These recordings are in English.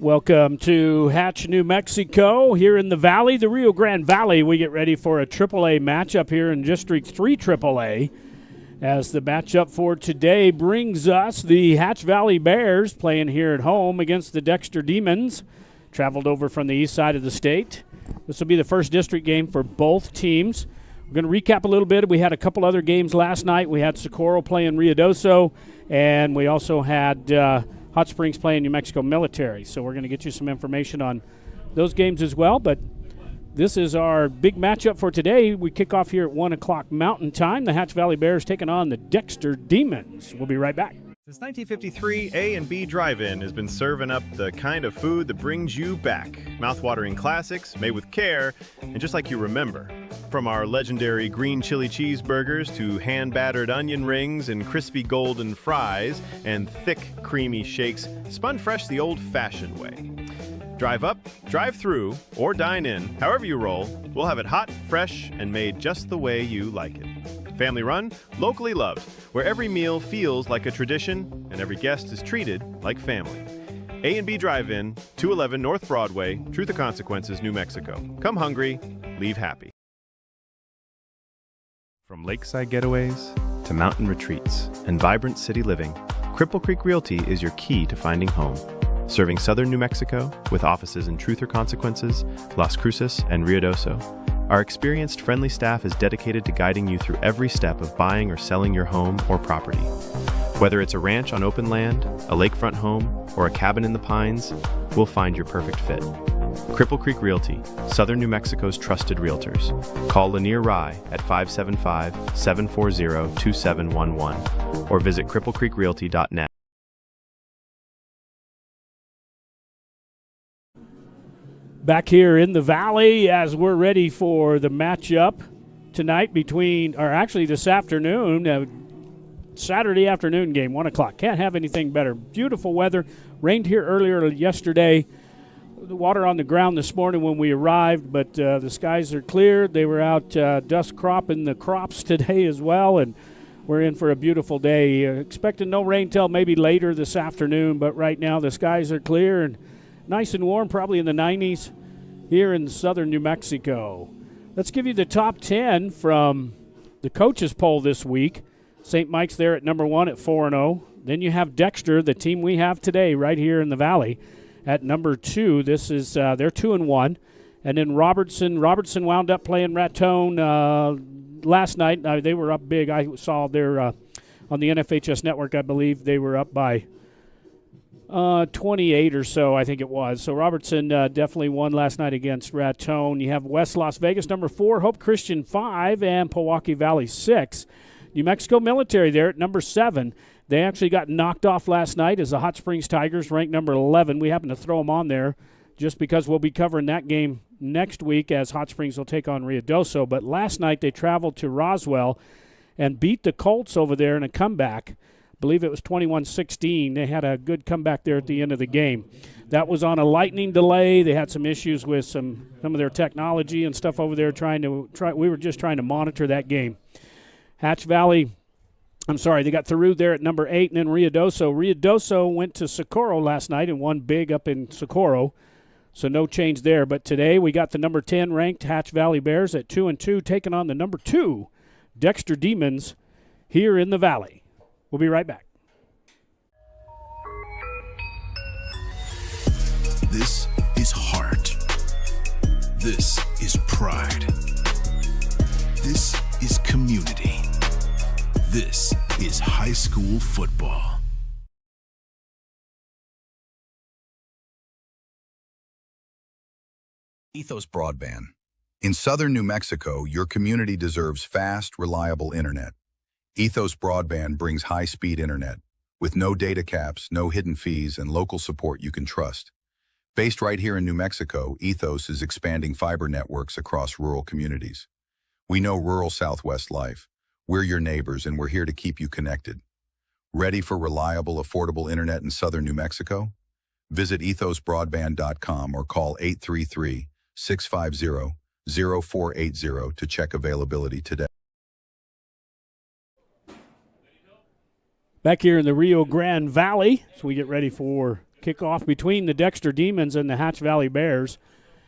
Welcome to Hatch, New Mexico, here in the Valley, the Rio Grande Valley. We get ready for a AAA matchup here in District 3 AAA. As the matchup for today brings us the Hatch Valley Bears playing here at home against the Dexter Demons. Traveled over from the east side of the state. This will be the first district game for both teams. We're going to recap a little bit. We had a couple other games last night. We had Socorro playing Ruidoso, and we also had Hot Springs playing New Mexico Military. So we're going to get you some information on those games as well. But this is our big matchup for today. We kick off here at 1 o'clock Mountain Time. The Hatch Valley Bears taking on the Dexter Demons. We'll be right back. Since 1953, A&B Drive-In has been serving up the kind of food that brings you back. Mouth-watering classics, made with care, and just like you remember. From our legendary green chili cheeseburgers to hand-battered onion rings and crispy golden fries and thick, creamy shakes, spun fresh the old-fashioned way. Drive up, drive through, or dine in, however you roll, we'll have it hot, fresh, and made just the way you like it. Family run, locally loved, where every meal feels like a tradition and every guest is treated like family. A&B Drive-In, 211 North Broadway, Truth or Consequences, New Mexico. Come hungry, leave happy. From lakeside getaways to mountain retreats and vibrant city living, Cripple Creek Realty is your key to finding home. Serving southern New Mexico with offices in Truth or Consequences, Las Cruces, and Ruidoso, our experienced, friendly staff is dedicated to guiding you through every step of buying or selling your home or property. Whether it's a ranch on open land, a lakefront home, or a cabin in the pines, we'll find your perfect fit. Cripple Creek Realty, Southern New Mexico's trusted realtors. Call Lanier Rye at 575-740-2711 or visit cripplecreekrealty.net. Back here in the Valley as we're ready for the matchup tonight this afternoon, Saturday afternoon game, 1 o'clock. Can't have anything better. Beautiful weather. Rained here earlier yesterday. The water on the ground this morning when we arrived, but the skies are clear. They were out dust cropping the crops today as well, and we're in for a beautiful day. Expecting no rain till maybe later this afternoon, but right now the skies are clear and nice and warm, probably in the 90s here in southern New Mexico. Let's give you the top 10 from the coaches poll this week. St. Mike's there at number 1 at 4-0. Then you have Dexter, the team we have today right here in the Valley, at number 2. This is they're 2-1. And then Robertson wound up playing Raton last night. They were up big. I saw their on the NFHS network, I believe they were up by 28 or so, I think it was. So Robertson definitely won last night against Raton. You have West Las Vegas, number 4, Hope Christian 5, and Milwaukee Valley 6. New Mexico Military there at number 7. They actually got knocked off last night as the Hot Springs Tigers ranked number 11. We happen to throw them on there just because we'll be covering that game next week as Hot Springs will take on Ruidoso. But last night they traveled to Roswell and beat the Colts over there in a comeback. I believe it was 21-16. They had a good comeback there at the end of the game. That was on a lightning delay. They had some issues with some of their technology and stuff over there. We were just trying to monitor that game. Hatch Valley, they got Theroux there at number 8, and then Ruidoso. Ruidoso went to Socorro last night and won big up in Socorro, so no change there. But today we got the number 10 ranked Hatch Valley Bears at 2-2, taking on the number 2 Dexter Demons here in the Valley. We'll be right back. This is heart. This is pride. This is community. This is high school football. Ethos Broadband. In southern New Mexico, your community deserves fast, reliable internet. Ethos Broadband brings high-speed internet, with no data caps, no hidden fees, and local support you can trust. Based right here in New Mexico, Ethos is expanding fiber networks across rural communities. We know rural Southwest life. We're your neighbors, and we're here to keep you connected. Ready for reliable, affordable internet in southern New Mexico? Visit ethosbroadband.com or call 833-650-0480 to check availability today. Back here in the Rio Grande Valley, so we get ready for Kickoff between the Dexter Demons and the Hatch Valley Bears.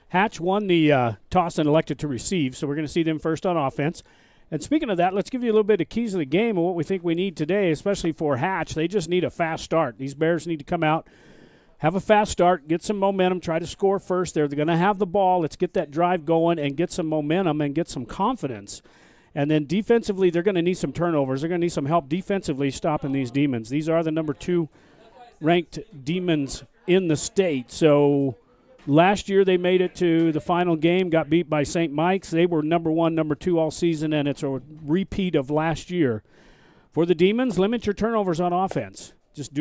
Hatch won the toss and elected to receive, so we're going to see them first on offense. And speaking of that, let's give you a little bit of keys of the game and what we think we need today, especially for Hatch. They just need a fast start. These Bears need to come out, have a fast start, get some momentum, try to score first. They're going to have the ball. Let's get that drive going and get some momentum and get some confidence. And then defensively, they're going to need some turnovers. They're going to need some help defensively stopping these Demons. These are the number 2 ranked Demons in the state. So last year they made it to the final game, got beat by St. Mike's. They were number 1, number 2 all season, and it's a repeat of last year. For the Demons, limit your turnovers on offense. Just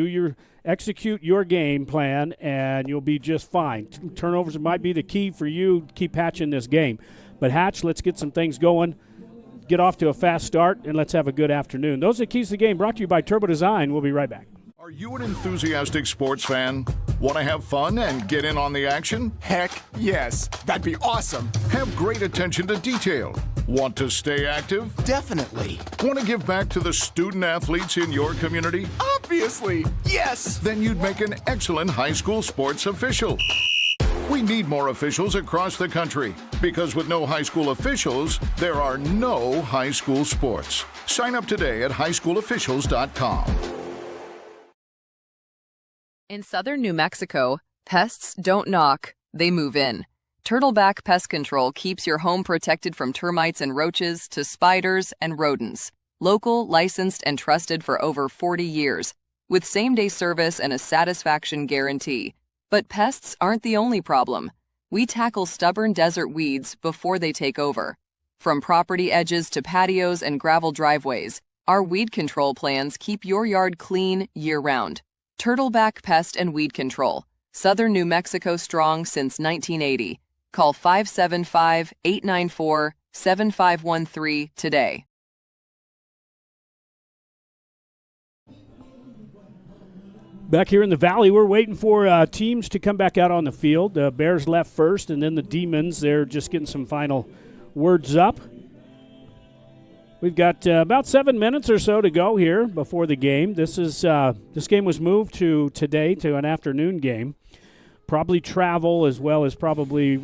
execute your game plan, and you'll be just fine. Turnovers might be the key for you to keep Hatch in this game. But Hatch, let's get some things going, get off to a fast start, and let's have a good afternoon. Those are the keys to the game, brought to you by Turbo Design. We'll be right back. Are you an enthusiastic sports fan? Want to have fun and get in on the action? Heck yes, that'd be awesome. Have great attention to detail. Want to stay active? Definitely. Want to give back to the student athletes in your community? Obviously, yes. Then you'd make an excellent high school sports official. We need more officials across the country because with no high school officials, there are no high school sports. Sign up today at highschoolofficials.com. In southern New Mexico, pests don't knock, they move in. Turtleback Pest Control keeps your home protected from termites and roaches to spiders and rodents. Local, licensed, and trusted for over 40 years, with same-day service and a satisfaction guarantee. But pests aren't the only problem. We tackle stubborn desert weeds before they take over. From property edges to patios and gravel driveways, our weed control plans keep your yard clean year-round. Turtleback Pest and Weed Control. Southern New Mexico strong since 1980. Call 575-894-7513 today. Back here in the Valley, we're waiting for teams to come back out on the field. The Bears left first, and then the Demons, they're just getting some final words up. We've got about 7 minutes or so to go here before the game. This game was moved to today to an afternoon game. Probably travel as well as probably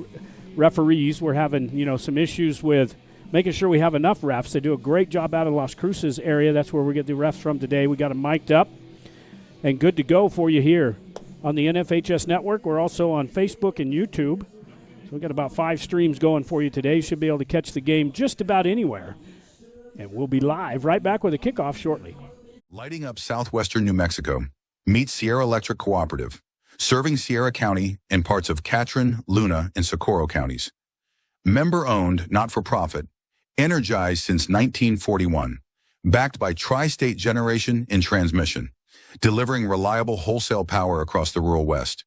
referees. We're having some issues with making sure we have enough refs. They do a great job out of Las Cruces area. That's where we get the refs from today. We got them mic'd up and good to go for you here on the NFHS network. We're also on Facebook and YouTube. So we've got about 5 streams going for you today. You should be able to catch the game just about anywhere. And we'll be live right back with a kickoff shortly. Lighting up southwestern New Mexico, meet Sierra Electric Cooperative, serving Sierra County and parts of Catron, Luna, and Socorro counties. Member-owned, not-for-profit, energized since 1941, backed by Tri-State Generation and Transmission, delivering reliable wholesale power across the rural West.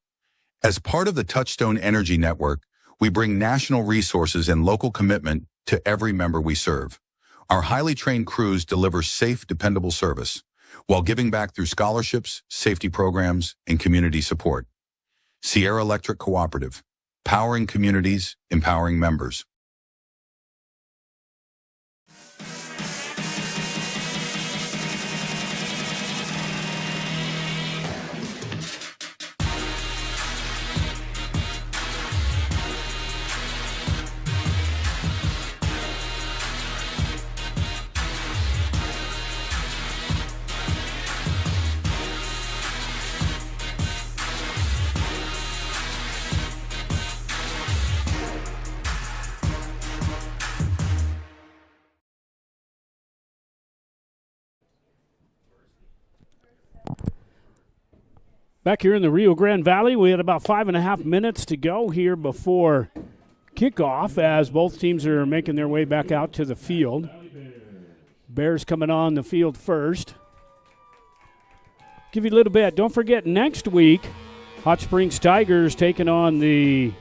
As part of the Touchstone Energy Network, we bring national resources and local commitment to every member we serve. Our highly trained crews deliver safe, dependable service while giving back through scholarships, safety programs, and community support. Sierra Electric Cooperative, powering communities, empowering members. Back here in the Rio Grande Valley, we had about 5.5 minutes to go here before kickoff as both teams are making their way back out to the field. Bears coming on the field first. Give you a little bit. Don't forget, next week, Hot Springs Tigers taking on the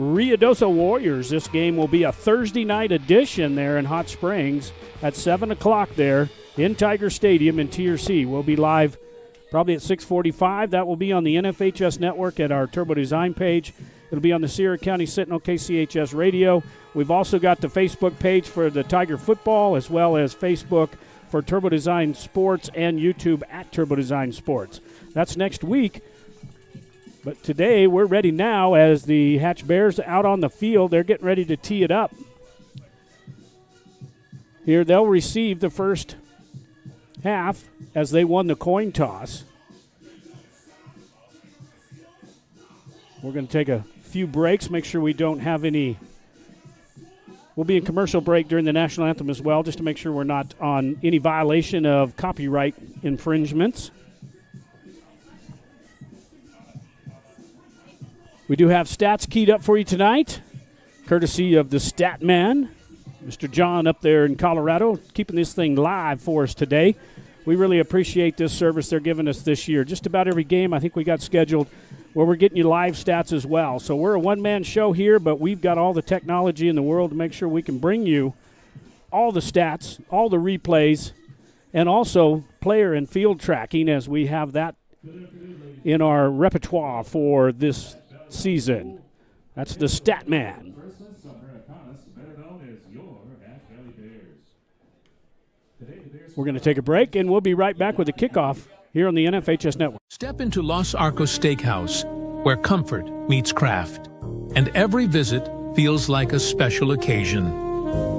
Ruidoso Warriors. This game will be a Thursday night edition there in Hot Springs at 7 o'clock there in Tiger Stadium in Tier C. We'll be live probably at 6:45. That will be on the NFHS network at our Turbo Design page. It'll be on the Sierra County Sentinel KCHS radio. We've also got the Facebook page for the Tiger football as well as Facebook for Turbo Design Sports and YouTube at Turbo Design Sports. That's next week. But today we're ready now as the Hatch Bears out on the field. They're getting ready to tee it up. Here they'll receive the first half as they won the coin toss. We're going to take a few breaks, make sure we don't have any. We'll be in commercial break during the national anthem as well, just to make sure we're not on any violation of copyright infringements. We do have stats keyed up for you tonight, courtesy of the Stat Man, Mr. John up there in Colorado, keeping this thing live for us today. We really appreciate this service they're giving us this year. Just about every game I think we got scheduled where we're getting you live stats as well. So we're a one-man show here, but we've got all the technology in the world to make sure we can bring you all the stats, all the replays, and also player and field tracking as we have that in our repertoire for this season. That's the Stat Man. We're going to take a break, and we'll be right back with the kickoff here on the NFHS Network. Step into Los Arcos Steakhouse, where comfort meets craft, and every visit feels like a special occasion.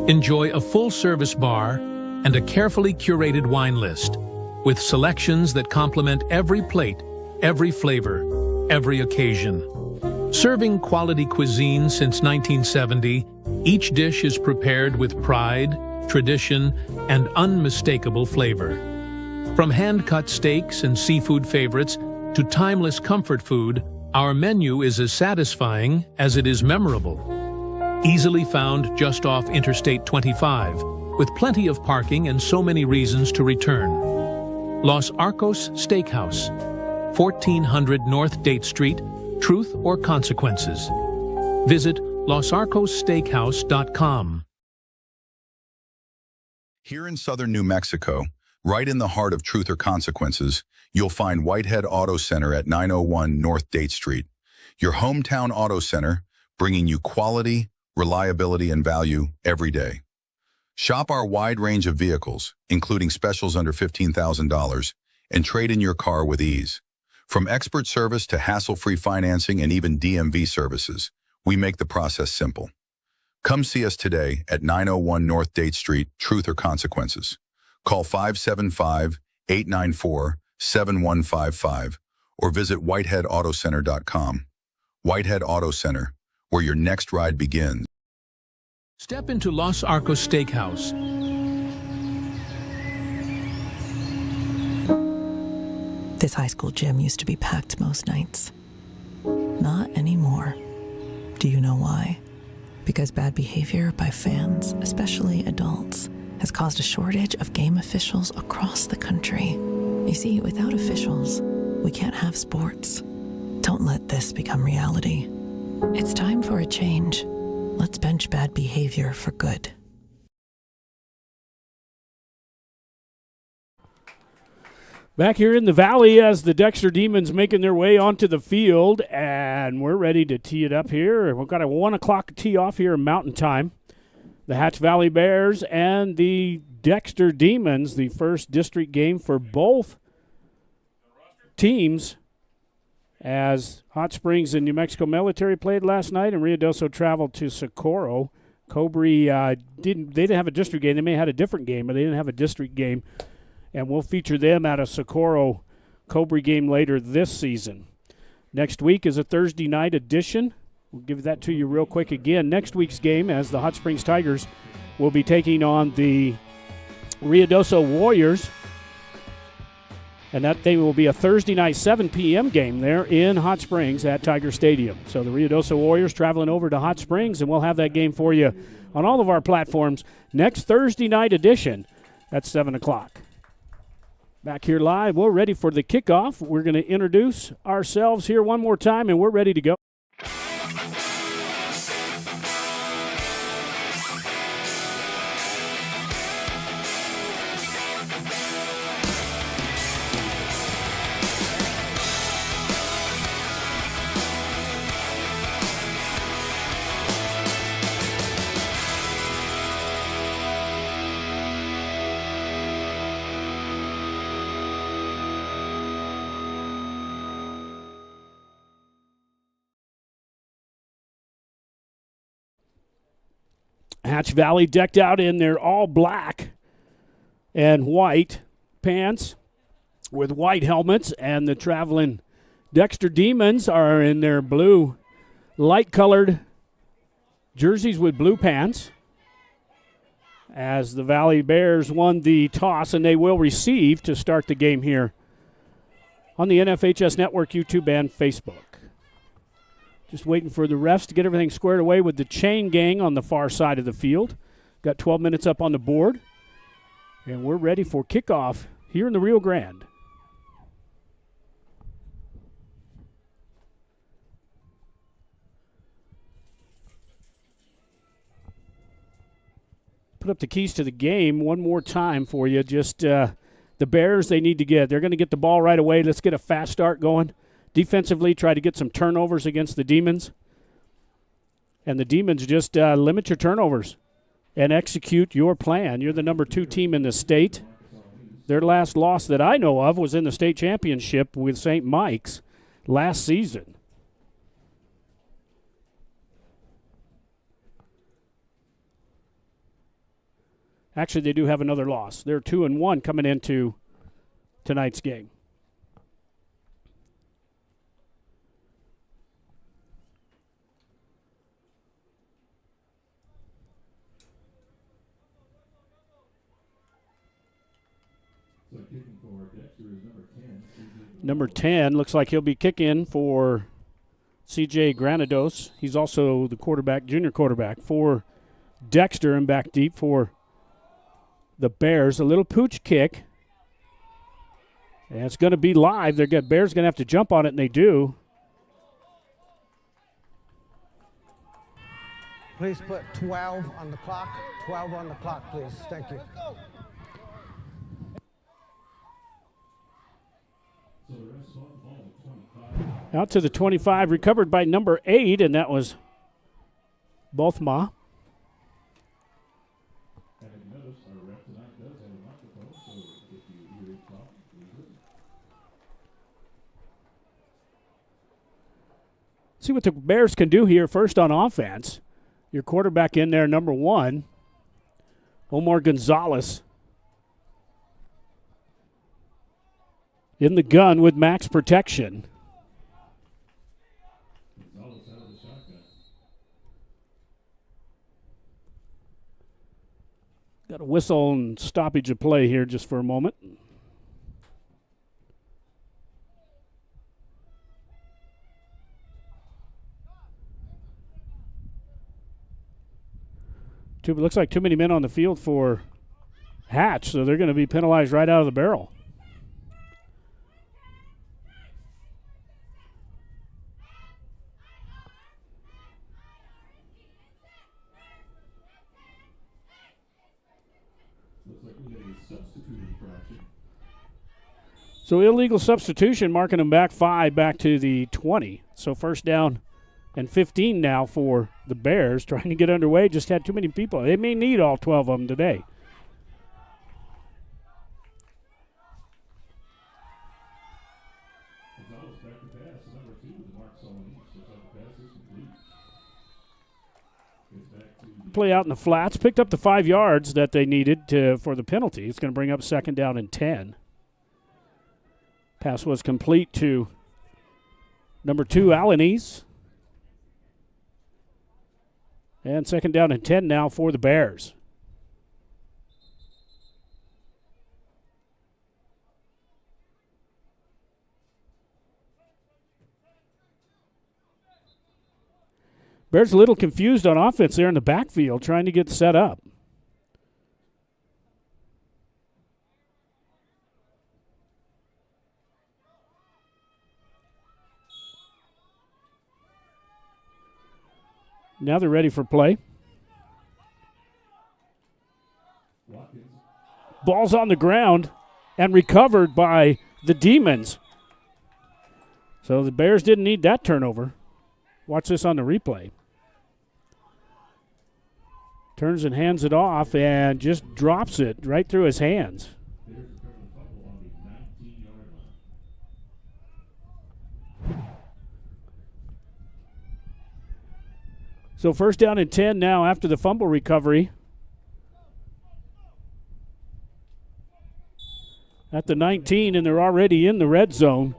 Enjoy a full-service bar and a carefully curated wine list, with selections that complement every plate, every flavor, every occasion. Serving quality cuisine since 1970, each dish is prepared with pride, tradition, and unmistakable flavor. From hand-cut steaks and seafood favorites to timeless comfort food, our menu is as satisfying as it is memorable. Easily found just off Interstate 25, with plenty of parking and so many reasons to return. Los Arcos Steakhouse, 1400 North Date Street, Truth or Consequences. Visit losarcossteakhouse.com. Here in southern New Mexico, right in the heart of Truth or Consequences, you'll find Whitehead Auto Center at 901 North Date Street. Your hometown auto center, bringing you quality, reliability, and value every day. Shop our wide range of vehicles, including specials under $15,000, and trade in your car with ease. From expert service to hassle-free financing and even DMV services, we make the process simple. Come see us today at 901 North Date Street, Truth or Consequences. Call 575-894-7155 or visit whiteheadautocenter.com. Whitehead Auto Center, where your next ride begins. Step into Los Arcos Steakhouse. This high school gym used to be packed most nights. Not anymore. Do you know why? Because bad behavior by fans, especially adults, has caused a shortage of game officials across the country. You see, without officials, we can't have sports. Don't let this become reality. It's time for a change. Let's bench bad behavior for good. Back here in the Valley as the Dexter Demons making their way onto the field, and we're ready to tee it up here. We've got a 1 o'clock tee off here in Mountain Time. The Hatch Valley Bears and the Dexter Demons, the first district game for both teams, as Hot Springs and New Mexico Military played last night, and Ruidoso traveled to Socorro. Cobre didn't have a district game. They may have had a different game, but they didn't have a district game. And we'll feature them at a Socorro Cobre game later this season. Next week is a Thursday night edition. We'll give that to you real quick again. Next week's game, as the Hot Springs Tigers will be taking on the Ruidoso Warriors. And that thing will be a Thursday night 7 p.m. game there in Hot Springs at Tiger Stadium. So the Ruidoso Warriors traveling over to Hot Springs, and we'll have that game for you on all of our platforms next Thursday night edition at 7 o'clock. Back here live, we're ready for the kickoff. We're going to introduce ourselves here one more time, and we're ready to go. Hatch Valley decked out in their all black and white pants with white helmets, and the traveling Dexter Demons are in their blue, light-colored jerseys with blue pants, as the Valley Bears won the toss, and they will receive to start the game here on the NFHS Network, YouTube, and Facebook. Just waiting for the refs to get everything squared away with the chain gang on the far side of the field. Got 12 minutes up on the board, and we're ready for kickoff here in the Rio Grande. Put up the keys to the game one more time for you. Just the Bears, they're going to get the ball right away. Let's get a fast start going. Defensively, try to get some turnovers against the Demons. And the Demons just limit your turnovers and execute your plan. You're the number 2 team in the state. Their last loss that I know of was in the state championship with St. Mike's last season. Actually, they do have another loss. They're 2-1 coming into tonight's game. Number 10 looks like he'll be kicking for C.J. Granados. He's also the quarterback, junior quarterback for Dexter, and back deep for the Bears. A little pooch kick. And it's going to be live. Bears going to have to jump on it, and they do. Please put 12 on the clock. 12 on the clock, please. Thank you. Out to the 25, recovered by number 8, and that was Bothma. See what the Bears can do here first on offense. Your quarterback in there, number 1, Omar Gonzalez. In the gun with max protection. Got a whistle and stoppage of play here just for a moment. Looks like too many men on the field for Hatch, so they're going to be penalized right out of the barrel. So illegal substitution, marking them back 5, back to the 20. So first down and 15 now for the Bears, trying to get underway. Just had too many people. They may need all 12 of them today. Play out in the flats, picked up the 5 yards that they needed for the penalty. It's going to bring up second down and 10. Pass was complete to number 2, Alanis. And second down and 10 now for the Bears. Bears a little confused on offense there in the backfield, trying to get set up. Now they're ready for play. Ball's on the ground and recovered by the Demons. So the Bears didn't need that turnover. Watch this on the replay. Turns and hands it off and just drops it right through his hands. So first down and 10 now after the fumble recovery. At the 19, and they're already in the red zone.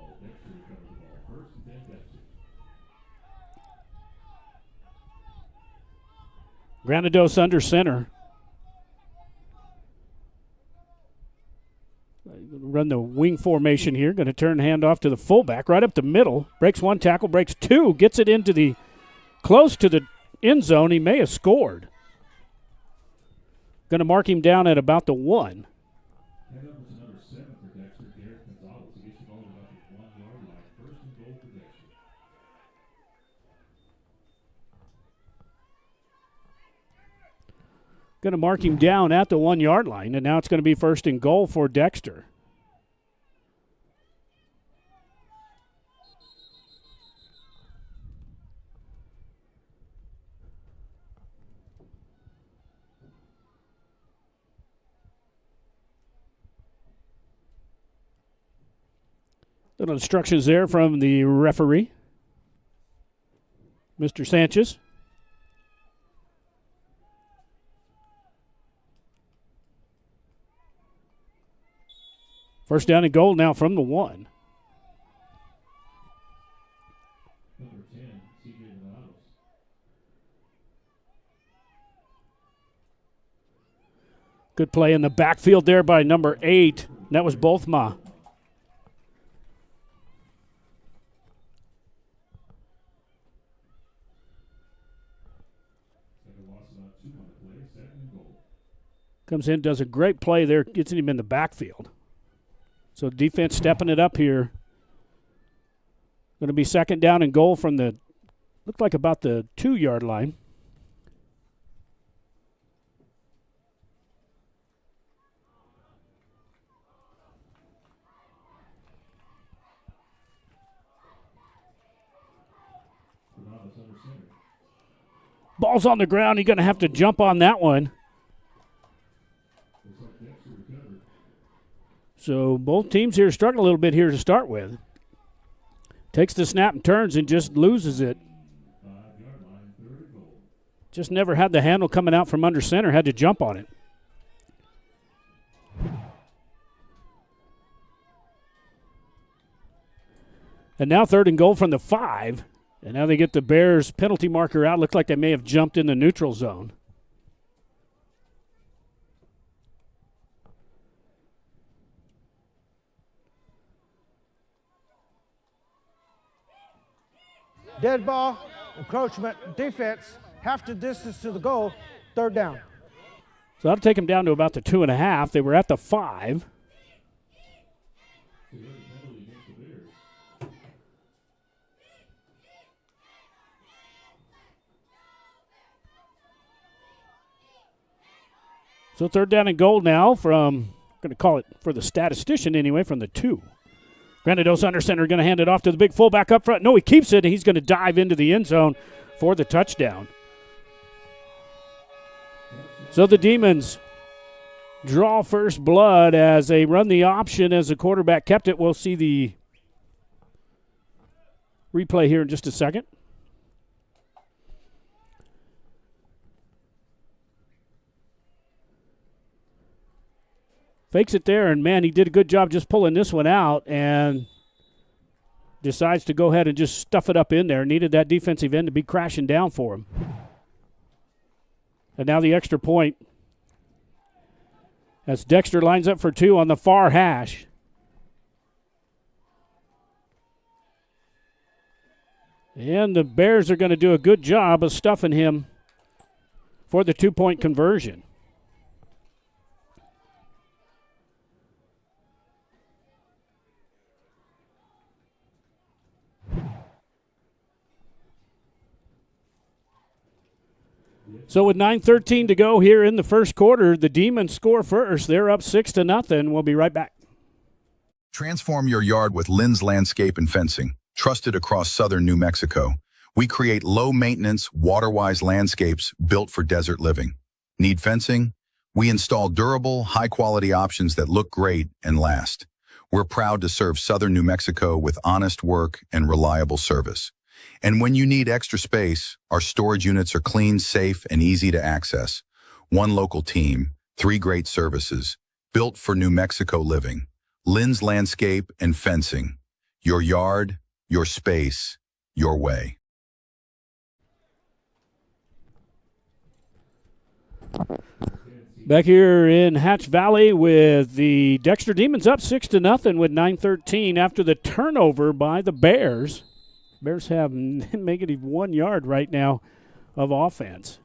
Granados under center. Run the wing formation here. Going to turn hand off to the fullback right up the middle. Breaks one tackle, breaks two, gets it into the close to the end zone. He may have scored. Going to mark him down at about the 1. Going to mark him down at the 1 yard line, and now it's going to be first and goal for Dexter. Little instructions there from the referee, Mr. Sanchez. First down and goal now from the 1. Good play in the backfield there by number 8. That was Bothma. Comes in, does a great play there, gets him in the backfield. So defense stepping it up here. Going to be second down and goal from the, looked like about the 2 yard line. Ball's on the ground. You're going to have to jump on that one. So both teams here struggle a little bit here to start with. Takes the snap and turns and just loses it. Just never had the handle coming out from under center. Had to jump on it. And now third and goal from the 5. And now they get the Bears penalty marker out. Looks like they may have jumped in the neutral zone. Dead ball, encroachment, defense, half the distance to the goal, third down. So that'll take them down to about the 2.5. They were at the 5. So third down and goal now from, I'm going to call it for the statistician anyway, from the 2. Granados under center, going to hand it off to the big fullback up front. No, he keeps it, and he's going to dive into the end zone for the touchdown. So the Demons draw first blood as they run the option as the quarterback kept it. We'll see the replay here in just a second. Fakes it there, and, man, he did a good job just pulling this one out and decides to go ahead and just stuff it up in there. Needed that defensive end to be crashing down for him. And now the extra point as Dexter lines up for 2 on the far hash. And the Bears are going to do a good job of stuffing him for the 2-point conversion. So with 9:13 to go here in the first quarter, the Demons score first. They're up 6-0. We'll be right back. Transform your yard with Lynn's Landscape and Fencing, trusted across southern New Mexico. We create low-maintenance, water-wise landscapes built for desert living. Need fencing? We install durable, high-quality options that look great and last. We're proud to serve southern New Mexico with honest work and reliable service. And when you need extra space, our storage units are clean, safe, and easy to access. One local team, 3 great services, built for New Mexico living. Lynn's Landscape and Fencing. Your yard, your space, your way. Back here in Hatch Valley with the Dexter Demons up 6-0 with 9:13 after the turnover by the Bears. Bears have negative 1 yard right now of offense.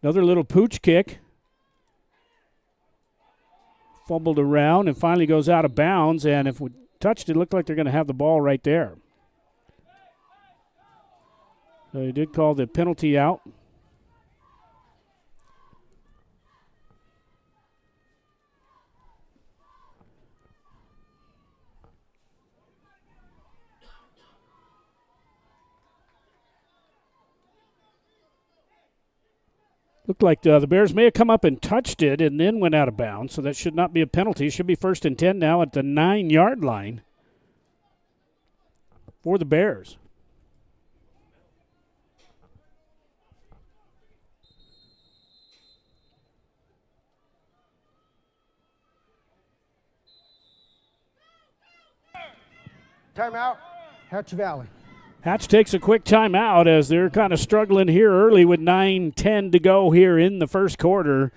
Another little pooch kick. Fumbled around and finally goes out of bounds, and if we touched it, looked like they're going to have the ball right there. So they did call the penalty out. Looked like the Bears may have come up and touched it and then went out of bounds, so that should not be a penalty. It should be 1st and 10 now at the 9-yard line for the Bears. Timeout, Hatch Valley. Hatch takes a quick timeout as they're kind of struggling here early with 9:10 to go here in the first quarter.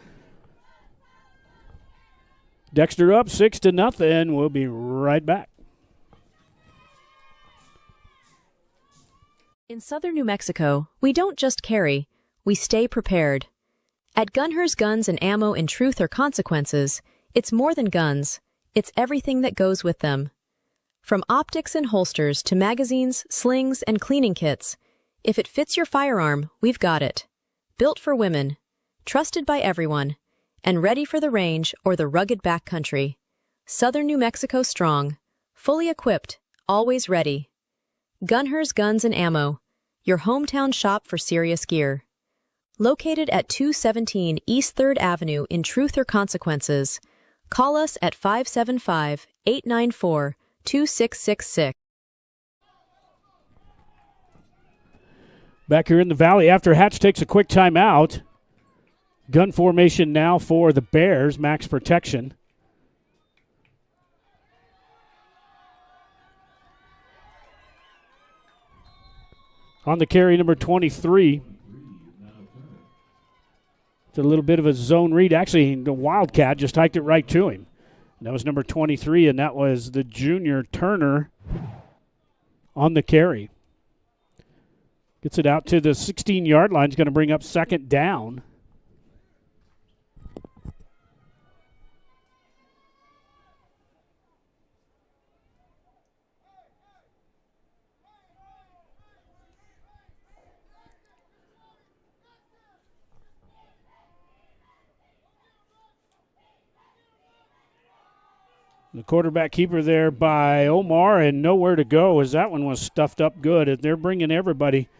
Dexter up 6-0. We'll be right back. In southern New Mexico, we don't just carry, we stay prepared. At Gunher's Guns and Ammo in Truth or Consequences, it's more than guns, it's everything that goes with them. From optics and holsters to magazines, slings, and cleaning kits, if it fits your firearm, we've got it. Built for women, trusted by everyone, and ready for the range or the rugged backcountry. Southern New Mexico strong, fully equipped, always ready. Gunher's Guns and Ammo, your hometown shop for serious gear. Located at 217 East 3rd Avenue in Truth or Consequences, call us at 575-894-2666. Back here in the Valley after Hatch takes a quick timeout. Gun formation now for the Bears, max protection. On the carry, number 23. It's a little bit of a zone read. Actually, the Wildcat just hiked it right to him. That was number 23, and that was the junior Turner on the carry. Gets it out to the 16-yard line. He's going to bring up 2nd down. The quarterback keeper there by Omar, and nowhere to go as that one was stuffed up good. They're bringing everybody.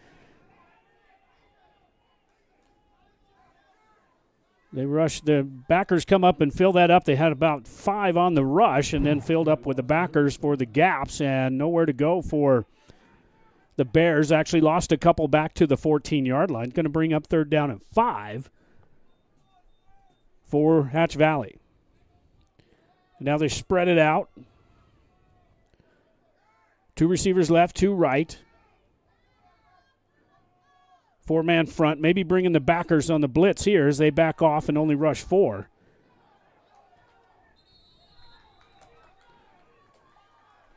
They rushed. The backers come up and fill that up. They had about 5 on the rush and then filled up with the backers for the gaps, and nowhere to go for the Bears. Actually lost a couple back to the 14-yard line. Going to bring up 3rd down and 5 for Hatch Valley. Now they spread it out. 2 receivers left, 2 right. 4-man front, maybe bringing the backers on the blitz here as they back off and only rush 4.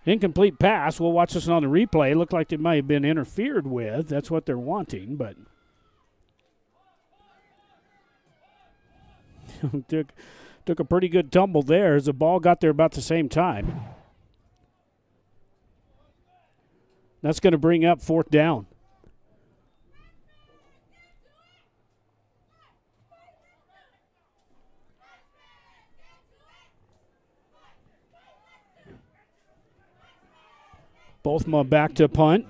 Incomplete pass. We'll watch this on the replay. Looked like it might have been interfered with. That's what they're wanting, but took a pretty good tumble there as the ball got there about the same time. That's going to bring up 4th down. Both back to punt.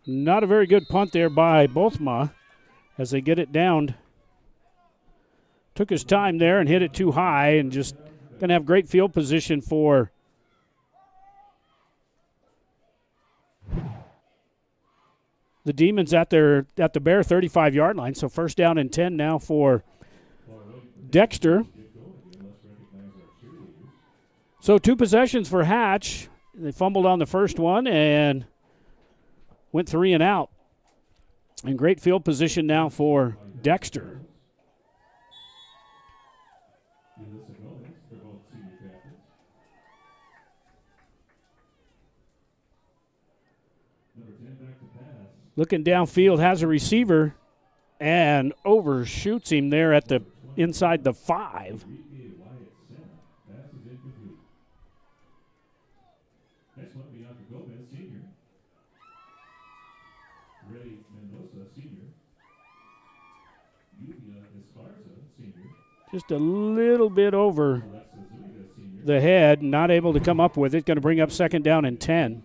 Not a very good punt there by Bothma as they get it down. Took his time there and hit it too high, and just going to have great field position for the Demons at the Bear 35-yard line. So first down and 10 now for Dexter. So 2 possessions for Hatch. They fumbled on the first one and went 3 and out. And great field position now for Dexter. Looking downfield, has a receiver and overshoots him there at the inside the 5. Just a little bit over the head, not able to come up with it. Going to bring up second down and 10.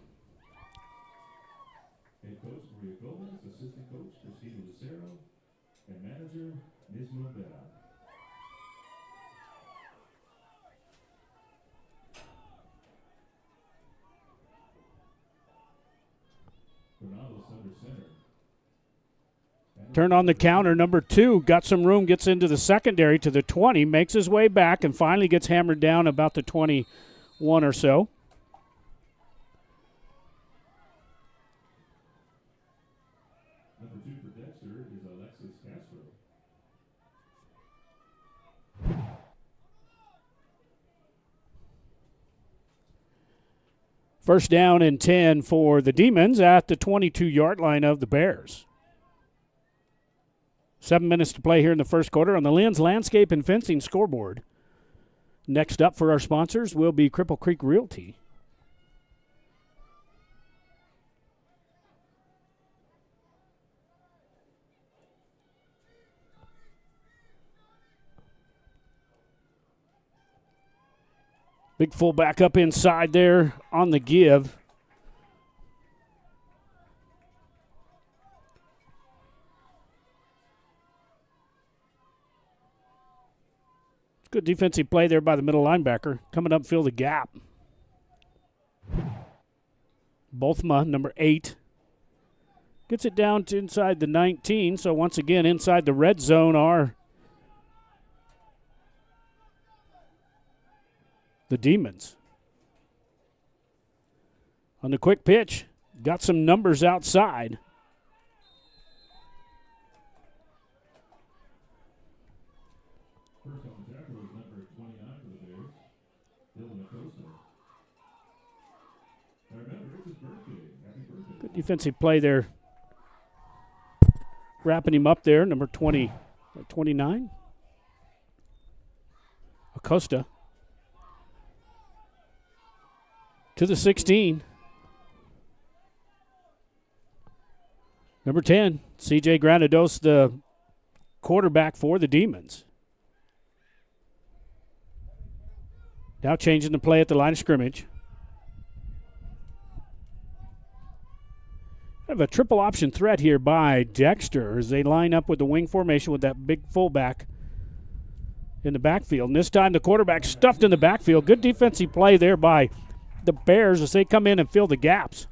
Turn on the counter, number 2, got some room, gets into the secondary to the 20, makes his way back, and finally gets hammered down about the 21 or so. Number 2 for Dexter is Alexis Castro. First down and 10 for the Demons at the 22-yard line of the Bears. 7 minutes to play here in the first quarter on the Lynn's Landscape and Fencing scoreboard. Next up for our sponsors will be Cripple Creek Realty. Big fullback up inside there on the give. Good defensive play there by the middle linebacker. Coming up, fill the gap. Bothma, number 8. Gets it down to inside the 19. So once again, inside the red zone are the Demons. On the quick pitch, got some numbers outside. Good defensive play there. Wrapping him up there, number 29. Acosta. To the 16. Number 10, C.J. Granados, the quarterback for the Demons. Now changing the play at the line of scrimmage. Kind of a triple option threat here by Dexter as they line up with the wing formation with that big fullback in the backfield. And this time the quarterback stuffed in the backfield. Good defensive play there by the Bears as they come in and fill the gaps.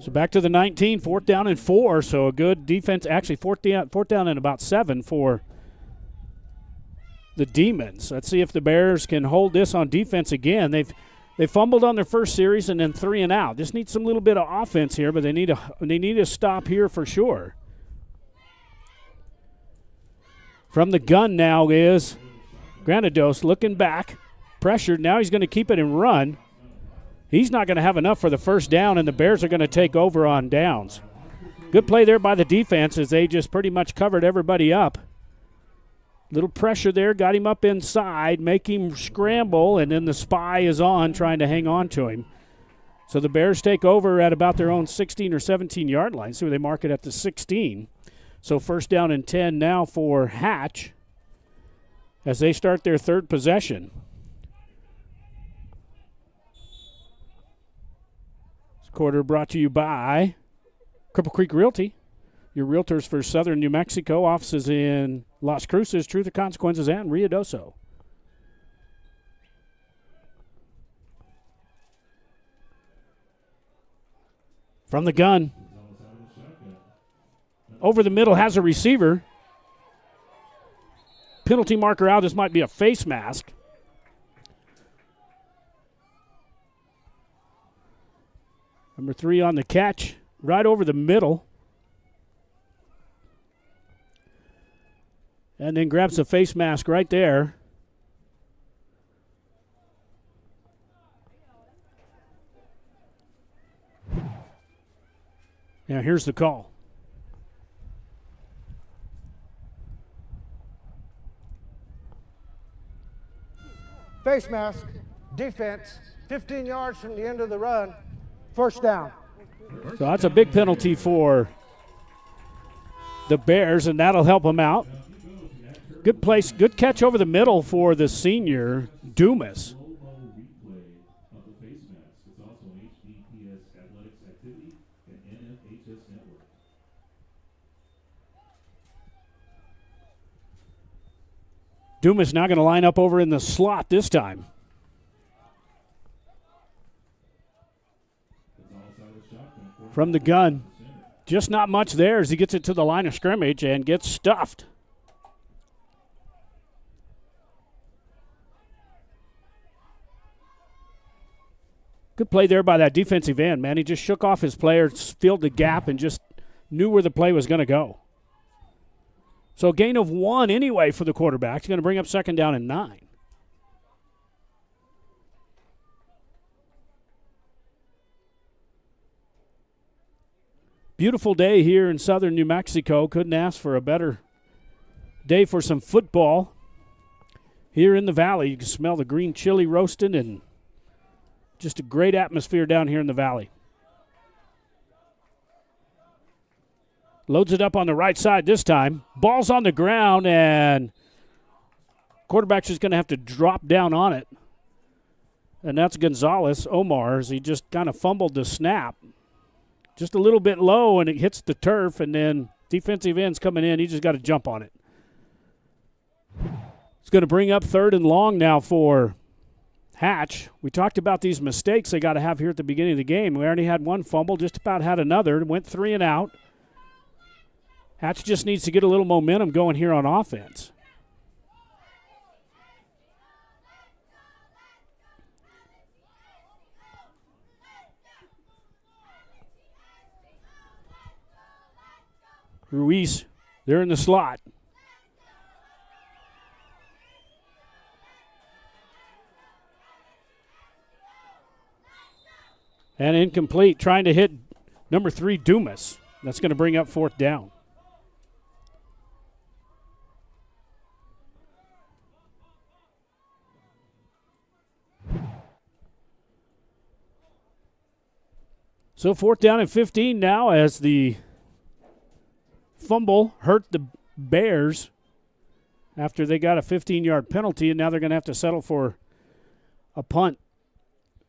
So back to the 19, 4th down and 4. So a good defense, actually fourth down and about 7 for the Demons. Let's see if the Bears can hold this on defense again. They fumbled on their first series and then 3 and out. Just need some little bit of offense here, but they need a stop here for sure. From the gun now is Granados looking back, pressured. Now he's going to keep it and run. He's not going to have enough for the first down, and the Bears are going to take over on downs. Good play there by the defense as they just pretty much covered everybody up. Little pressure there, got him up inside, make him scramble, and then the spy is on trying to hang on to him. So the Bears take over at about their own 16 or 17-yard line. So they mark it at the 16. So first down and 10 now for Hatch as they start their third possession. This quarter brought to you by Cripple Creek Realty, your realtors for southern New Mexico. Offices in Las Cruces, Truth or Consequences, and Ruidoso. From the gun. Over the middle has a receiver. Penalty marker out. This might be a face mask. Number 3 on the catch. Right over the middle. And then grabs the face mask right there. Now here's the call. Face mask, defense, 15 yards from the end of the run, first down. So that's a big penalty for the Bears, and that'll help them out. Good place, good catch over the middle for the senior, Dumas. Dumas now going to line up over in the slot this time. From the gun. Just not much there as he gets it to the line of scrimmage and gets stuffed. Good play there by that defensive end, man. He just shook off his player, filled the gap, and just knew where the play was going to go. So a gain of 1 anyway for the quarterback. He's going to bring up second down and 9. Beautiful day here in southern New Mexico. Couldn't ask for a better day for some football. Here in the valley, you can smell the green chili roasting and just a great atmosphere down here in the valley. Loads it up on the right side this time. Ball's on the ground, and quarterback's just going to have to drop down on it. And that's Gonzalez, Omar, as he just kind of fumbled the snap. Just a little bit low, and it hits the turf, and then defensive end's coming in. He just got to jump on it. It's going to bring up third and long now for Hatch. We talked about these mistakes they got to have here at the beginning of the game. We already had one fumble, just about had another. Went 3 and out. Hatch just needs to get a little momentum going here on offense. Ruiz, they're in the slot. And incomplete, trying to hit number 3, Dumas. That's going to bring up fourth down. So fourth down and 15 now as the fumble hurt the Bears after they got a 15-yard penalty, and now they're going to have to settle for a punt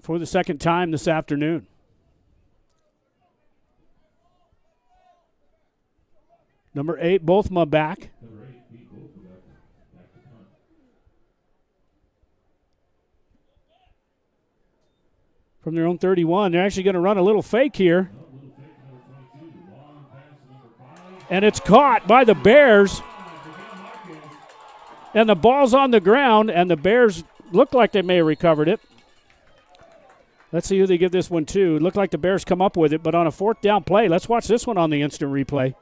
for the second time this afternoon. Number 8, Bothma back. From their own 31. They're actually going to run a little fake here. And it's caught by the Bears. And the ball's on the ground, and the Bears look like they may have recovered it. Let's see who they give this one to. It looked like the Bears come up with it, but on a fourth down play, let's watch this one on the instant replay.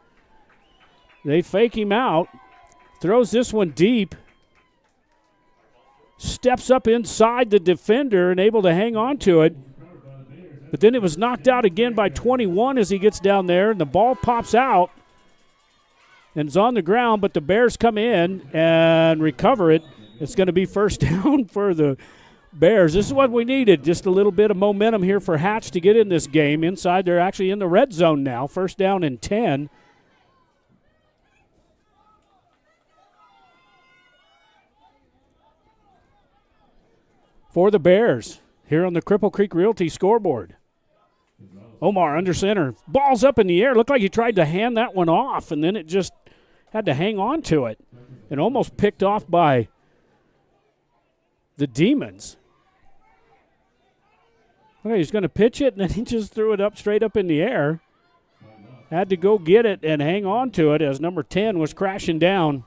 They fake him out, throws this one deep, steps up inside the defender and able to hang on to it. But then it was knocked out again by 21 as he gets down there, and the ball pops out and it's on the ground, but the Bears come in and recover it. It's going to be first down for the Bears. This is what we needed, just a little bit of momentum here for Hatch to get in this game. Inside, they're actually in the red zone now, first down and 10. For the Bears, here on the Cripple Creek Realty scoreboard. Omar under center. Ball's up in the air. Looked like he tried to hand that one off, and then it just had to hang on to it. And almost picked off by the Demons. Okay, he's going to pitch it, and then he just threw it up straight up in the air. Had to go get it and hang on to it as number 10 was crashing down.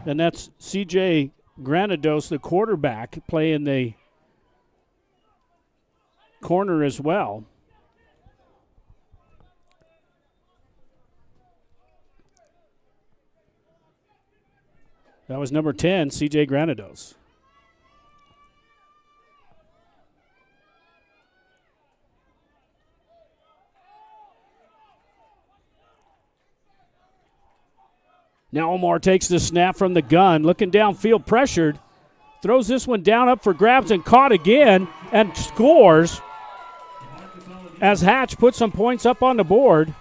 And that's C.J. Granados, the quarterback, playing the corner as well. That was number 10, C.J. Granados. Now Omar takes the snap from the gun, looking downfield, pressured. Throws this one down up for grabs and caught again and scores as Hatch puts some points up on the board.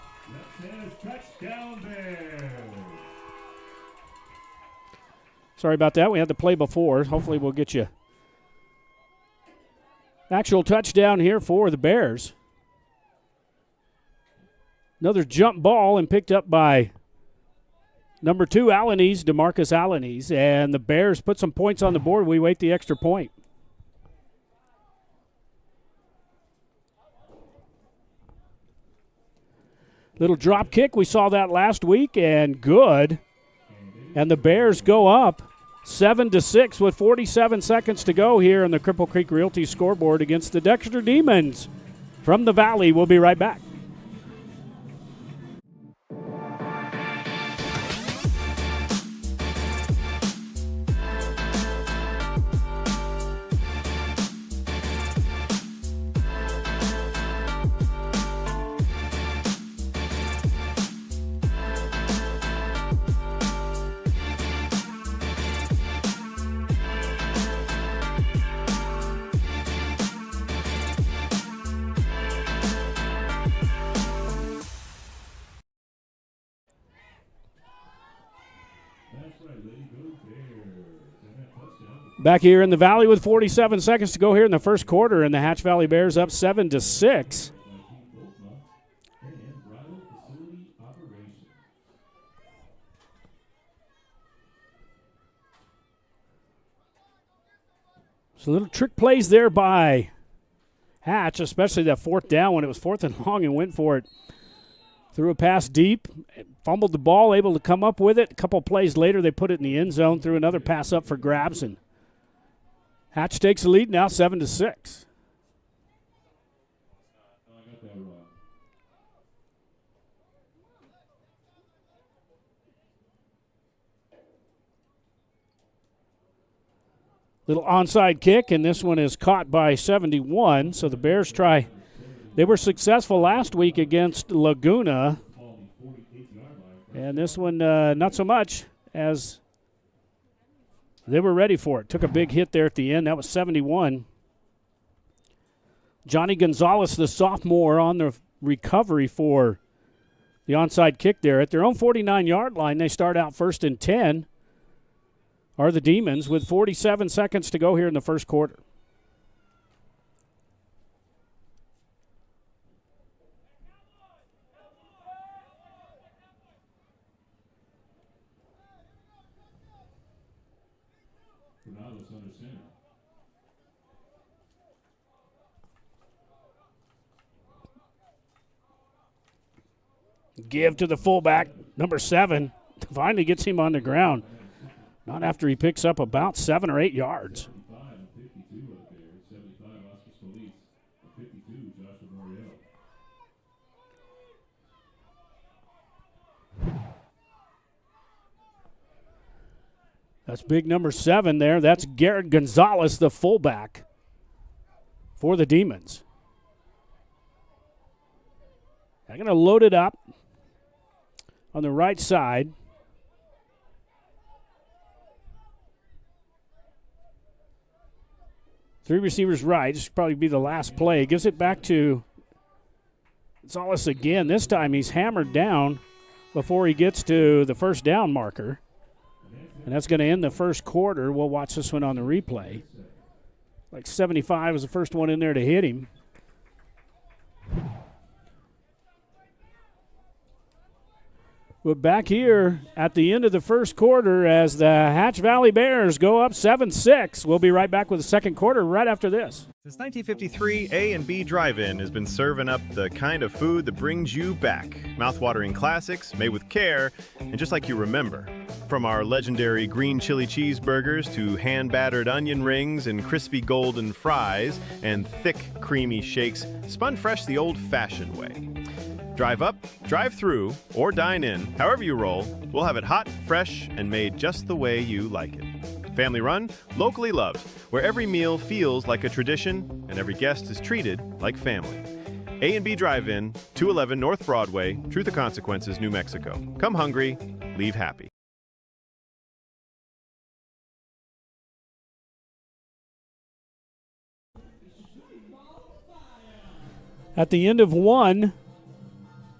Sorry about that. We had the play before. Hopefully we'll get you actual touchdown here for the Bears. Another jump ball and picked up by number 2, Alanis, DeMarcus Alanis, and the Bears put some points on the board. We wait the extra point. Little drop kick. We saw that last week, and good. And the Bears go up 7-6 with 47 seconds to go here on the Cripple Creek Realty scoreboard against the Dexter Demons from the Valley. We'll be right back. Back here in the Valley with 47 seconds to go here in the first quarter, and the Hatch Valley Bears up 7-6. So little trick plays there by Hatch, especially that fourth down when it was 4th and long and went for it. Threw a pass deep, fumbled the ball, able to come up with it. A couple plays later, they put it in the end zone, threw another pass up for grabs, and Hatch takes the lead now 7-6. Little onside kick, and this one is caught by 71. So the Bears try. They were successful last week against Laguna. And this one, not so much, as they were ready for it. Took a big hit there at the end. That was 71. Johnny Gonzalez, the sophomore, on the recovery for the onside kick there. At their own 49-yard line, they start out 1st and 10, are the Demons, with 47 seconds to go here in the first quarter. Give to the fullback, number 7. Finally gets him on the ground. Not after he picks up about 7 or 8 yards. That's big number 7 there. That's Garrett Gonzalez, the fullback for the Demons. They're going to load it up on the right side. Three receivers right. This should probably be the last play. Gives it back to Gonzalez again. This time he's hammered down before he gets to the first down marker. And that's going to end the first quarter. We'll watch this one on the replay. Like 75 was the first one in there to hit him. We're back here at the end of the first quarter as the Hatch Valley Bears go up 7-6. We'll be right back with the second quarter right after this. Since 1953, A&B Drive-In has been serving up the kind of food that brings you back. Mouth-watering classics made with care and just like you remember. From our legendary green chili cheeseburgers to hand-battered onion rings and crispy golden fries and thick, creamy shakes spun fresh the old-fashioned way. Drive up, drive through, or dine in. However you roll, we'll have it hot, fresh, and made just the way you like it. Family run, locally loved, where every meal feels like a tradition and every guest is treated like family. A&B Drive-In, 211 North Broadway, Truth or Consequences, New Mexico. Come hungry, leave happy. At the end of one,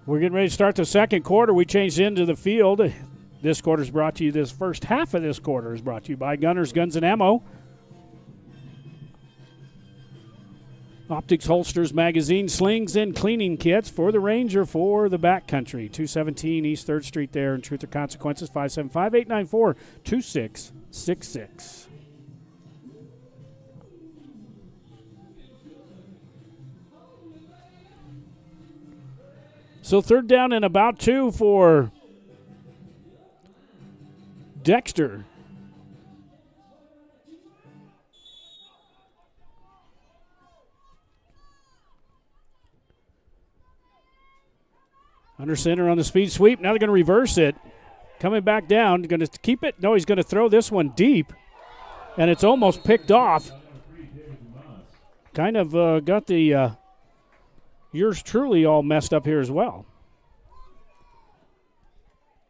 we're getting ready to start the second quarter. We changed into the field. This quarter is brought to you, this first half of this quarter is brought to you by Gunners Guns and Ammo. Optics, holsters, magazines, slings, and cleaning kits for the Ranger for the backcountry. 217 East 3rd Street there in Truth or Consequences, 575-894-2666. So third down and about 2 for Dexter. Under center on the speed sweep. Now they're going to reverse it. Coming back down. Going to keep it. No, he's going to throw this one deep. And it's almost picked off. Kind of got the yours truly all messed up here as well.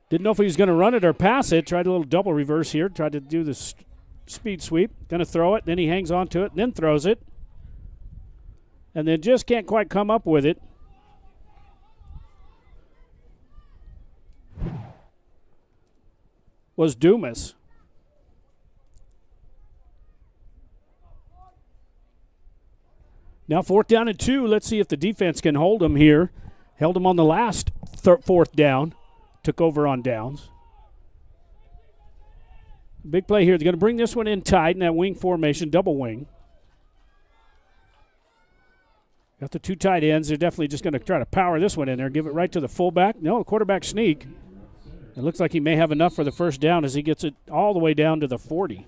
Didn't know if he was going to run it or pass it. Tried a little double reverse here. Tried to do the speed sweep. Going to throw it. Then he hangs on to it. Then throws it. And then just can't quite come up with it. Was Dumas. Now 4th down and 2. Let's see if the defense can hold him here. Held him on the last 4th down. Took over on downs. Big play here. They're going to bring this one in tight in that wing formation, double wing. Got the 2 tight ends. They're definitely just going to try to power this one in there. Give it right to the fullback. No, quarterback sneak. It looks like he may have enough for the first down as he gets it all the way down to the 40.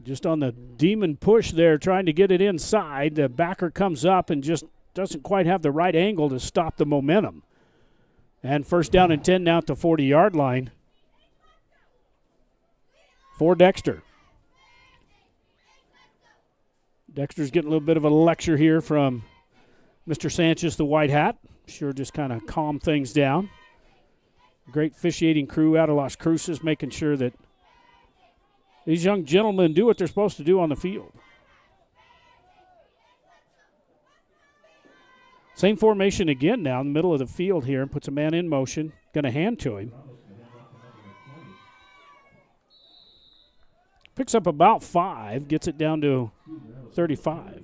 Just on the demon push there, trying to get it inside. The backer comes up and just doesn't quite have the right angle to stop the momentum. And first down and 10 now at the 40-yard line for Dexter. Dexter's getting a little bit of a lecture here from Mr. Sanchez, the white hat. Sure just kind of calm things down. Great officiating crew out of Las Cruces, making sure that these young gentlemen do what they're supposed to do on the field. Same formation again now in the middle of the field here. Puts a man in motion. Going to hand to him. Picks up about 5. Gets it down to 35.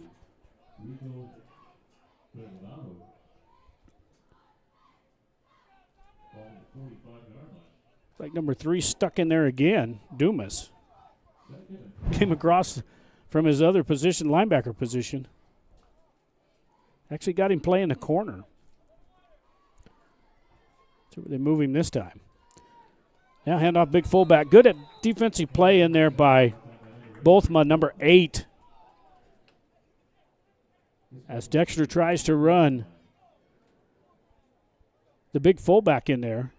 Like number 3 stuck in there again. Dumas. Came across from his other position, linebacker position. Actually got him playing the corner. So they move him this time. Now hand off big fullback. Good at defensive play in there by Bothma, number 8. As Dexter tries to run the big fullback in there.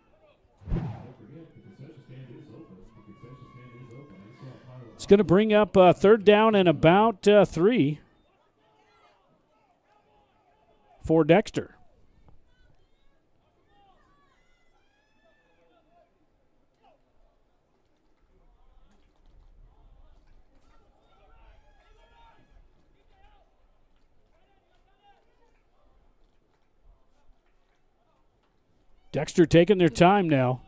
It's going to bring up third down and about 3 for Dexter. Dexter taking their time now.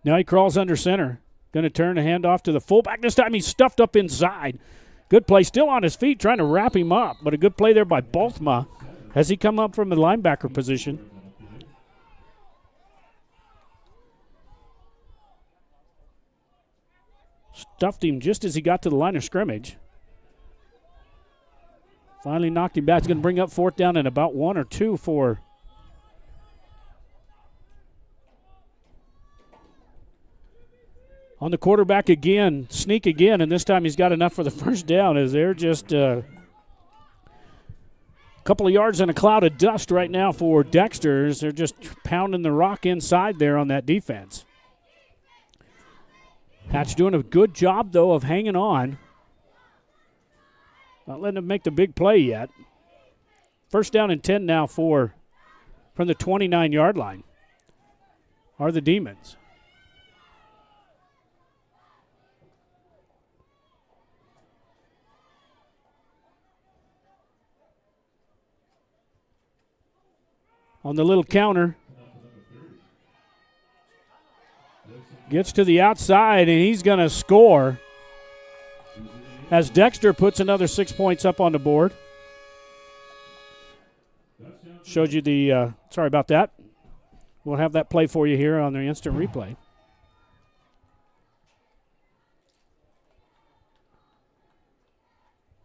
Now he crawls under center. Going to turn a hand off to the fullback. This time he's stuffed up inside. Good play. Still on his feet trying to wrap him up. But a good play there by Balthma as he come up from the linebacker position. Stuffed him just as he got to the line of scrimmage. Finally knocked him back. He's going to bring up fourth down and about 1 or 2 for on the quarterback again, sneak again, and this time he's got enough for the first down as they're just a couple of yards in a cloud of dust right now for Dexter's. They're just pounding the rock inside there on that defense. Hatch doing a good job, though, of hanging on. Not letting him make the big play yet. First down and 10 now from the 29-yard line are the Demons. On the little counter. Gets to the outside, and he's going to score as Dexter puts another 6 points up on the board. Showed you the, sorry about that. We'll have that play for you here on the instant replay.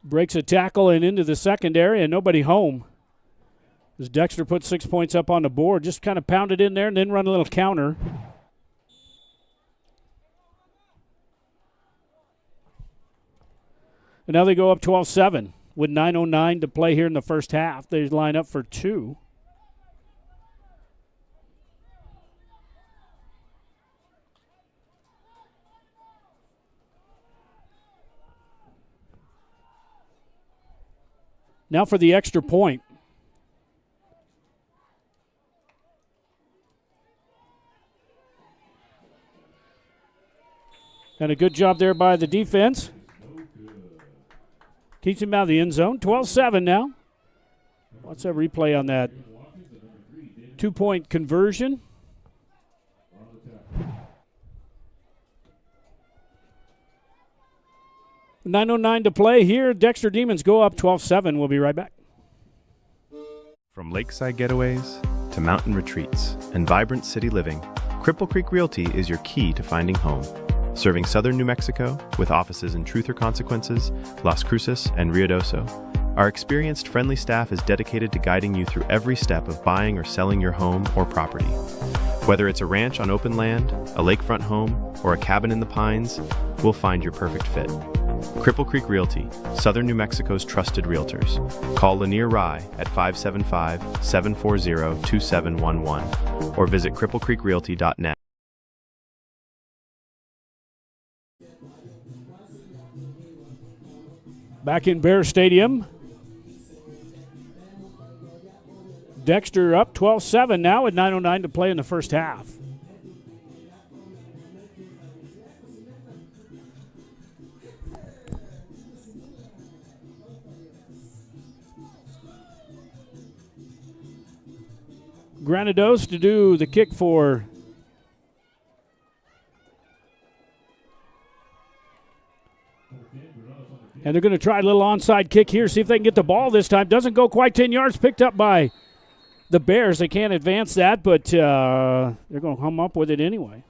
Breaks a tackle and into the secondary, and nobody home. As Dexter puts 6 points up on the board, just kind of pounded in there and then run a little counter. And now they go up 12-7 with 9:09 to play here in the first half. They line up for 2. Now for the extra point. And a good job there by the defense. Keeps him out of the end zone. 12-7 now. What's that replay on that? 2-point conversion. .909 to play here. Dexter Demons go up 12-7. We'll be right back. From lakeside getaways to mountain retreats and vibrant city living, Cripple Creek Realty is your key to finding home. Serving southern New Mexico with offices in Truth or Consequences, Las Cruces, and Ruidoso, our experienced, friendly staff is dedicated to guiding you through every step of buying or selling your home or property. Whether it's a ranch on open land, a lakefront home, or a cabin in the pines, we'll find your perfect fit. Cripple Creek Realty, southern New Mexico's trusted realtors. Call Lanier Rye at 575-740-2711 or visit cripplecreekrealty.net. Back in Bear Stadium. Dexter up 12-7 now with 9:09 to play in the first half. Granados to do the kick for and they're going to try a little onside kick here, see if they can get the ball this time. Doesn't go quite 10 yards, picked up by the Bears. They can't advance that, but they're going to come up with it anyway.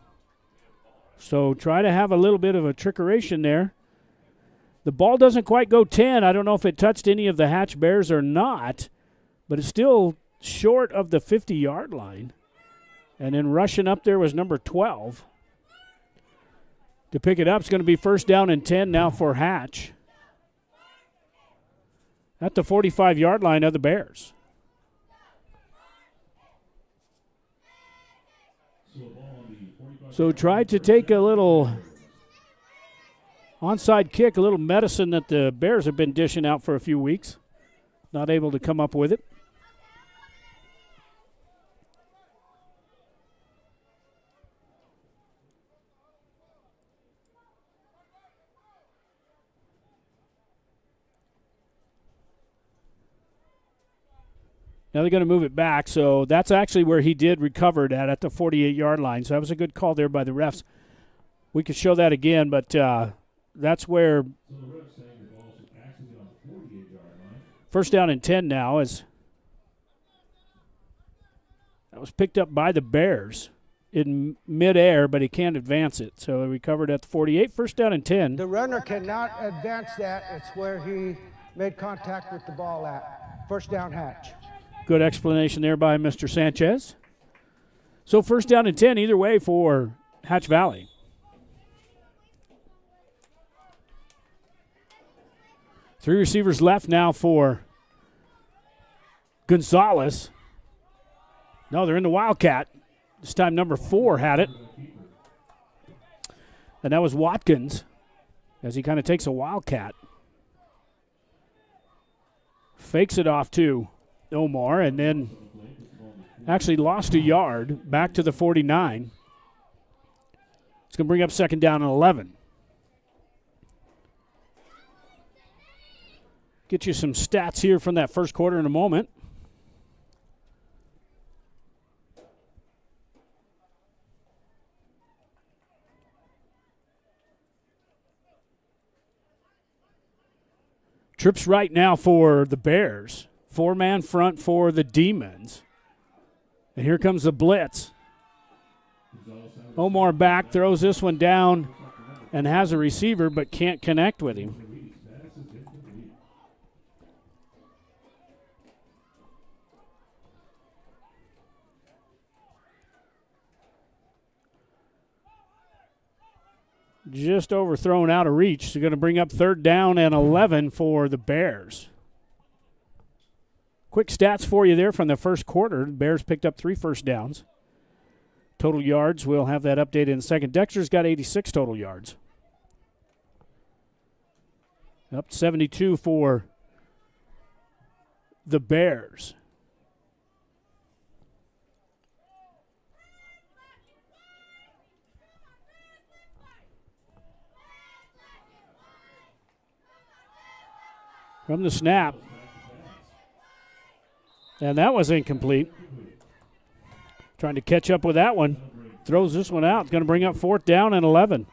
So try to have a little bit of a trickeration there. The ball doesn't quite go 10. I don't know if it touched any of the Hatch Bears or not, but it's still short of the 50-yard line. And then rushing up there was number 12. To pick it up, it's going to be first down and 10 now for Hatch. At the 45-yard line of the Bears. So tried to take a little onside kick, a little medicine that the Bears have been dishing out for a few weeks. Not able to come up with it. Now they're going to move it back, so that's actually where he did recover it at the 48-yard line. So that was a good call there by the refs. We could show that again, but that's where first down and 10 now is that was picked up by the Bears in midair, but he can't advance it. So they recovered at the 48, first down and 10. The runner cannot advance that. It's where he made contact with the ball at. First down, Hatch. Good explanation there by Mr. Sanchez. So first down and 10 either way for Hatch Valley. Three receivers left now for Gonzalez. No, they're in the Wildcat. This time number 4 had it. And that was Watkins as he kind of takes a Wildcat. Fakes it off to Omar and then actually lost a yard back to the 49. It's going to bring up second down and 11. Get you some stats here from that first quarter in a moment. Trips right now for the Bears. 4-man front for the Demons. And here comes the blitz. Omar back, throws this one down and has a receiver but can't connect with him. Just overthrown out of reach. So going to bring up third down and 11 for the Bears. Quick stats for you there from the first quarter. The Bears picked up 3 first downs. Total yards, we'll have that updated in a second. Dexter's got 86 total yards. Up 72 for the Bears. From the snap. And that was incomplete. Trying to catch up with that one. Throws this one out. It's going to bring up fourth down and 11.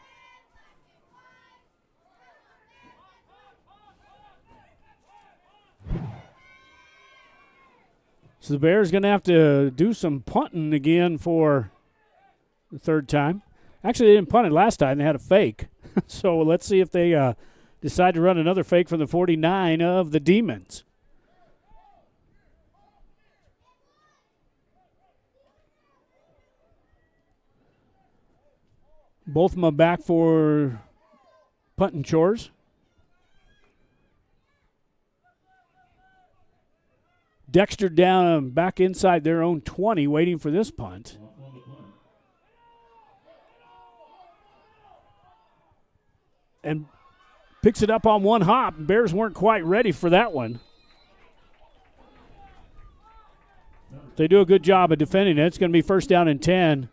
So the Bears going to have to do some punting again for the third time. Actually, they didn't punt it last time. They had a fake. So let's see if they decide to run another fake from the 49 of the Demons. Both of them are back for punting chores. Dexter down back inside their own 20, waiting for this punt. And picks it up on one hop. Bears weren't quite ready for that one. They do a good job of defending it. It's going to be first down and 10.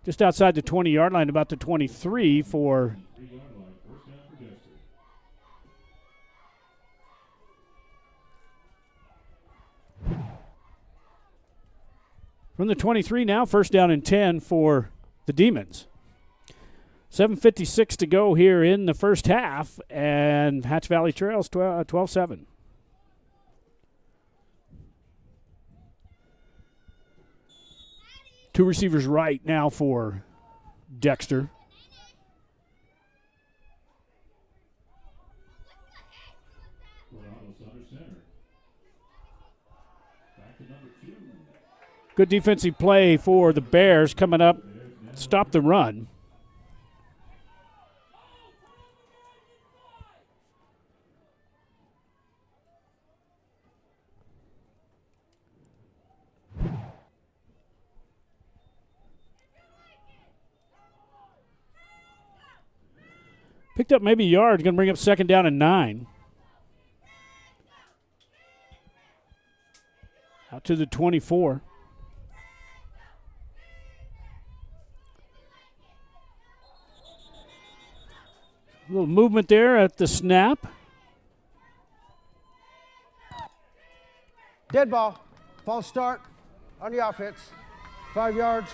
Just outside the 20-yard line, about the 23 for from the 23 now, first down and 10 for the Demons. 7:56 to go here in the first half, and Hatch Valley trails 12-7. Two receivers right now for Dexter. Good defensive play for the Bears coming up. Stop the run. Picked up maybe a yard. Going to bring up second down and 9. Out to the 24. A little movement there at the snap. Dead ball. False start on the offense. 5 yards,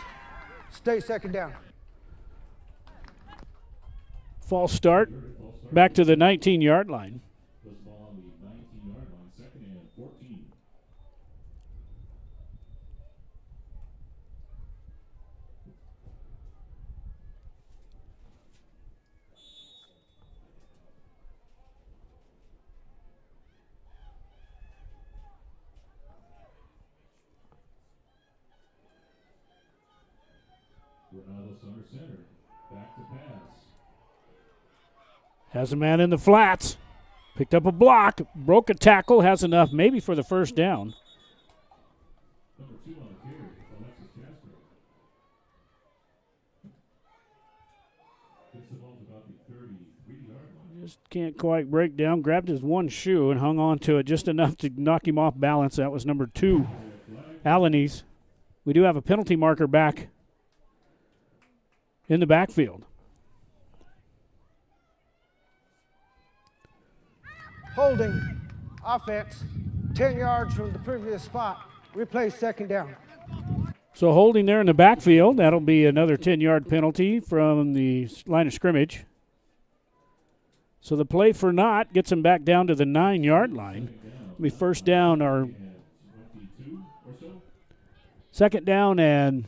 stay second down. False start, back to the 19-yard line. This ball on the 19-yard line, 2nd and 14. Ronaldo's under center. Back to pass. Has a man in the flats. Picked up a block, broke a tackle, has enough maybe for the first down. Number 2 on the carry, Alexis Castro. Gets the ball to about the 33-yard line. Just can't quite break down. Grabbed his one shoe and hung on to it just enough to knock him off balance. That was number 2, Alanis. We do have a penalty marker back in the backfield. Holding, offense, 10 yards from the previous spot. Replay second down. So holding there in the backfield. That'll be another 10-yard penalty from the line of scrimmage. So the play for naught gets him back down to the 9-yard line. It'll be first down or second down and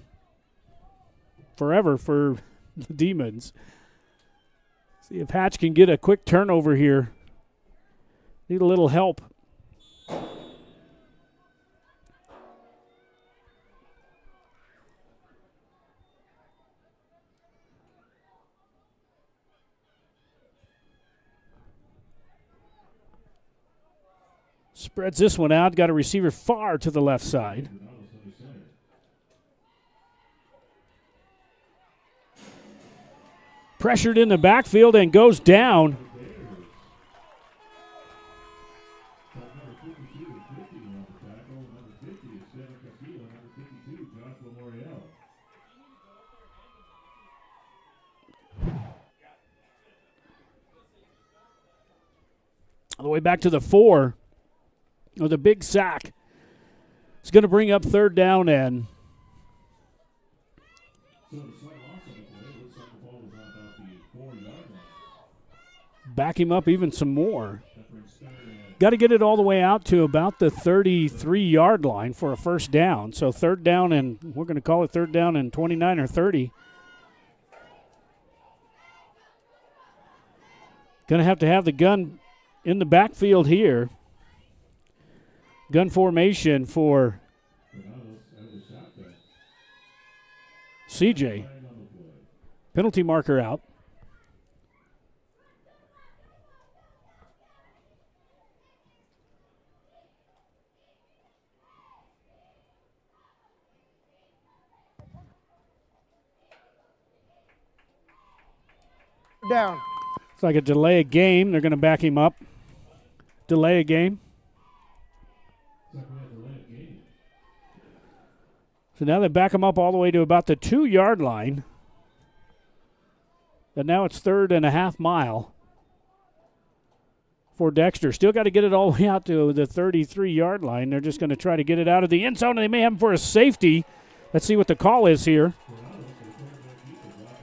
forever for the Demons. See if Hatch can get a quick turnover here. Need a little help. Spreads this one out. Got a receiver far to the left side. Pressured in the backfield and goes down. All the way back to the 4 with a big sack. It's going to bring up third down and back him up even some more. Got to get it all the way out to about the 33-yard line for a first down. So third down, and we're going to call it third down and 29 or 30. Going to have the gun in the backfield here. Gun formation for CJ. Penalty marker out. Down. It's like a delay a game. They're going to back him up. Delay a game. So now they back him up all the way to about the 2-yard line. And now it's 3rd and a half mile for Dexter. Still got to get it all the way out to the 33-yard line. They're just going to try to get it out of the end zone, and they may have him for a safety. Let's see what the call is here.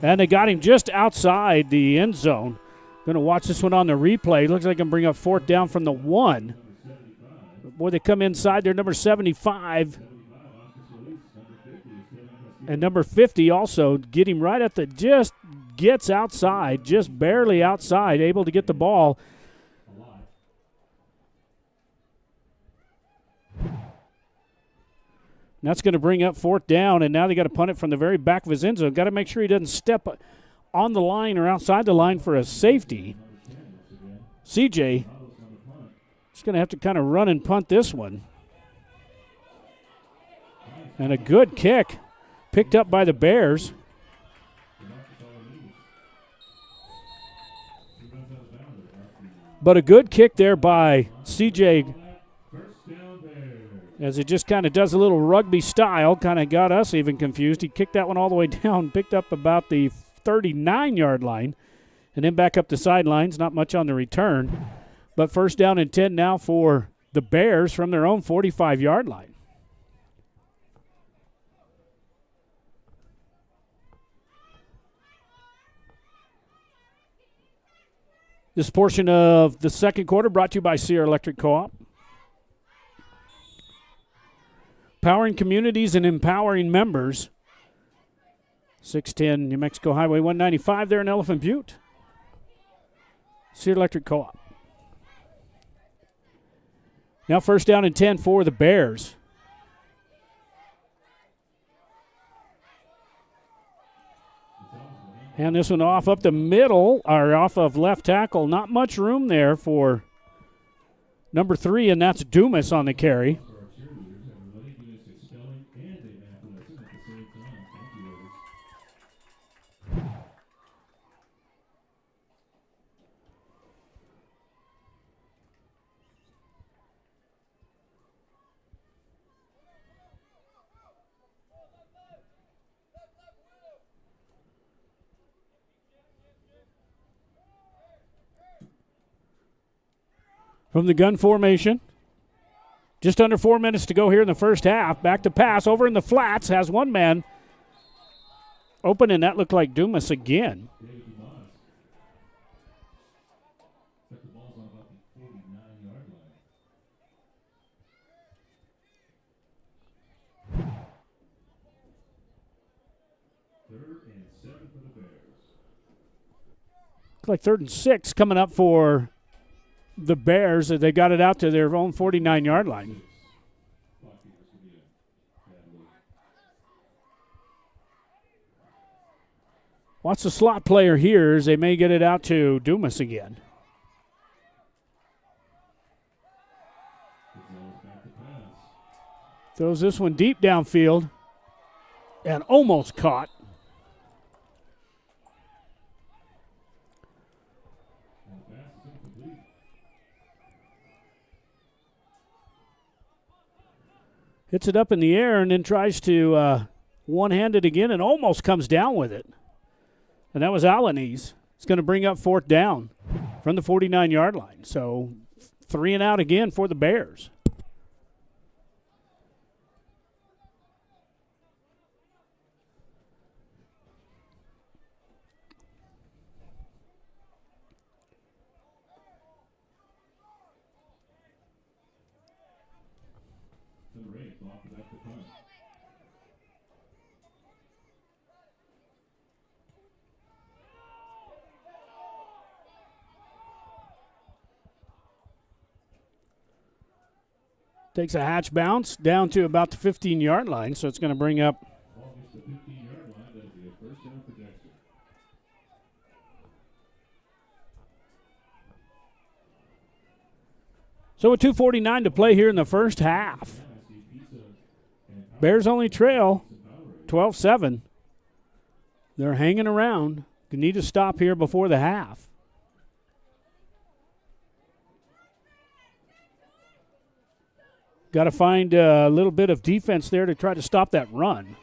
And they got him just outside the end zone. Going to watch this one on the replay. Looks like they can bring up 4th down from the 1. Boy, they come inside. They're number 75. And number 50 also get him right at the, just gets outside, just barely outside, able to get the ball. And that's going to bring up 4th down, and now they got to punt it from the very back of his end zone. Got to make sure he doesn't step on the line or outside the line for a safety. CJ is going to have to kind of run and punt this one. And a good kick picked up by the Bears. But a good kick there by CJ as it just kind of does a little rugby style, kind of got us even confused. He kicked that one all the way down, picked up about the 39-yard line, and then back up the sidelines. Not much on the return. But first down and 10 now for the Bears from their own 45-yard line. This portion of the second quarter brought to you by Sierra Electric Co-op. Powering communities and empowering members. 610 New Mexico Highway 195 there in Elephant Butte. Sierra Electric Co-op. Now first down and 10 for the Bears. And this one off up the middle, or off of left tackle. Not much room there for number 3, and that's Dumas on the carry. From the gun formation. Just under 4 minutes to go here in the first half. Back to pass over in the flats. Has one man open, and that looked like Dumas again. Looks like 3rd and 6 coming up for the Bears. They got it out to their own 49-yard line. What's the slot player here as they may get it out to Dumas again. Throws this one deep downfield and almost caught. Hits it up in the air and then tries to one-hand it again and almost comes down with it. And that was Alanis. It's going to bring up 4th down from the 49-yard line. So 3 and out again for the Bears. Takes a hatch bounce down to about the 15-yard line, so it's going to bring up so with 2:49 to play here in the first half. Bears only trail 12-7. They're hanging around. They need to stop here before the half. Got to find a little bit of defense there to try to stop that run.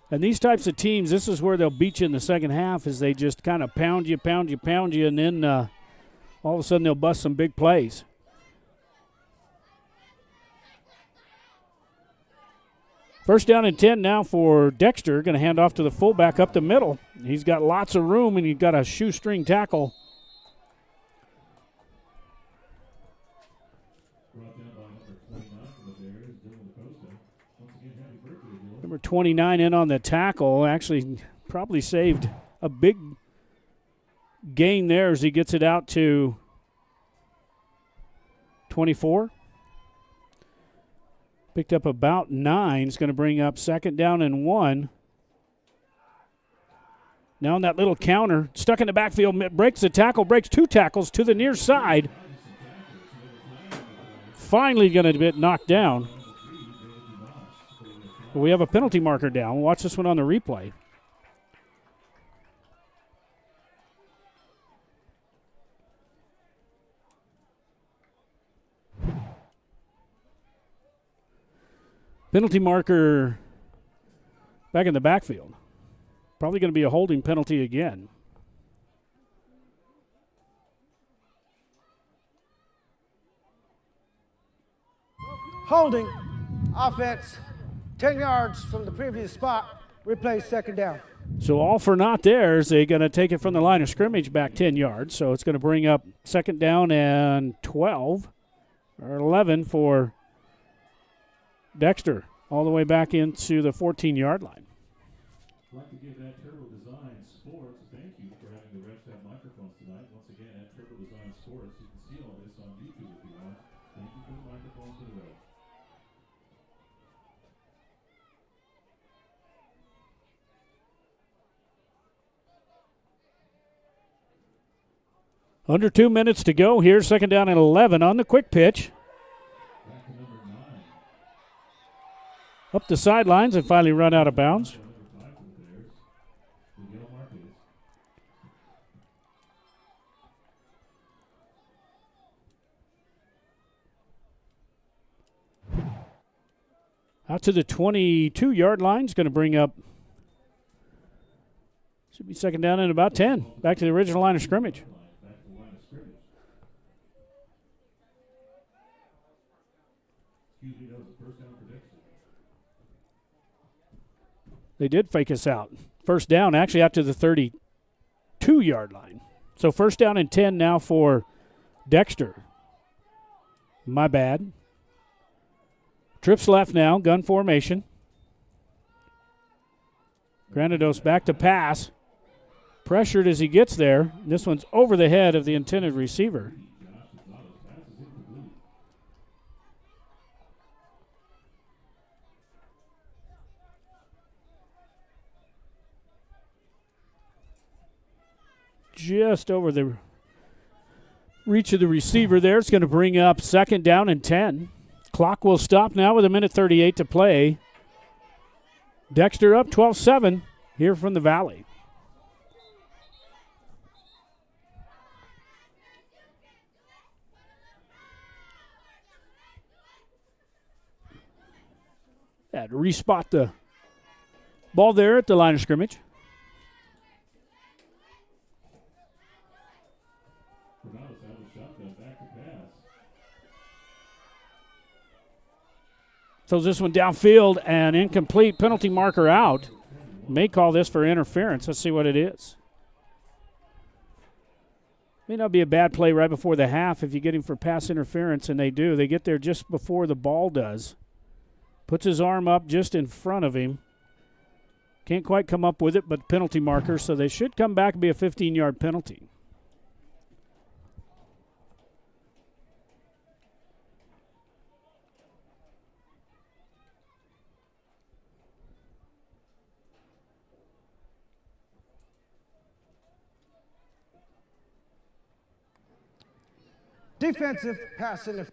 And these types of teams, this is where they'll beat you in the second half, is they just kind of pound you, and then all of a sudden they'll bust some big plays. First down and 10 now for Dexter. Going to hand off to the fullback up the middle. He's got lots of room, and he's got a shoestring tackle. Number 29 in on the tackle. Actually probably saved a big gain there as he gets it out to 24. Picked up about 9. It's going to bring up 2nd down and 1. Now on that little counter, stuck in the backfield, breaks the tackle, breaks 2 tackles to the near side. Finally going to get knocked down. We have a penalty marker down. We'll watch this one on the replay. Penalty marker back in the backfield. Probably going to be a holding penalty again. Holding. Offense. 10 yards from the previous spot. Replay 2nd down. So all for naught there as they're going to take it from the line of scrimmage back 10 yards. So it's going to bring up second down and 12 or 11 for Dexter all the way back into the 14-yard line. I'd like to give at Turbo Design Sports thank you for having the refs have microphones tonight. Once again, at Turbo Design Sports, you can see all this on YouTube if you want. Thank you for the microphones for the refs. Under 2 minutes to go here. Second down and 11 on the quick pitch. Back to number 9. Up the sidelines and finally run out of bounds. Number 5 for the Bears. Miguel Marquez. Out to the 22-yard line. Is going to bring up, should be second down and about 10. Back to the original line of scrimmage. Back to the line of scrimmage. Excuse me, that was the first down for Dexter. They did fake us out. First down actually out to the 32-yard line. So first down and 10 now for Dexter. My bad. Trips left now, gun formation. Granados back to pass. Pressured as he gets there. This one's over the head of the intended receiver. Just over the reach of the receiver there. It's going to bring up second down and 10. Clock will stop now with 1:38 to play. Dexter up 12-7 here from the Valley. Had to respot the ball there at the line of scrimmage. Throws this one downfield and incomplete. Penalty marker out. May call this for interference. Let's see what it is. May not be a bad play right before the half if you get him for pass interference, and they do. They get there just before the ball does. Puts his arm up just in front of him. Can't quite come up with it, but penalty marker, so they should come back and be a 15-yard penalty. Defensive pass in the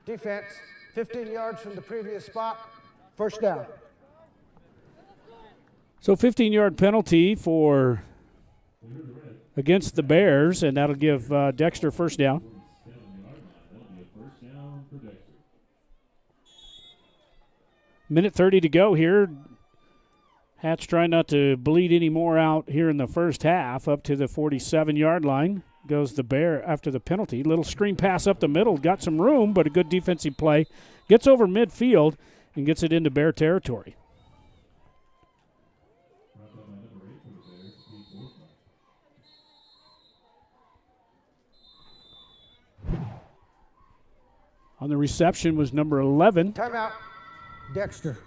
defense, 15 yards from the previous spot, first down. So 15-yard penalty for against the Bears, and that'll give Dexter first down. Minute 30 to go here. Hats trying not to bleed any more out here in the first half. Up to the 47-yard line goes the Bear after the penalty. Little screen pass up the middle. Got some room, but a good defensive play. Gets over midfield and gets it into Bear territory. On the reception was number 11. Timeout, Dexter.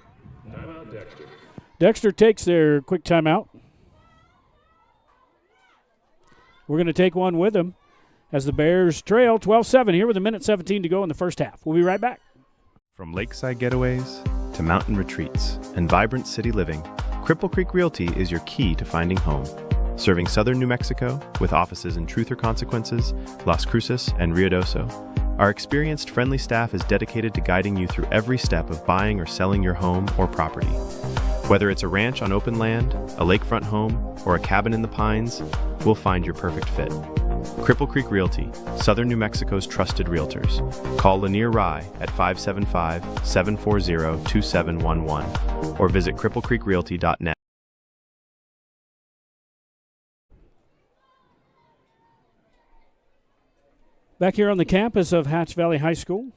Timeout, Dexter. Dexter takes their quick timeout. We're going to take one with them as the Bears trail 12-7 here with 1:17 to go in the first half. We'll be right back. From lakeside getaways to mountain retreats and vibrant city living, Cripple Creek Realty is your key to finding home. Serving southern New Mexico with offices in Truth or Consequences, Las Cruces, and Ruidoso, our experienced, friendly staff is dedicated to guiding you through every step of buying or selling your home or property. Whether it's a ranch on open land, a lakefront home, or a cabin in the pines, we'll find your perfect fit. Cripple Creek Realty, Southern New Mexico's trusted realtors. Call Lanier Rye at 575-740-2711 or visit cripplecreekrealty.net. Back here on the campus of Hatch Valley High School.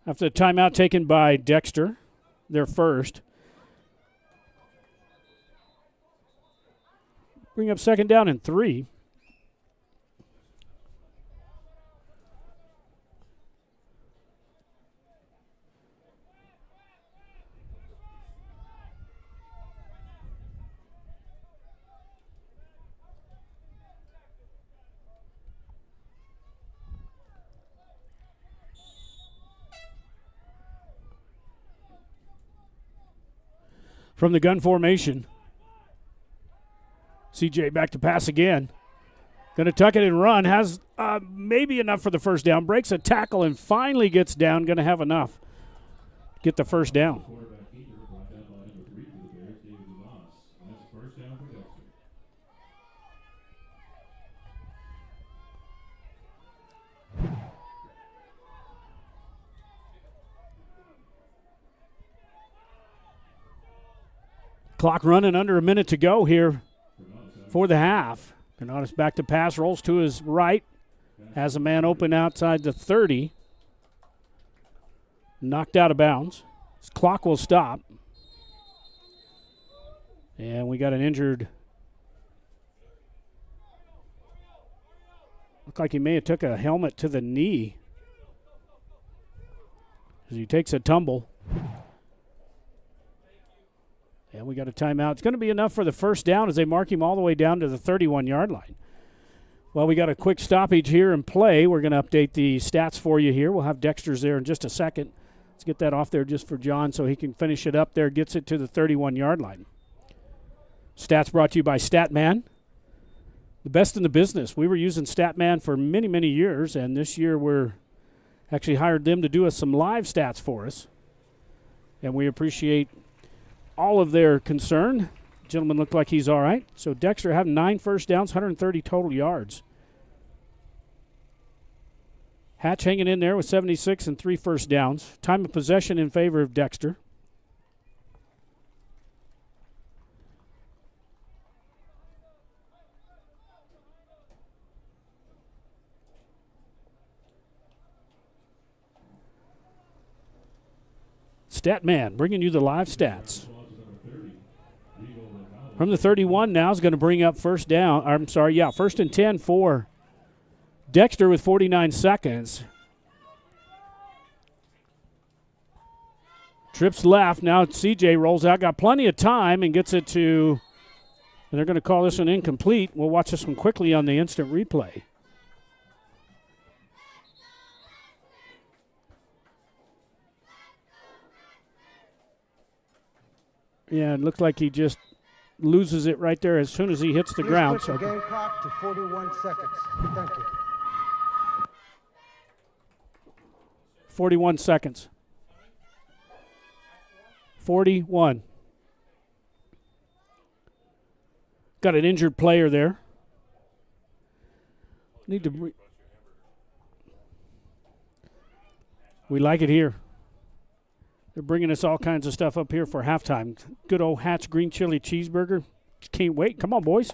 After the timeout taken by Dexter, their first. Bring up second down and 3. From the gun formation, CJ back to pass again. Going to tuck it and run. Has maybe enough for the first down. Breaks a tackle and finally gets down. Going to have enough. Get the first down. Clock running, under a minute to go here for the half. Ganatis back to pass, rolls to his right. Has a man open outside the 30. Knocked out of bounds. His clock will stop. And we got an injured. Looked like he may have took a helmet to the knee as he takes a tumble. And we got a timeout. It's going to be enough for the first down as they mark him all the way down to the 31-yard line. Well, we got a quick stoppage here in play. We're going to update the stats for you here. We'll have Dexter's there in just a second. Let's get that off there just for John so he can finish it up there, gets it to the 31-yard line. Stats brought to you by Statman, the best in the business. We were using Statman for many, many years, and this year we're actually hired them to do us some live stats for us. And we appreciate all of their concern. Gentleman looked like he's all right. So Dexter having 9 first downs, 130 total yards. Hatch hanging in there with 76 and 3 first downs. Time of possession in favor of Dexter. Statman bringing you the live stats. From the 31 now is going to bring up first down. First and 10 for Dexter with 49 seconds. Trips left. Now CJ rolls out. Got plenty of time and gets it to, and they're going to call this one incomplete. We'll watch this one quickly on the instant replay. Yeah, it looks like he just loses it right there as soon as he hits the ground. So game clock to 41 seconds. Thank you. 41 seconds. 41. Got an injured player there. We like it here. They're bringing us all kinds of stuff up here for halftime. Good old Hatch green chili cheeseburger. Can't wait. Come on, boys.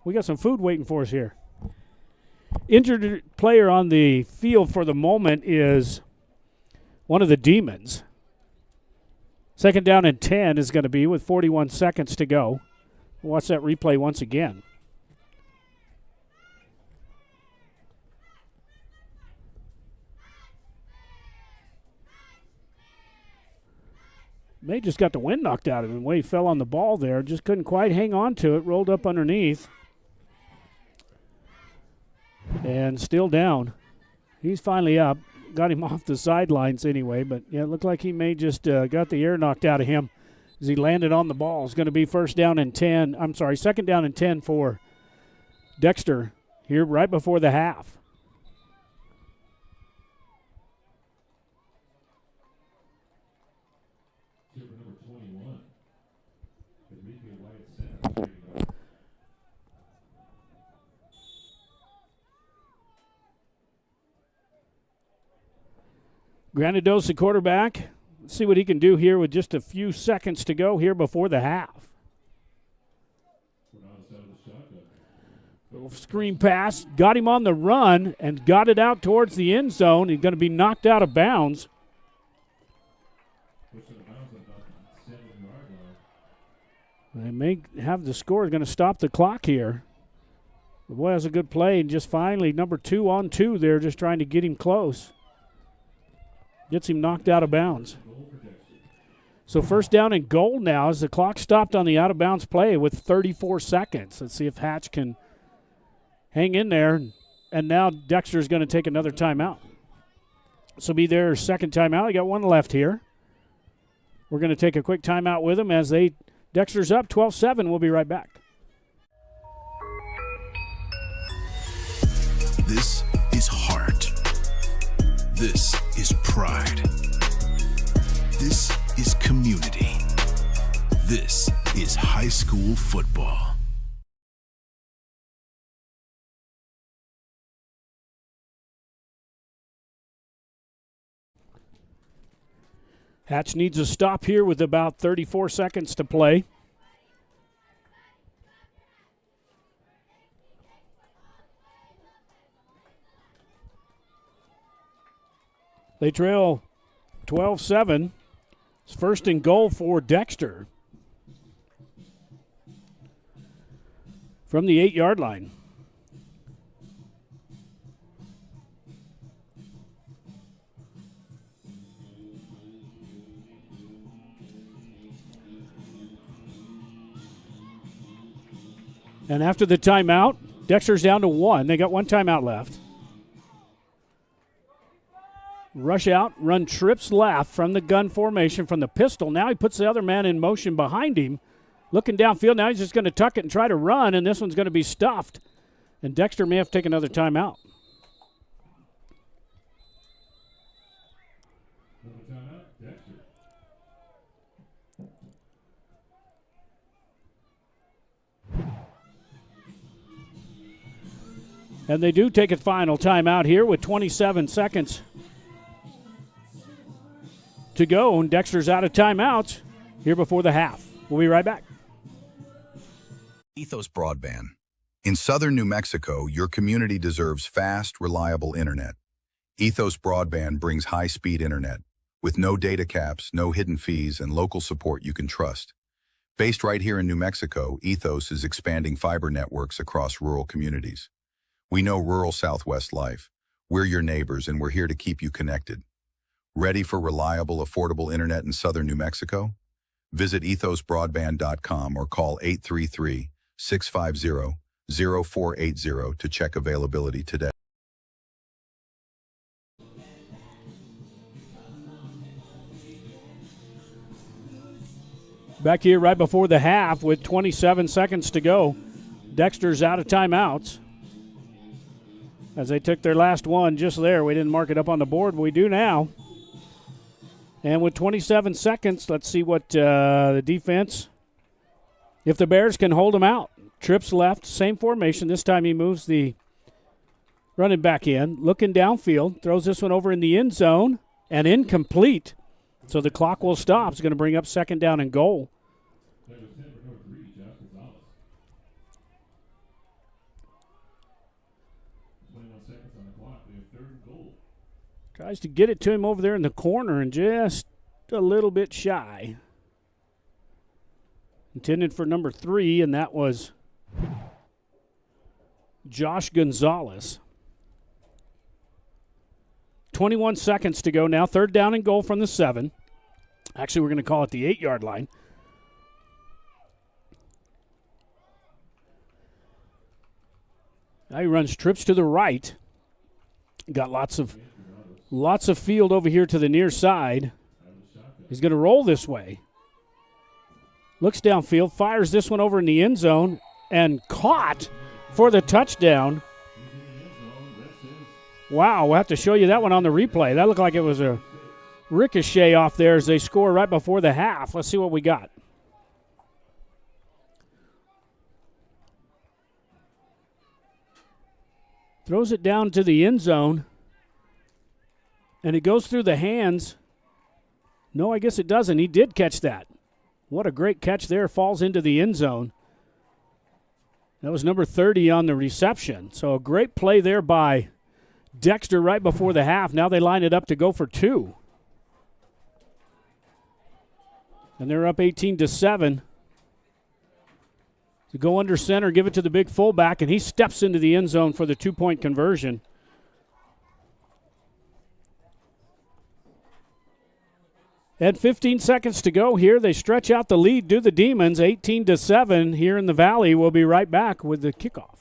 We got some food waiting for us here. Injured player on the field for the moment is one of the Demons. Second down and 10 is going to be with 41 seconds to go. Watch that replay once again. May just got the wind knocked out of him. The way he fell on the ball there, just couldn't quite hang on to it. Rolled up underneath. And still down. He's finally up. Got him off the sidelines anyway, but yeah, it looked like he may just got the air knocked out of him as he landed on the ball. It's going to be second down and 10 for Dexter here right before the half. Granados, the quarterback. Let's see what he can do here with just a few seconds to go here before the half. Little screen pass. Got him on the run and got it out towards the end zone. He's going to be knocked out of bounds. They may have the score going to stop the clock here. The boy has a good play, and just finally, number 2 on 2 there, just trying to get him close. Gets him knocked out of bounds. So first down and goal now as the clock stopped on the out-of-bounds play with 34 seconds. Let's see if Hatch can hang in there. And now Dexter's going to take another timeout. This will be their second timeout. They got one left here. We're going to take a quick timeout with them as Dexter's up 12-7. We'll be right back. This is heart. This is pride. This is community. This is high school football. Hatch needs a stop here with about 34 seconds to play. They trail 12-7. It's first and goal for Dexter from the 8-yard line. And after the timeout, Dexter's down to 1. They got one timeout left. Rush out, run trips left from the gun formation from the pistol. Now he puts the other man in motion behind him. Looking downfield, now he's just going to tuck it and try to run, and this one's going to be stuffed. And Dexter may have to take another timeout. And they do take a final timeout here with 27 seconds to go. And Dexter's out of timeouts here before the half. We'll be right back. Ethos Broadband. In southern New Mexico, your community deserves fast, reliable internet. Ethos Broadband brings high-speed internet with no data caps, no hidden fees, and local support you can trust. Based right here in New Mexico, Ethos is expanding fiber networks across rural communities. We know rural Southwest life. We're your neighbors, and we're here to keep you connected. Ready for reliable, affordable internet in southern New Mexico? Visit ethosbroadband.com or call 833-650-0480 to check availability today. Back here right before the half with 27 seconds to go. Dexter's out of timeouts. As they took their last one just there. We didn't mark it up on the board, but we do now. And with 27 seconds, let's see what the defense, if the Bears can hold them out. Trips left, same formation. This time he moves the running back in, looking downfield, throws this one over in the end zone, and incomplete. So the clock will stop. It's going to bring up second down and goal. 21 seconds on the clock. We have third and goal. Tries to get it to him over there in the corner and just a little bit shy. Intended for number 3, and that was Josh Gonzalez. 21 seconds to go now. Third down and goal from the 7. Actually, we're going to call it the 8-yard line. Now he runs trips to the right. Got lots of field over here to the near side. He's going to roll this way. Looks downfield, fires this one over in the end zone, and caught for the touchdown. Wow, we'll have to show you that one on the replay. That looked like it was a ricochet off there as they score right before the half. Let's see what we got. Throws it down to the end zone, and it goes through the hands. No, I guess it doesn't. He did catch that. What a great catch there. Falls into the end zone. That was number 30 on the reception. So a great play there by Dexter right before the half. Now they line it up to go for 2. And they're up 18-7. To go under center, give it to the big fullback, and he steps into the end zone for the 2-point conversion. At 15 seconds to go here, they stretch out the lead, do the Demons, 18-7 here in the Valley. We'll be right back with the kickoff.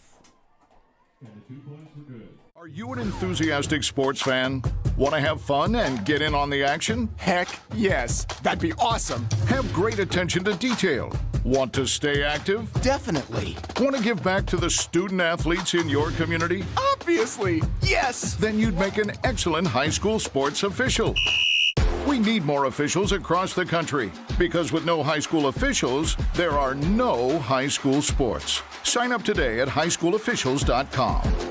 Are you an enthusiastic sports fan? Want to have fun and get in on the action? Heck yes. That'd be awesome. Have great attention to detail. Want to stay active? Definitely. Want to give back to the student athletes in your community? Obviously. Yes. Then you'd make an excellent high school sports official. We need more officials across the country because with no high school officials, there are no high school sports. Sign up today at highschoolofficials.com.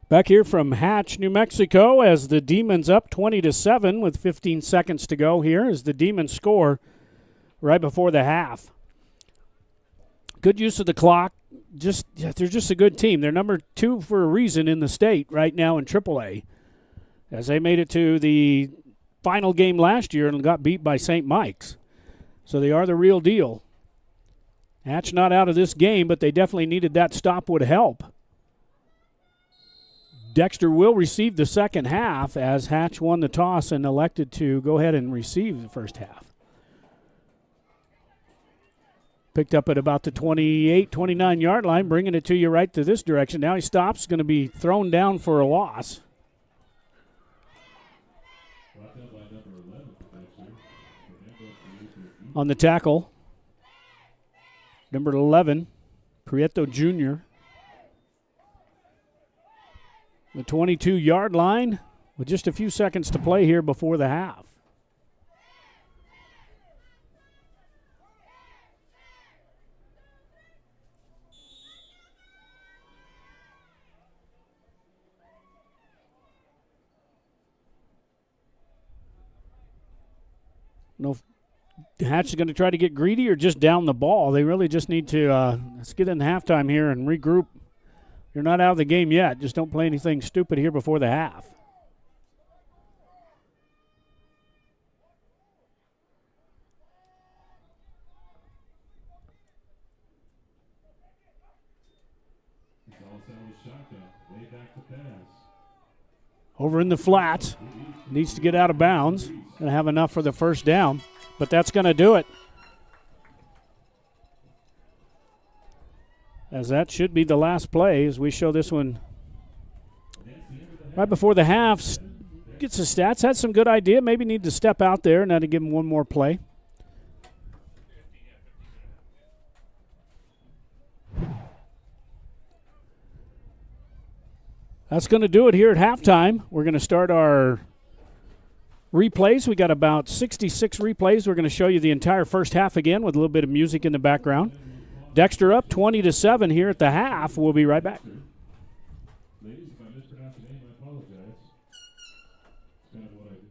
Back here from Hatch, New Mexico, as the Demons up 20-7 with 15 seconds to go here as the Demons score right before the half. Good use of the clock. They're just a good team. They're number 2 for a reason in the state right now in AAA, as they made it to the final game last year and got beat by St. Mike's. So they are the real deal. Hatch not out of this game, but they definitely needed that stop would help. Dexter will receive the second half as Hatch won the toss and elected to go ahead and receive the first half. Picked up at about the 28, 29-yard line, bringing it to you right to this direction. Now he stops, going to be thrown down for a loss. On the tackle, number 11, Prieto Jr., the 22-yard line with just a few seconds to play here before the half. No, Hatch is going to try to get greedy or just down the ball. They really just need to let's get in halftime here and regroup. You're not out of the game yet. Just don't play anything stupid here before the half. Over in the flats. Needs to get out of bounds. Going to have enough for the first down, but that's going to do it. As that should be the last play as we show this one right before the half. Gets the stats, had some good idea. Maybe need to step out there and now to give him one more play. That's going to do it here at halftime. We're going to start our replays. We got about 66 replays. We're going to show you the entire first half again with a little bit of music in the background. Dexter up 20-7 here at the half. We'll be right back. Ladies, if I mispronounced your name, I apologize. It's kind of what I do.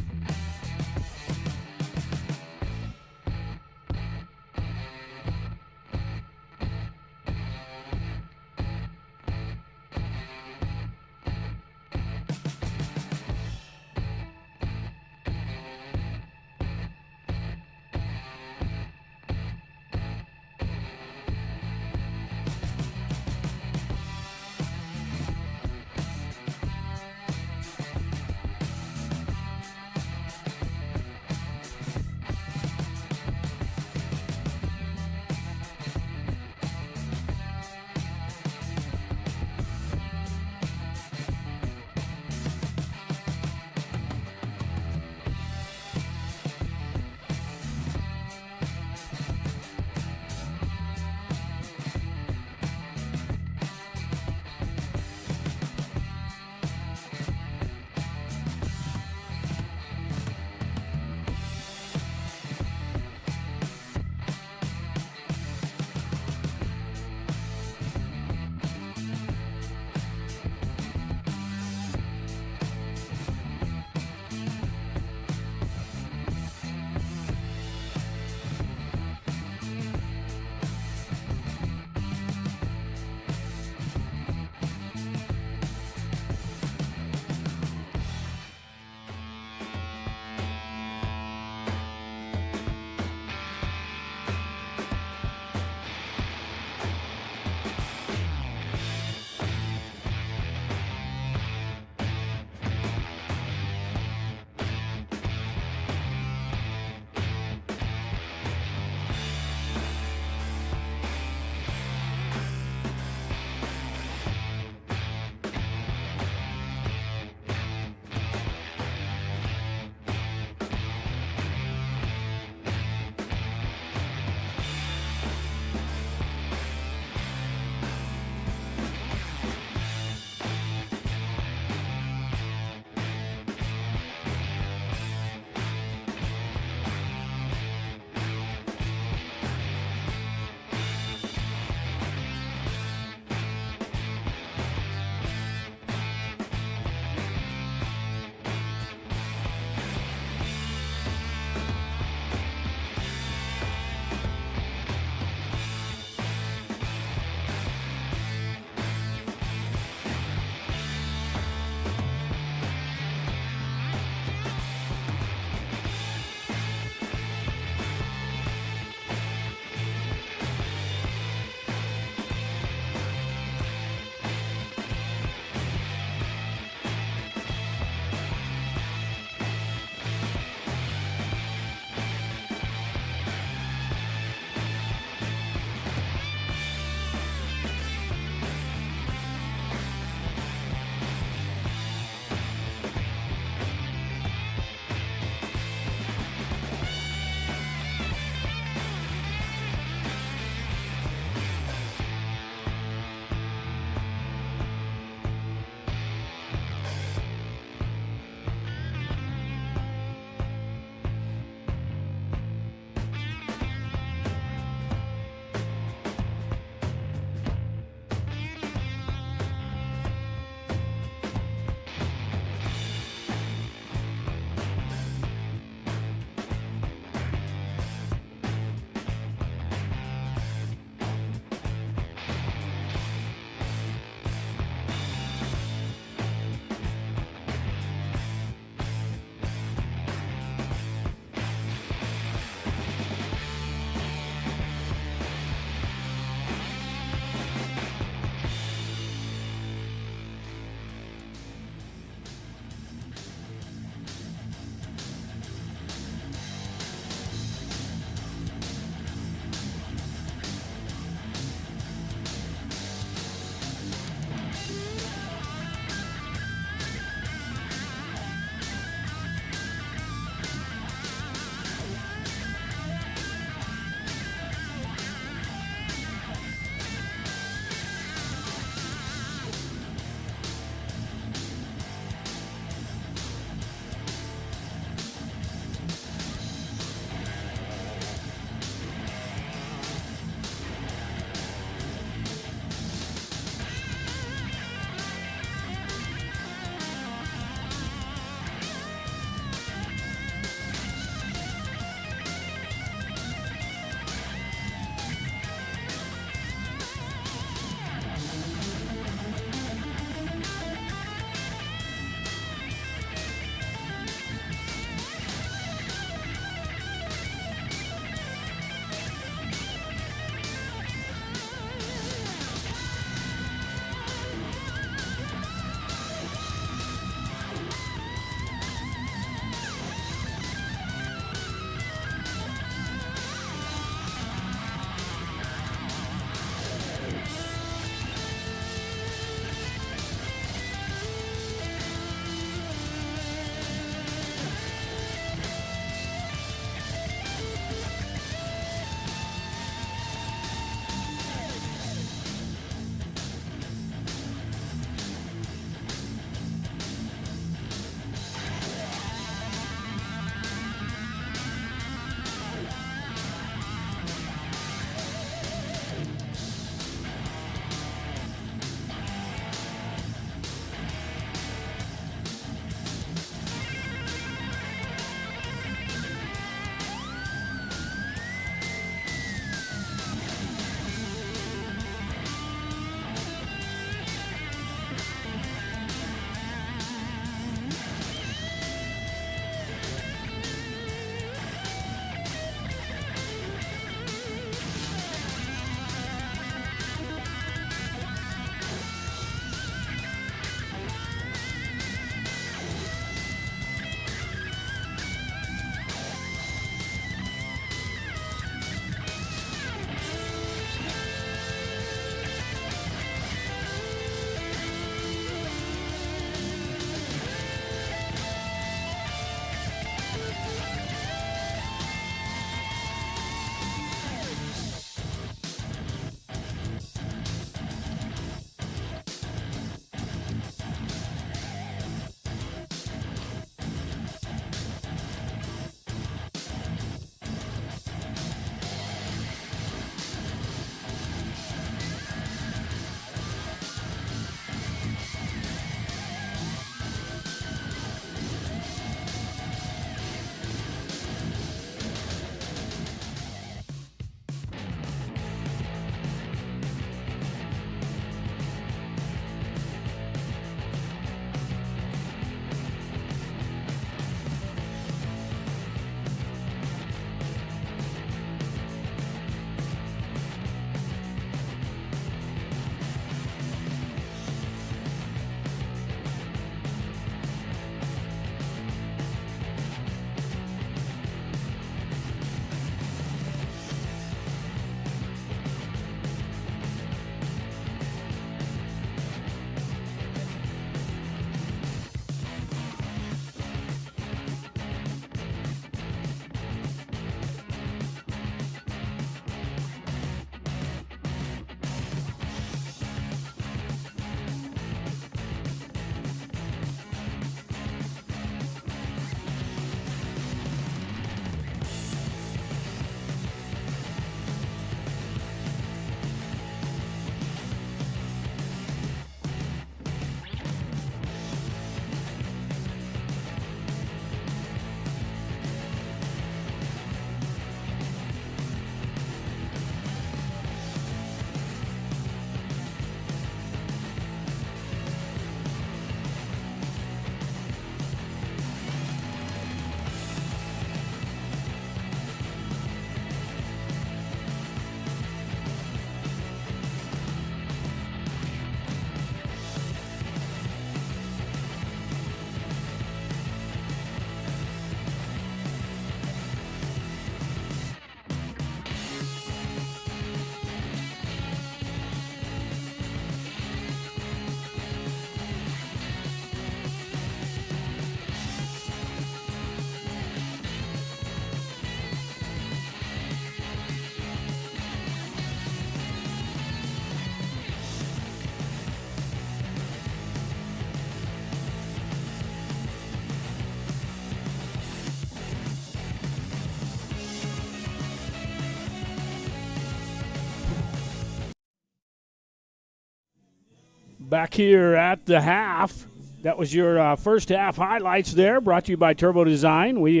Back here at the half. That was your first half highlights there, brought to you by Turbo Design. We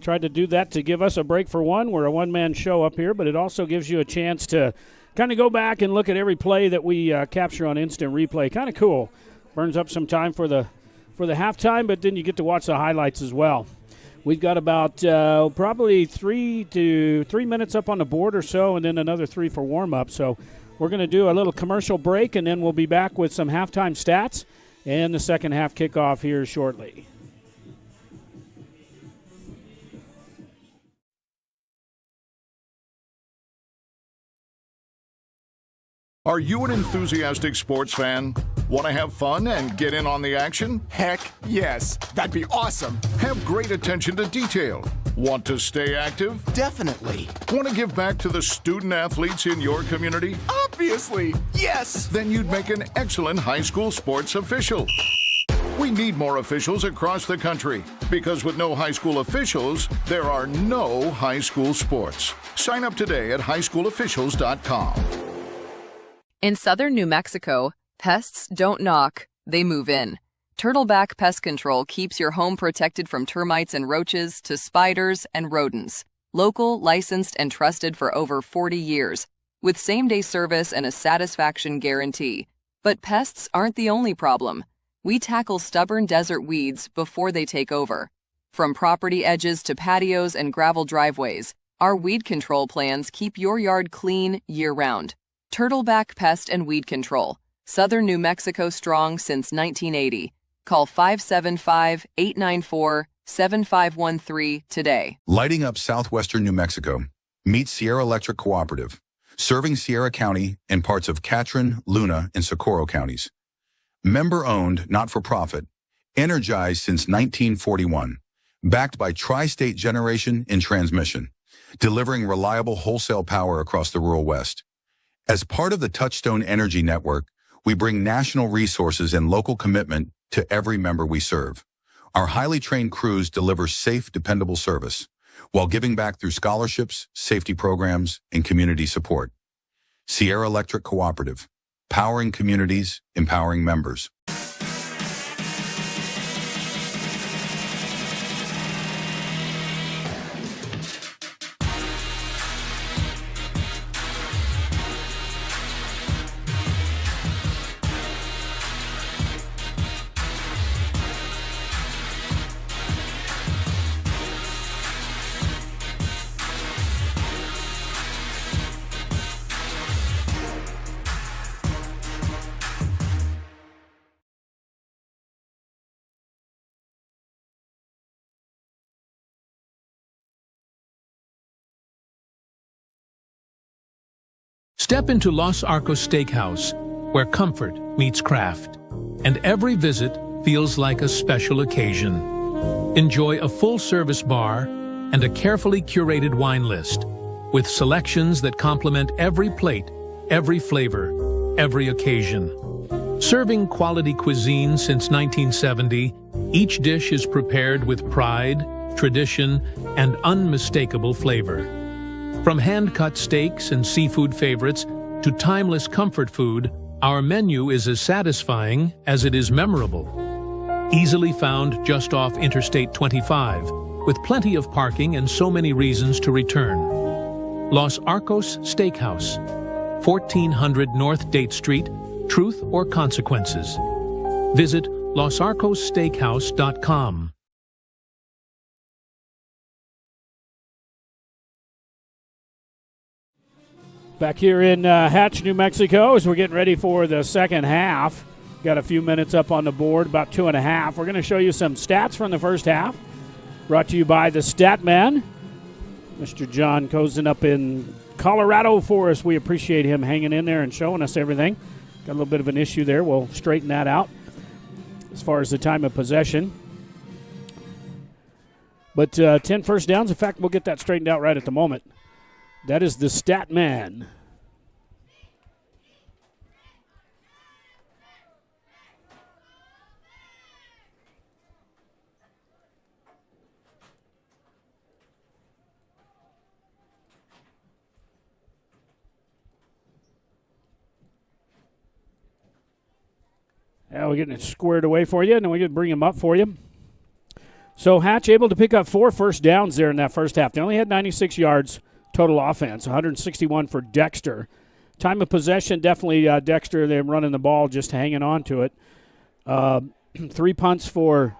tried to do that to give us a break for one. We're a one-man show up here, but it also gives you a chance to kind of go back and look at every play that we capture on instant replay. Kind of cool. Burns up some time for the halftime, but then you get to watch the highlights as well. We've got about probably 3 minutes up on the board or so, and then another 3 for warm-up. So we're going to do a little commercial break, and then we'll be back with some halftime stats and the second half kickoff here shortly. Are you an enthusiastic sports fan? Want to have fun and get in on the action? Heck yes. That'd be awesome. Have great attention to detail. Want to stay active? Definitely. Want to give back to the student athletes in your community? Obviously. Yes. Then you'd make an excellent high school sports official. We need more officials across the country because with no high school officials, there are no high school sports. Sign up today at highschoolofficials.com. In southern New Mexico, pests don't knock, they move in. Turtleback Pest Control keeps your home protected from termites and roaches to spiders and rodents. Local, licensed, and trusted for over 40 years, with same-day service and a satisfaction guarantee. But pests aren't the only problem. We tackle stubborn desert weeds before they take over. From property edges to patios and gravel driveways, our weed control plans keep your yard clean year-round. Turtleback Pest and Weed Control. Southern New Mexico strong since 1980. Call 575-894-7513 today. Lighting up southwestern New Mexico. Meet Sierra Electric Cooperative, serving Sierra County and parts of Catron, Luna, and Socorro counties. Member-owned, not-for-profit, energized since 1941, backed by Tri-State Generation and Transmission, delivering reliable wholesale power across the rural West. As part of the Touchstone Energy Network, we bring national resources and local commitment to every member we serve. Our highly trained crews deliver safe, dependable service while giving back through scholarships, safety programs, and community support. Sierra Electric Cooperative, powering communities, empowering members. Step into Los Arcos Steakhouse, where comfort meets craft, and every visit feels like a special occasion. Enjoy a full-service bar and a carefully curated wine list, with selections that complement every plate, every flavor, every occasion. Serving quality cuisine since 1970, each dish is prepared with pride, tradition, and unmistakable flavor. From hand-cut steaks and seafood favorites to timeless comfort food, our menu is as satisfying as it is memorable. Easily found just off Interstate 25, with plenty of parking and so many reasons to return. Los Arcos Steakhouse, 1400 North Date Street, Truth or Consequences. Visit losarcossteakhouse.com. Back here in Hatch, New Mexico, as we're getting ready for the second half. Got a few minutes up on the board, about 2.5. We're going to show you some stats from the first half. Brought to you by the Stat Man, Mr. John Cozen up in Colorado for us. We appreciate him hanging in there and showing us everything. Got a little bit of an issue there. We'll straighten that out as far as the time of possession. But 10 first downs. In fact, we'll get that straightened out right at the moment. That is the Stat Man. Yeah, we're getting it squared away for you, and then we can bring him up for you. So Hatch able to pick up 4 first downs there in that first half. They only had 96 yards total offense, 161 for Dexter. Time of possession, definitely Dexter, they're running the ball, just hanging on to it. 3 punts for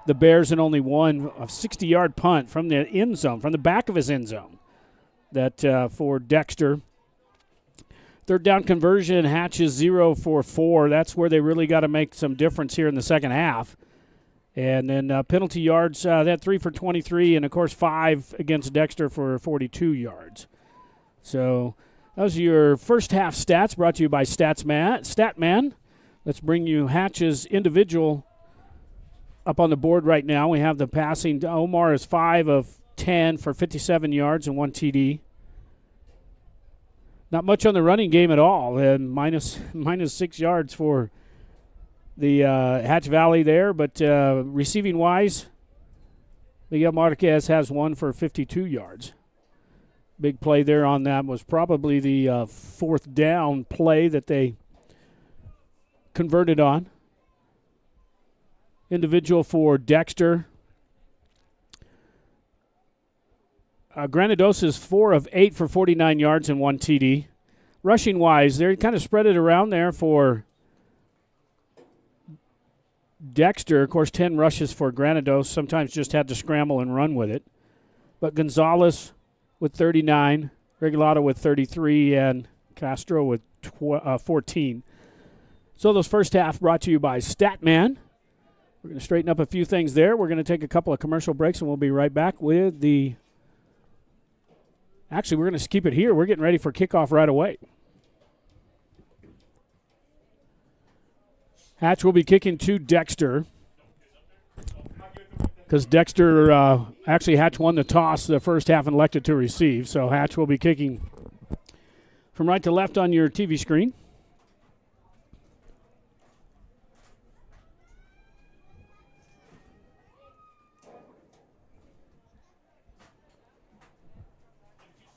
the Bears and only one, a 60-yard punt from the end zone, from the back of his end zone. That for Dexter. Third down conversion, Hatch is 0 for 4. That's where they really got to make some difference here in the second half. And then penalty yards, that 3 for 23, and, of course, 5 against Dexter for 42 yards. So those are your first half stats brought to you by Statman. Let's bring you Hatch's individual up on the board right now. We have the passing. Omar is 5 of 10 for 57 yards and 1 TD. Not much on the running game at all, and minus 6 yards for the Hatch Valley there. But receiving-wise, Miguel Marquez has 1 for 52 yards. Big play there on that was probably the fourth down play that they converted on. Individual for Dexter. Granados is 4 of 8 for 49 yards and 1 TD. Rushing-wise, they kind of spread it around there for Dexter. Of course, 10 rushes for Granados. Sometimes just had to scramble and run with it. But Gonzalez with 39, Regalado with 33, and Castro with 14. So those first half brought to you by Statman. We're going to straighten up a few things there. We're going to take a couple of commercial breaks, and we'll be right back with the... Actually, we're going to keep it here. We're getting ready for kickoff right away. Hatch will be kicking to Dexter. Because Dexter, actually Hatch won the toss the first half and elected to receive. So Hatch will be kicking from right to left on your TV screen.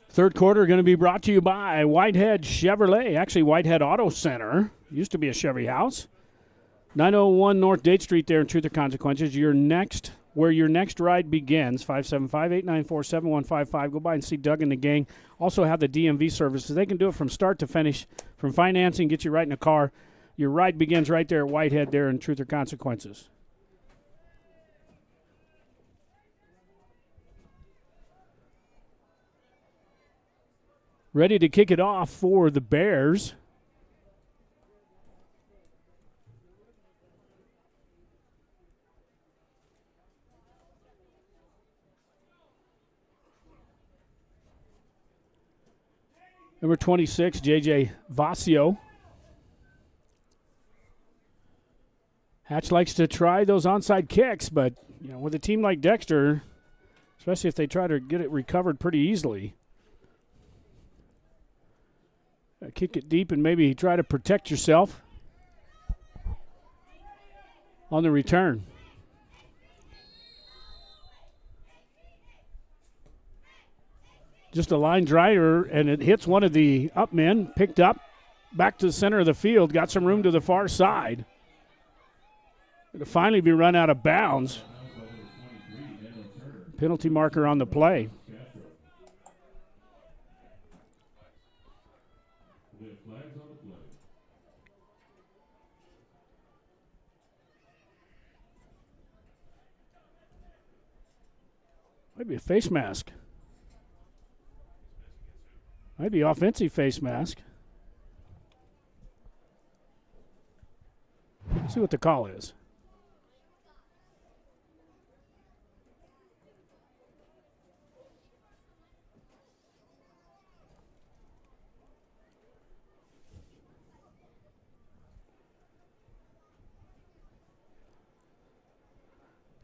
Third quarter going to be brought to you by Whitehead Chevrolet. Actually, Whitehead Auto Center. Used to be a Chevy house. 901 North Date Street there in Truth or Consequences. Where your next ride begins. 575-894-7155. Go by and see Doug and the gang. Also have the DMV services. They can do it from start to finish, from financing, get you right in a car. Your ride begins right there at Whitehead there in Truth or Consequences. Ready to kick it off for the Bears. Number 26, J.J. Vasio. Hatch likes to try those onside kicks, but with a team like Dexter, especially if they try to get it recovered pretty easily, kick it deep and maybe try to protect yourself on the return. Just a line driver, and it hits one of the up men, picked up, back to the center of the field, got some room to the far side. It'll finally be run out of bounds. Penalty marker on the play. Might be a face mask. Might be offensive face mask. Let's see what the call is.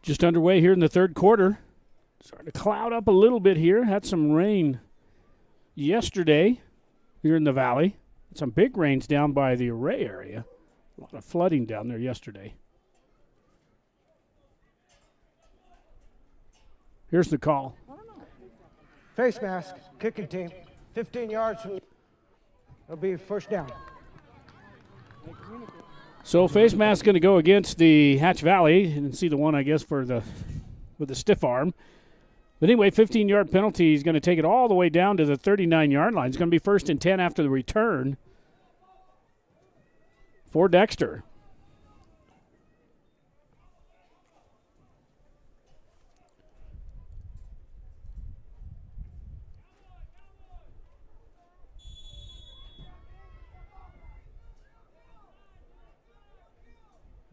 Just underway here in the third quarter. Starting to cloud up a little bit here. Had some rain yesterday here in the valley. Had some big rains down by the Array area. A lot of flooding down there yesterday. Here's the call. Face mask, kicking team. 15 yards from. It'll be first down. So face mask going to go against the Hatch Valley. You can see the one, I guess, with the stiff arm. But anyway, 15-yard penalty. He's going to take it all the way down to the 39-yard line. It's going to be 1st and 10 after the return for Dexter.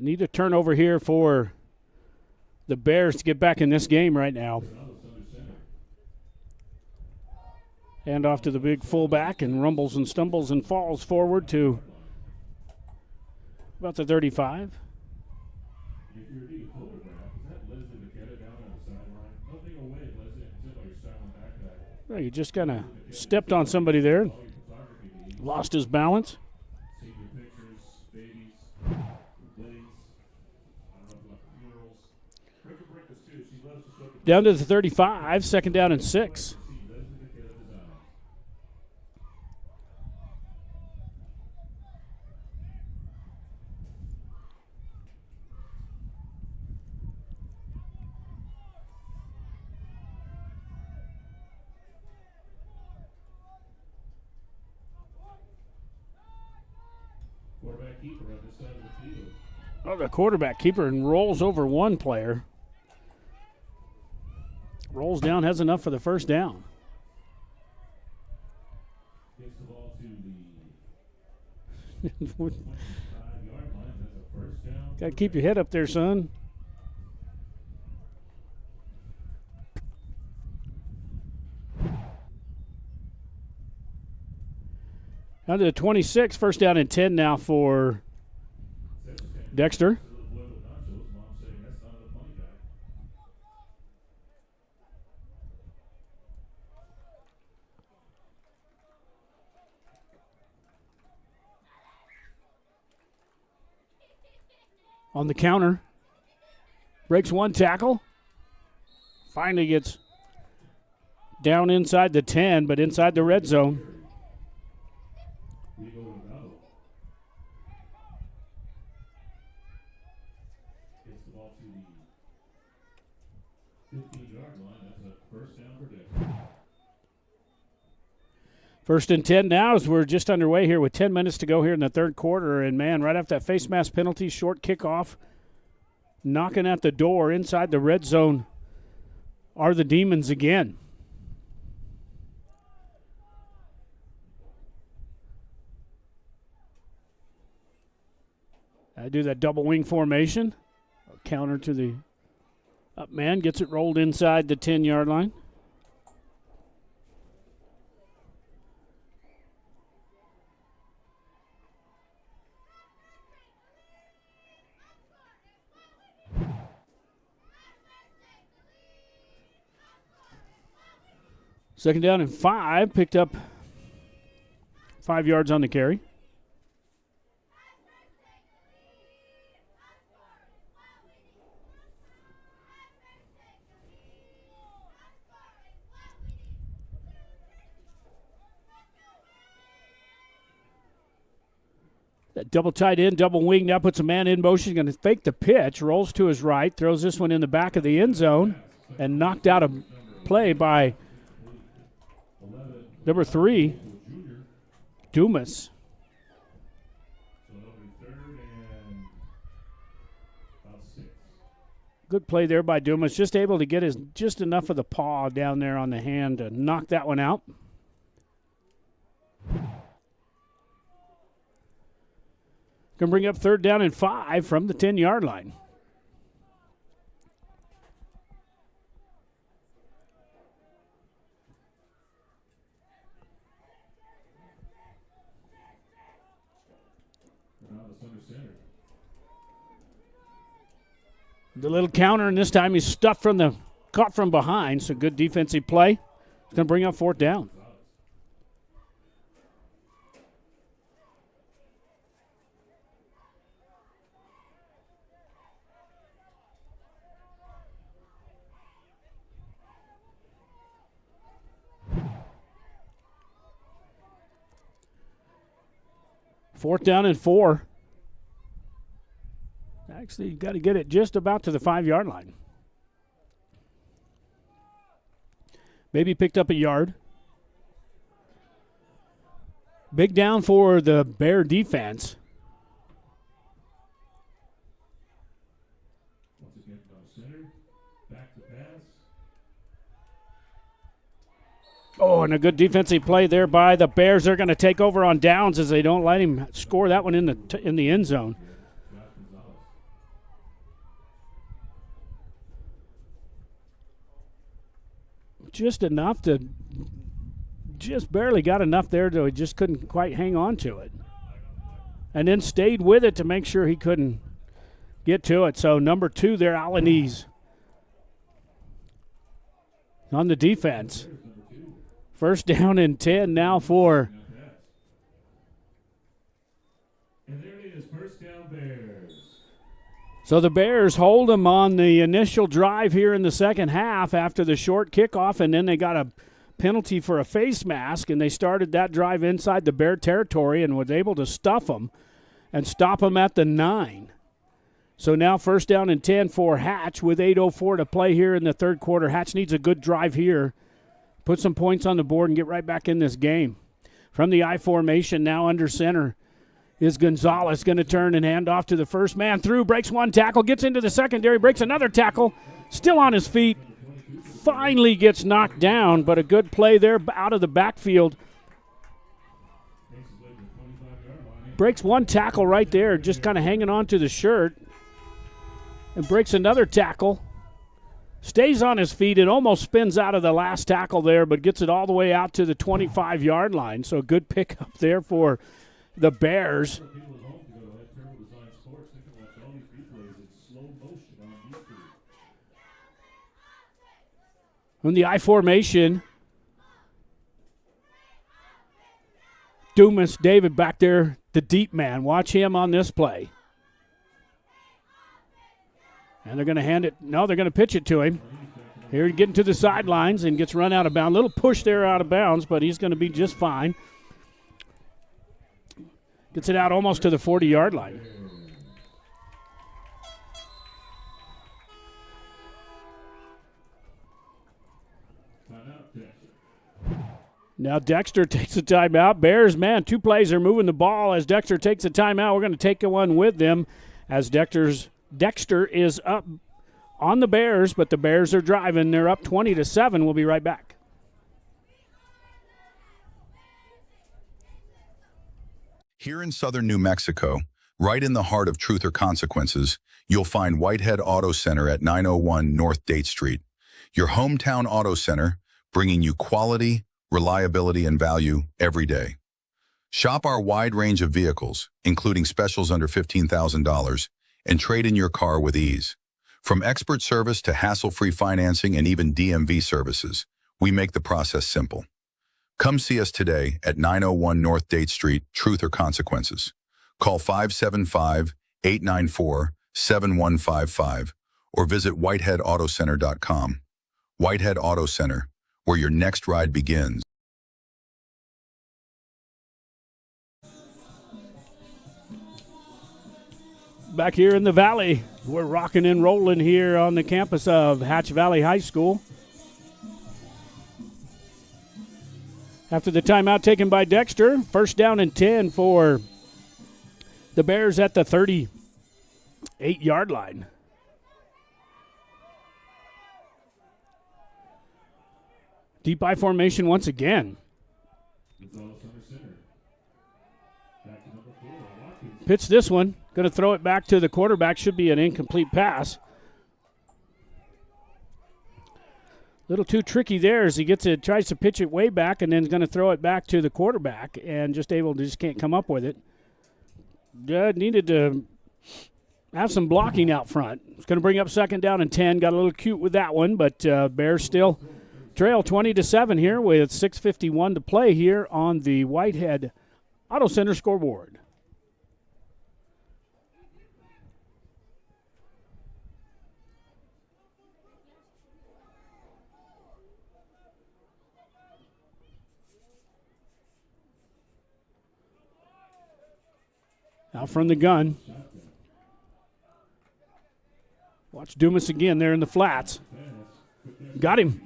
Need a turnover here for the Bears to get back in this game right now. Hand off to the big fullback and rumbles and stumbles and falls forward to about the 35. Well, he just kind of stepped on somebody there, lost his balance. Down to the 35, 2nd down and 6. Oh, the quarterback keeper and rolls over one player. Rolls down, has enough for the 1st down. Got to keep your head up there, son. Down to the 26, 1st down and 10 now for Dexter. On the counter, breaks one tackle, finally gets down inside the 10, but inside the red zone. First and 10 now as we're just underway here with 10 minutes to go here in the 3rd quarter. And, man, right after that face mask penalty, short kickoff, knocking at the door inside the red zone are the Demons again. I do that double wing formation. Counter to the up man, gets it rolled inside the 10-yard line. Second down and 5, picked up 5 yards on the carry. That double tight end, double wing, now puts a man in motion, going to fake the pitch, rolls to his right, throws this one in the back of the end zone, and knocked out a play by number 3, Dumas. Good play there by Dumas. Just able to get just enough of the paw down there on the hand to knock that one out. Going to bring up 3rd down and 5 from the 10-yard line. The little counter, and this time he's caught from behind, so good defensive play. It's going to bring up 4th down. Fourth down and 4. Actually, you got to get it just about to the 5-yard line. Maybe picked up a yard. Big down for the Bear defense. Once again from center. Back to pass. Oh, and a good defensive play there by the Bears. They're going to take over on downs as they don't let him score that one in the end zone. Just barely got enough there, though he just couldn't quite hang on to it. And then stayed with it to make sure he couldn't get to it. So number 2 there, Alanese on the defense. First down and 10 now for. And there it is, first down Bears. So the Bears hold them on the initial drive here in the second half after the short kickoff, and then they got a penalty for a face mask, and they started that drive inside the Bear territory and was able to stuff them and stop them at the 9. So now first down and 10 for Hatch with 8:04 to play here in the third quarter. Hatch needs a good drive here, put some points on the board, and get right back in this game. From the I formation, now under center, is Gonzalez going to turn and hand off to the first man through, breaks one tackle, gets into the secondary, breaks another tackle, still on his feet, finally gets knocked down, but a good play there out of the backfield. Breaks one tackle right there, just kind of hanging on to the shirt, and breaks another tackle. Stays on his feet and almost spins out of the last tackle there, but gets it all the way out to the 25-yard line. So a good pickup there for the Bears. From the I formation, Dumas, David back there, the deep man. Watch him on this play. And they're going to hand it. No, they're going to pitch it to him. Here getting to the sidelines and gets run out of bounds. Little push there out of bounds, but he's going to be just fine. Gets it out almost to the 40-yard line. Now Dexter takes a timeout. Bears, man, 2 plays are moving the ball as Dexter takes a timeout. We're going to take one with them as Dexter is up on the Bears, but the Bears are driving. They're up 20-7. We'll be right back. Here in southern New Mexico, right in the heart of Truth or Consequences, you'll find Whitehead Auto Center at 901 North Date Street. Your hometown auto center, bringing you quality, reliability, and value every day. Shop our wide range of vehicles, including specials under $15,000, and trade in your car with ease. From expert service to hassle-free financing and even DMV services, we make the process simple. Come see us today at 901 North Date Street, Truth or Consequences. Call 575-894-7155 or visit whiteheadautocenter.com. Whitehead Auto Center, where your next ride begins. Back here in the Valley, we're rocking and rolling here on the campus of Hatch Valley High School. After the timeout taken by Dexter, first down and 10 for the Bears at the 38-yard line. Deep I formation once again. Pitch this one. Going to throw it back to the quarterback. Should be an incomplete pass. Little too tricky there as he tries to pitch it way back and then is going to throw it back to the quarterback and just can't come up with it. Needed to have some blocking out front. It's going to bring up second down and 10. Got a little cute with that one, but Bears still trail 20-7 here with 6:51 to play here on the Whitehead Auto Center scoreboard. Out from the gun. Watch Dumas again there in the flats. Got him.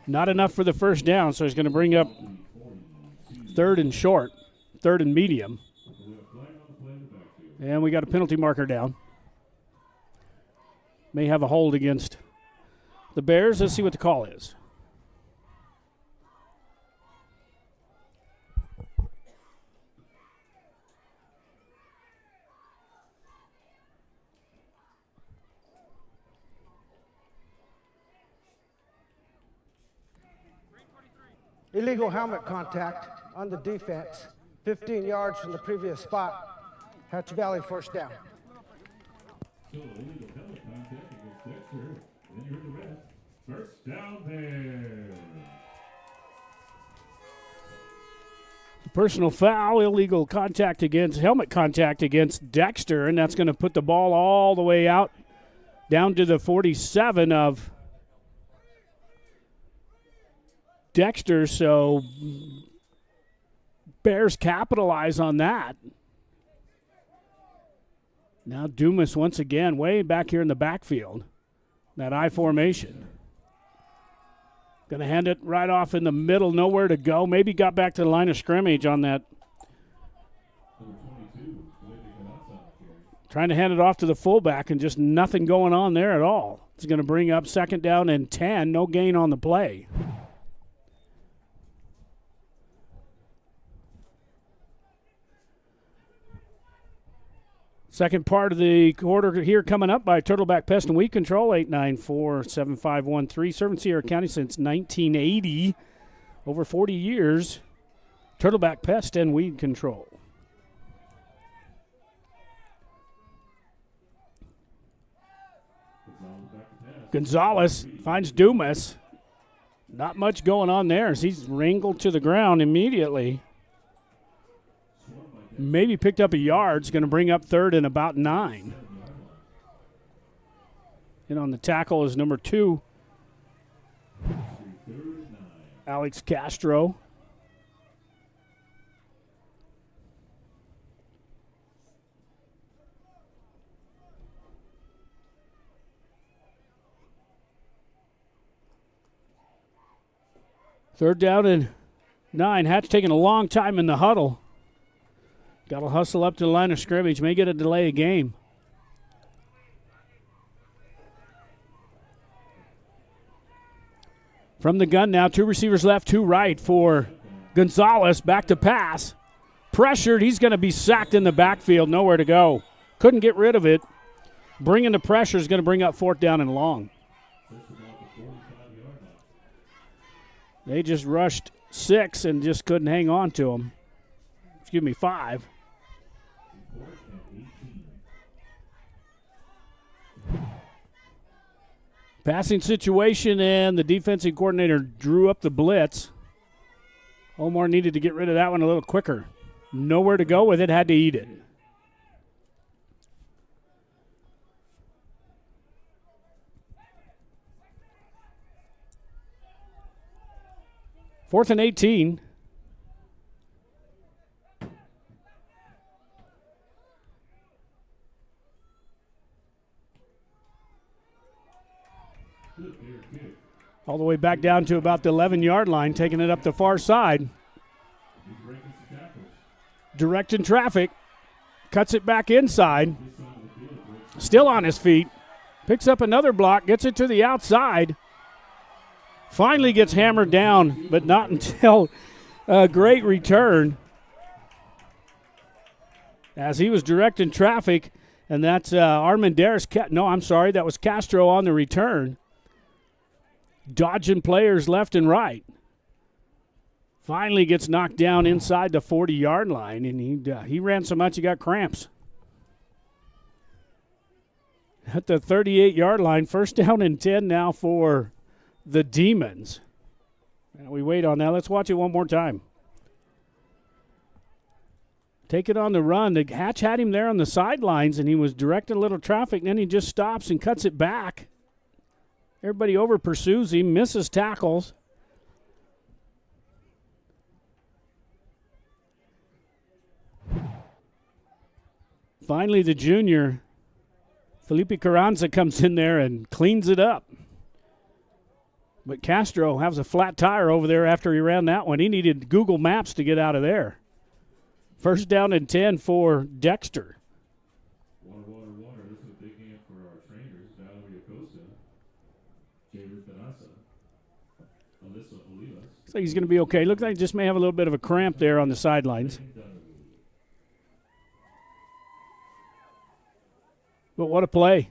Not enough for the first down, so he's going to bring up third and short, third and medium. And we got a penalty marker down. May have a hold against the Bears. Let's see what the call is. Illegal helmet contact on the defense, 15 yards from the previous spot. Hatch Valley first down. So illegal helmet contact against Dexter. Then you heard the ref. First down there. Personal foul, illegal contact against, helmet contact against Dexter, and that's going to put the ball all the way out down to the 47 of Dexter, so Bears capitalize on that. Now Dumas once again way back here in the backfield, that I formation. Going to hand it right off in the middle, nowhere to go. Maybe got back to the line of scrimmage on that. Trying to hand it off to the fullback and just nothing going on there at all. It's going to bring up second down and 10, no gain on the play. Second part of the quarter here coming up by Turtleback Pest and Weed Control, 894-7513. Serving Sierra County since 1980. Over 40 years. Turtleback Pest and Weed Control. Gonzalez finds Dumas. Not much going on there as he's wrangled to the ground immediately. Maybe picked up a yard. It's going to bring up third and about 9. And on the tackle is number 2, Alex Castro. Third down and 9. Hatch taking a long time in the huddle. Got to hustle up to the line of scrimmage. May get a delay of game. From the gun now, 2 receivers left, 2 right for Gonzalez. Back to pass. Pressured. He's going to be sacked in the backfield. Nowhere to go. Couldn't get rid of it. Bringing the pressure is going to bring up fourth down and long. They just rushed 6 and just couldn't hang on to him. 5. Passing situation, and the defensive coordinator drew up the blitz. Omar needed to get rid of that one a little quicker. Nowhere to go with it, had to eat it. Fourth and 18. All the way back down to about the 11-yard line, taking it up the far side. Directing traffic. Cuts it back inside. Still on his feet. Picks up another block, gets it to the outside. Finally gets hammered down, but not until a great return. As he was directing traffic, and that's Armendariz. No, I'm sorry, that was Castro on the return. Dodging players left and right. Finally gets knocked down inside the 40-yard line, and he ran so much he got cramps. At the 38-yard line, first down and 10 now for the Demons. And we wait on that. Let's watch it one more time. Take it on the run. The Hatch had him there on the sidelines, and he was directing a little traffic, and then he just stops and cuts it back. Everybody over pursues him, misses tackles. Finally, the junior Felipe Carranza comes in there and cleans it up. But Castro has a flat tire over there after he ran that one. He needed Google Maps to get out of there. First down and 10 for Dexter. Water. This is a big game for our trainers. Valerie Acosta, Javis Benassa, Alyssa Olivas. Looks like he's going to be okay. Looks like he just may have a little bit of a cramp there on the sidelines. But what a play.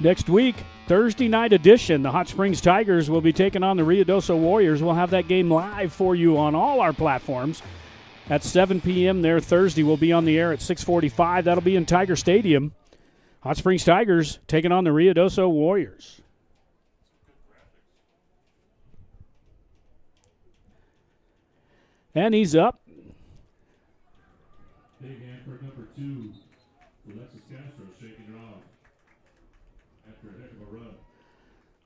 Next week, Thursday night edition, the Hot Springs Tigers will be taking on the Ruidoso Warriors. We'll have that game live for you on all our platforms at 7 p.m. there Thursday. We'll be on the air at 6:45. That'll be in Tiger Stadium. Hot Springs Tigers taking on the Ruidoso Warriors. And he's up. Big hand for number 2. Alexis Castro shaking it off after a heck of a run.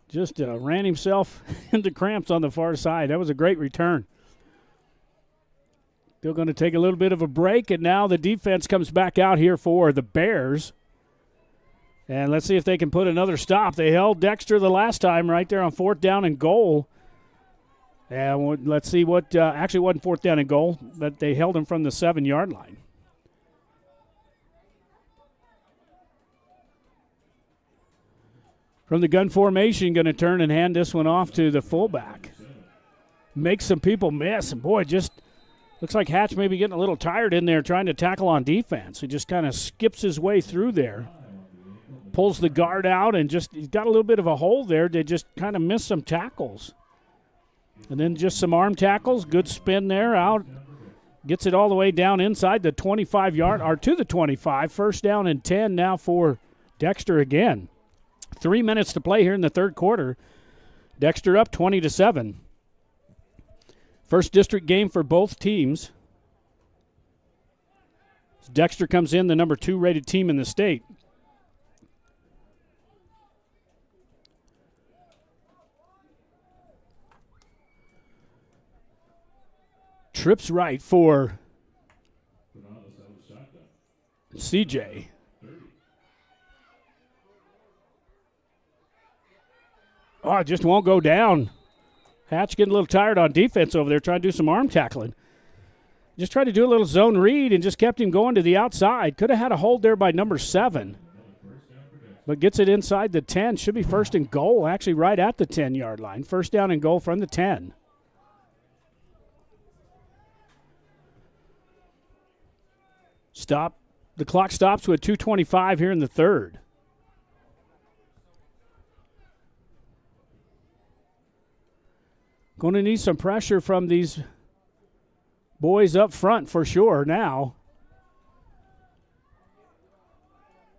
Just ran himself into cramps on the far side. That was a great return. Still going to take a little bit of a break, and now the defense comes back out here for the Bears. And let's see if they can put another stop. They held Dexter the last time right there on 4th down and goal. And let's see what actually wasn't 4th down and goal, but they held him from the 7-yard line. From the gun formation, going to turn and hand this one off to the fullback. Makes some people miss, and boy, just looks like Hatch may be getting a little tired in there trying to tackle on defense. He just kind of skips his way through there. Pulls the guard out, and just he's got a little bit of a hole there. They just kind of missed some tackles. And then just some arm tackles. Good spin there out. Gets it all the way down inside the 25-yard, or to the 25. First down and 10 now for Dexter again. 3 minutes to play here in the third quarter. Dexter up 20-7. First district game for both teams. Dexter comes in, the number 2 rated team in the state. Trips right for CJ. Oh, it just won't go down. Hatch getting a little tired on defense over there, trying to do some arm tackling. Just tried to do a little zone read and just kept him going to the outside. Could have had a hold there by number 7. But gets it inside the 10. Should be first and goal, actually right at the 10-yard line. First down and goal from the 10. Stop. The clock stops with 2:25 here in the third. Going to need some pressure from these boys up front for sure now.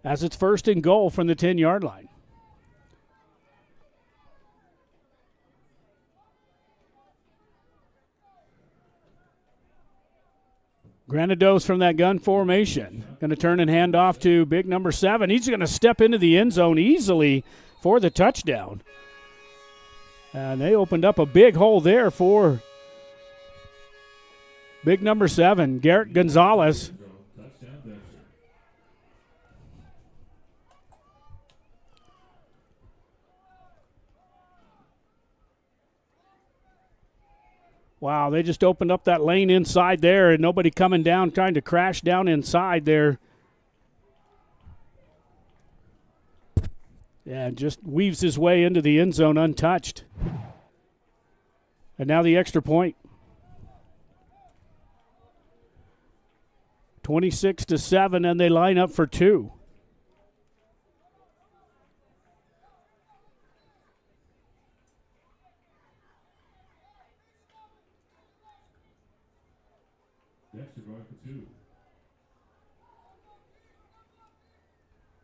As it's first and goal from the 10-yard line. Granados from that gun formation. Going to turn and hand off to big number 7. He's going to step into the end zone easily for the touchdown. And they opened up a big hole there for big number 7, Garrett Gonzalez. Wow, they just opened up that lane inside there and nobody coming down trying to crash down inside there. Yeah, just weaves his way into the end zone untouched. And now the extra point. 26-7, and they line up for 2. Dexter going for 2.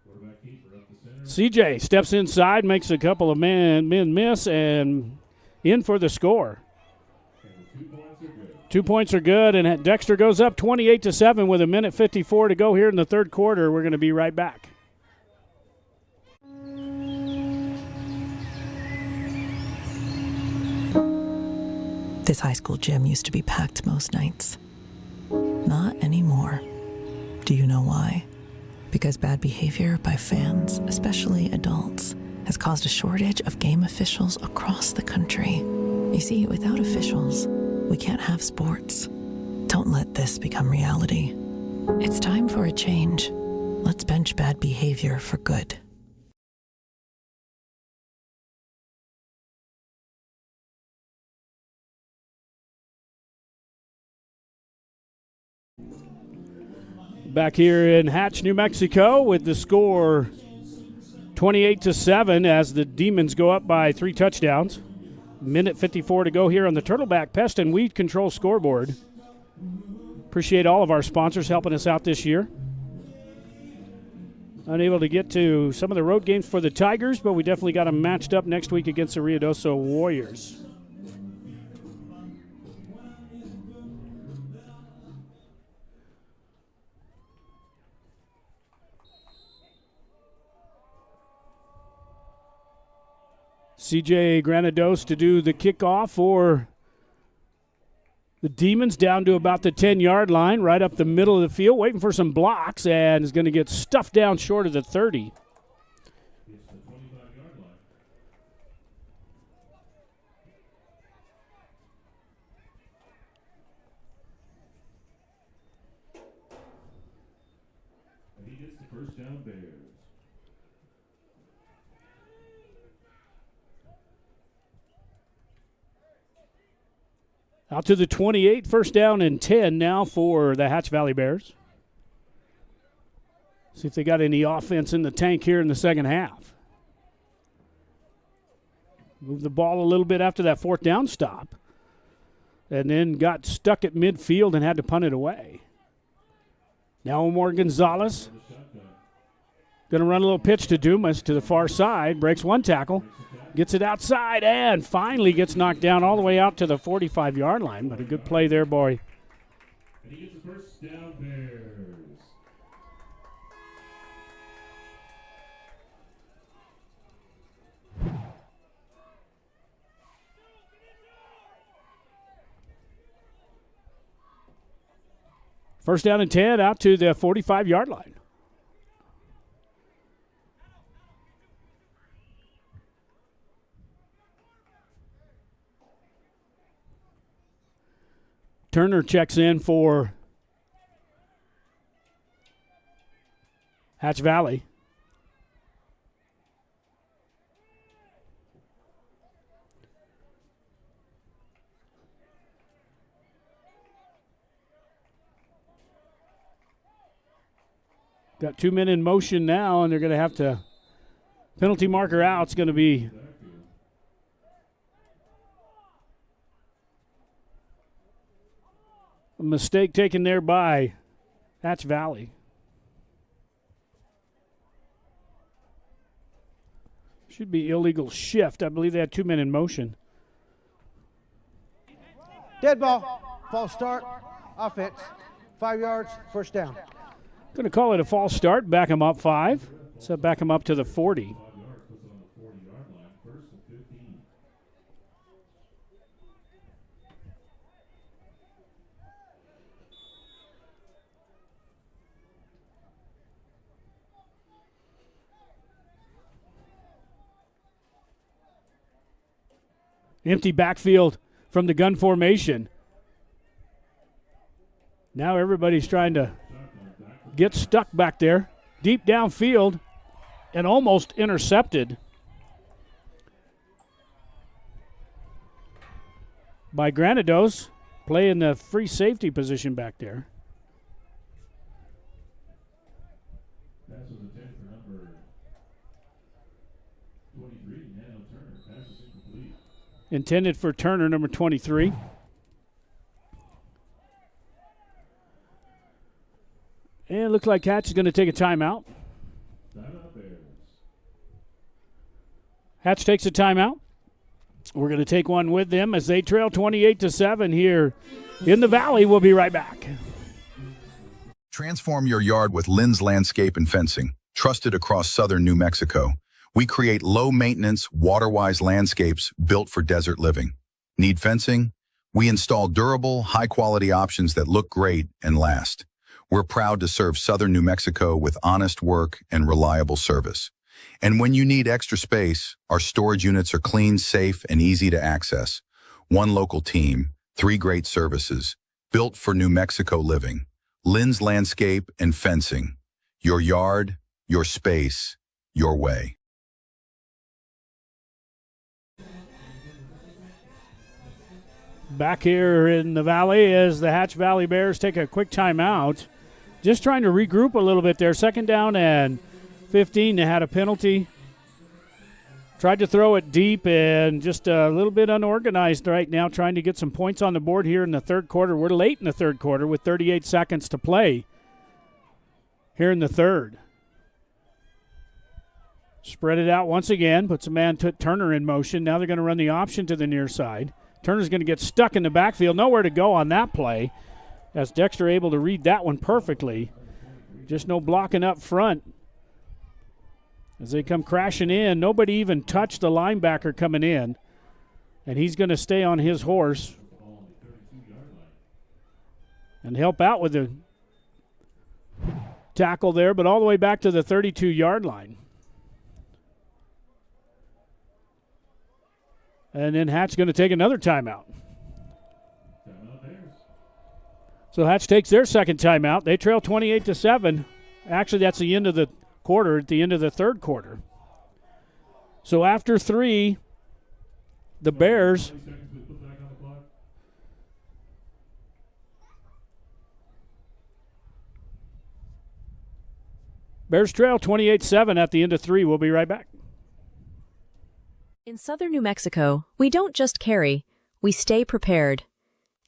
Quarterback keeper up the center. CJ steps inside, makes a couple of men miss, and in for the score. And the 2 points are good. 2 points are good, and Dexter goes up 28-7 with 1:54 to go here in the third quarter. We're going to be right back. This high school gym used to be packed most nights. Not anymore. Do you know why? Because bad behavior by fans, especially adults, has caused a shortage of game officials across the country. You see, without officials, we can't have sports. Don't let this become reality. It's time for a change. Let's bench bad behavior for good. Back here in Hatch, New Mexico, with the score 28-7 as the Demons go up by 3 touchdowns. Minute 54 to go here on the Turtleback Pest and Weed Control scoreboard. Appreciate all of our sponsors helping us out this year. Unable to get to some of the road games for the Tigers, but we definitely got them matched up next week against the Ruidoso Warriors. CJ Granados to do the kickoff for the Demons, down to about the 10-yard line, right up the middle of the field, waiting for some blocks, and is going to get stuffed down short of the 30. It's the 25-yard line. And he gets the first down, Bears. Out to the 28, first down and 10 now for the Hatch Valley Bears. See if they got any offense in the tank here in the second half. Moved the ball a little bit after that fourth down stop, and then got stuck at midfield and had to punt it away. Now Omar Gonzalez going to run a little pitch to Dumas to the far side, breaks one tackle. Gets it outside and finally gets knocked down all the way out to the 45-yard line. But a good play there, boy. And he gets the first down, Bears. First down and 10 out to the 45-yard line. Turner checks in for Hatch Valley. Got 2 men in motion now, and they're going to have to penalty marker out. It's going to be a mistake taken there by Hatch Valley. Should be illegal shift. I believe they had 2 men in motion. Dead ball, false start, offense, 5 yards, first down. Going to call it a false start, back him up 5. So back him up to the 40. Empty backfield from the gun formation. Now everybody's trying to get stuck back there. Deep downfield and almost intercepted by Granados, playing the free safety position back there. Pass was intended for number 23, Nano Turner. Pass is incomplete. Intended for Turner, number 23. And it looks like Hatch is going to take a timeout. Timeout, Bears. Hatch takes a timeout. We're going to take one with them as they trail 28-7 here in the Valley. We'll be right back. Transform your yard with Lynn's Landscape and Fencing, trusted across southern New Mexico. We create low-maintenance, water-wise landscapes built for desert living. Need fencing? We install durable, high-quality options that look great and last. We're proud to serve southern New Mexico with honest work and reliable service. And when you need extra space, our storage units are clean, safe, and easy to access. One local team, 3 great services, built for New Mexico living. Lynn's Landscape and Fencing. Your yard, your space, your way. Back here in the Valley as the Hatch Valley Bears take a quick timeout. Just trying to regroup a little bit there. Second down and 15. They had a penalty. Tried to throw it deep and just a little bit unorganized right now, trying to get some points on the board here in the third quarter. We're late in the third quarter with 38 seconds to play here in the third. Spread it out once again, puts a man Turner in motion. Now they're going to run the option to the near side. Turner's going to get stuck in the backfield. Nowhere to go on that play, as Dexter able to read that one perfectly. Just no blocking up front. As they come crashing in, nobody even touched the linebacker coming in. And he's going to stay on his horse and help out with the tackle there, but all the way back to the 32-yard line. And then Hatch going to take another timeout. So Hatch takes their second timeout. They trail 28-7. Actually, that's the end of the quarter, at the end of the third quarter. So after 3, the Bears trail 28-7 at the end of 3. We'll be right back. In southern New Mexico, we don't just carry, we stay prepared.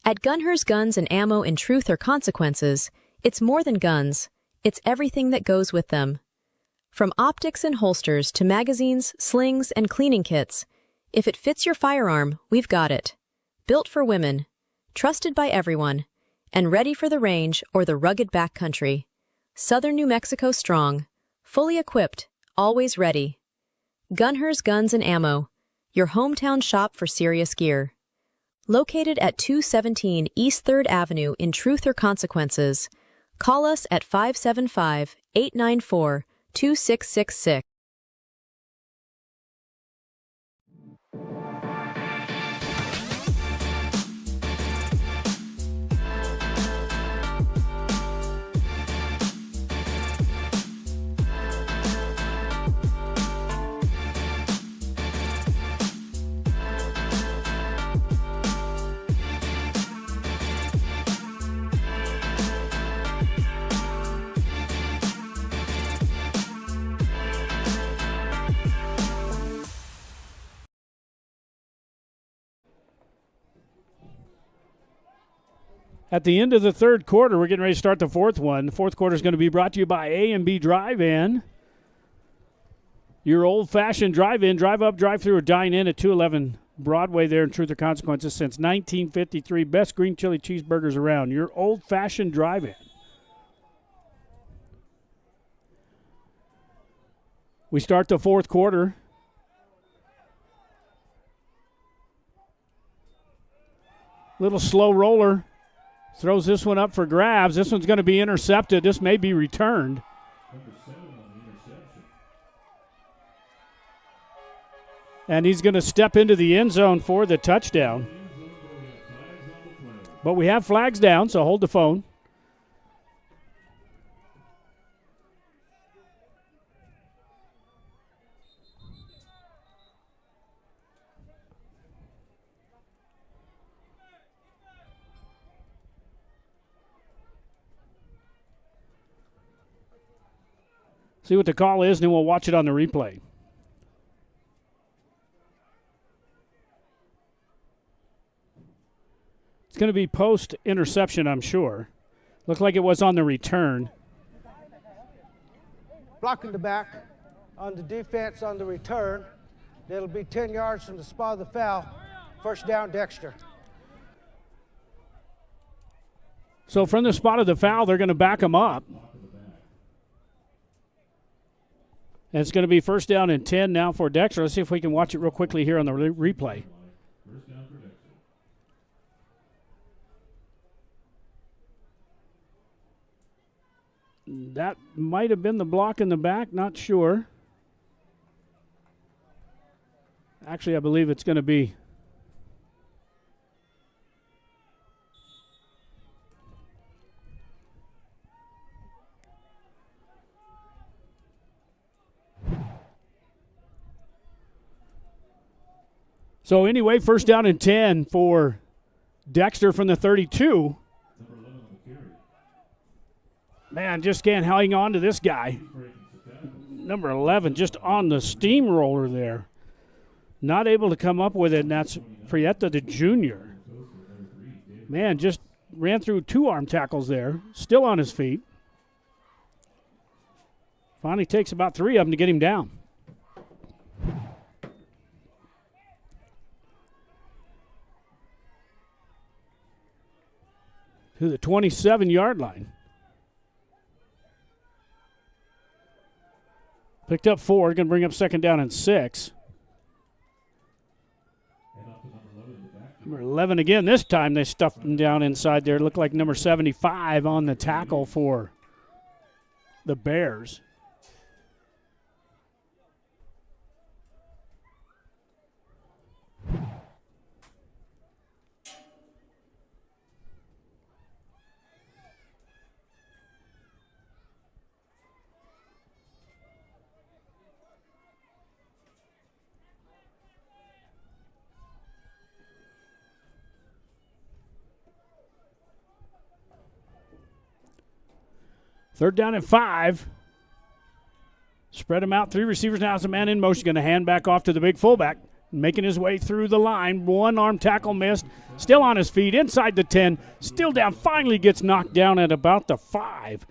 At Gunher's Guns and Ammo in Truth or Consequences, it's more than guns, it's everything that goes with them. From optics and holsters to magazines, slings, and cleaning kits, if it fits your firearm, we've got it. Built for women, trusted by everyone, and ready for the range or the rugged backcountry. Southern New Mexico strong, fully equipped, always ready. Gunher's Guns and Ammo, your hometown shop for serious gear. Located at 217 East 3rd Avenue in Truth or Consequences, call us at 575-894-2666. At the end of the third quarter, we're getting ready to start the fourth one. The fourth quarter is going to be brought to you by A&B Drive-In. Your old-fashioned drive-in, drive-up, drive-through, or dine-in at 211 Broadway there in Truth or Consequences since 1953. Best green chili cheeseburgers around. Your old-fashioned drive-in. We start the fourth quarter. Little slow roller. Throws this one up for grabs. This one's going to be intercepted. This may be returned. And he's going to step into the end zone for the touchdown. But we have flags down, so hold the phone. See what the call is, and then we'll watch it on the replay. It's going to be post-interception, I'm sure. Looked like it was on the return. Blocking the back on the defense on the return. It'll be 10 yards from the spot of the foul. First down, Dexter. So from the spot of the foul, they're going to back him up. And it's going to be first down and 10 now for Dexter. Let's see if we can watch it real quickly here on the replay. First down for Dexter. That might have been the block in the back, not sure. Actually, I believe it's going to be so anyway, first down and 10 for Dexter from the 32. Number 11 on the carry. Man, just can't hang on to this guy. Number 11 just on the steamroller there. Not able to come up with it, and that's Prieta, the junior. Man, just ran through 2 arm tackles there. Still on his feet. Finally takes about 3 of them to get him down. To the 27-yard line. Picked up 4, going to bring up second down and 6. Number 11 again. This time they stuffed him down inside there. Looked like number 75 on the tackle for the Bears. Third down and 5. Spread him out. 3 receivers now as a man in motion. Going to hand back off to the big fullback. Making his way through the line. 1 arm tackle missed. Still on his feet. Inside the 10. Still down. Finally gets knocked down at about the 5.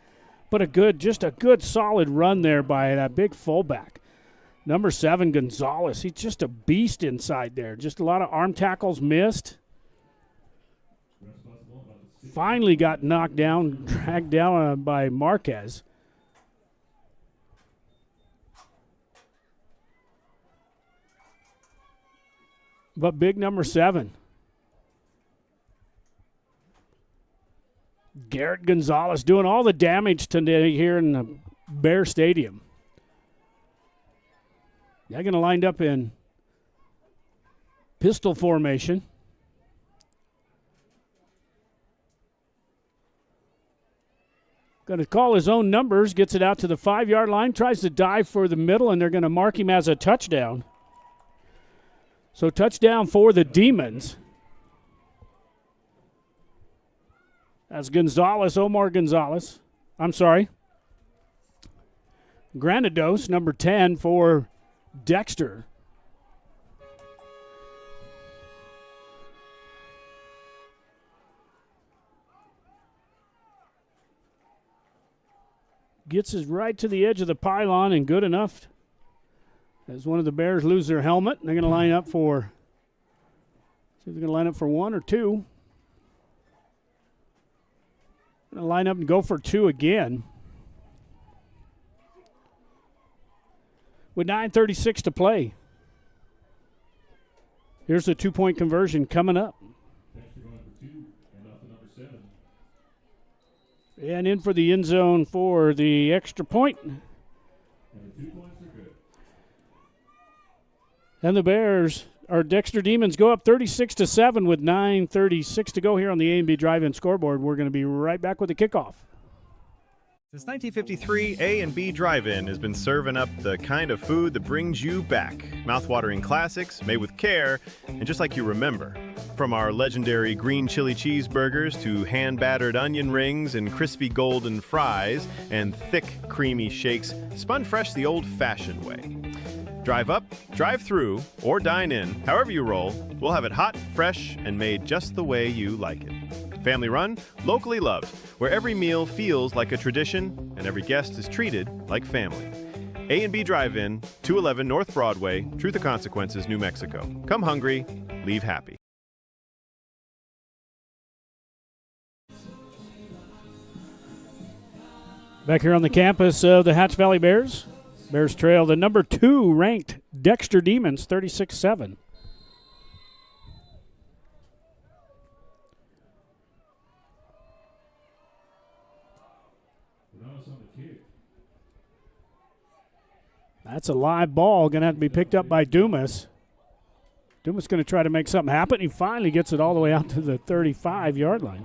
But just a good solid run there by that big fullback. Number 7, Gonzalez. He's just a beast inside there. Just a lot of arm tackles missed. Finally got knocked down, dragged down by Marquez. But big number 7. Garrett Gonzalez doing all the damage today here in the Bear Stadium. They're going to line up in pistol formation. Going to call his own numbers, gets it out to the 5-yard line, tries to dive for the middle, and they're going to mark him as a touchdown. So touchdown for the Demons. That's Gonzalez, Omar Gonzalez. I'm sorry. Granados, number 10 for Dexter. Gets us right to the edge of the pylon and good enough as one of the Bears lose their helmet. They're going to line up for, see if they're going to line up for 1 or 2. Going to line up and go for 2 again. With 9:36 to play. Here's the 2-point conversion coming up. And in for the end zone for the extra point. And the 2 points are good. And the Bears, or Dexter Demons, go up 36-7 with 9:36 to go here on the A&B Drive-In scoreboard. We're going to be right back with the kickoff. Since 1953, A&B Drive-In has been serving up the kind of food that brings you back. Mouth-watering classics made with care and just like you remember. From our legendary green chili cheeseburgers to hand-battered onion rings and crispy golden fries and thick, creamy shakes spun fresh the old-fashioned way. Drive up, drive through, or dine in, however you roll, we'll have it hot, fresh, and made just the way you like it. Family run, locally loved, where every meal feels like a tradition and every guest is treated like family. A&B Drive-In, 211 North Broadway, Truth or Consequences, New Mexico. Come hungry, leave happy. Back here on the campus of the Hatch Valley Bears. Bears trail the number 2 ranked Dexter Demons 36-7. That's a live ball. Going to have to be picked up by Dumas. Dumas going to try to make something happen. He finally gets it all the way out to the 35-yard line.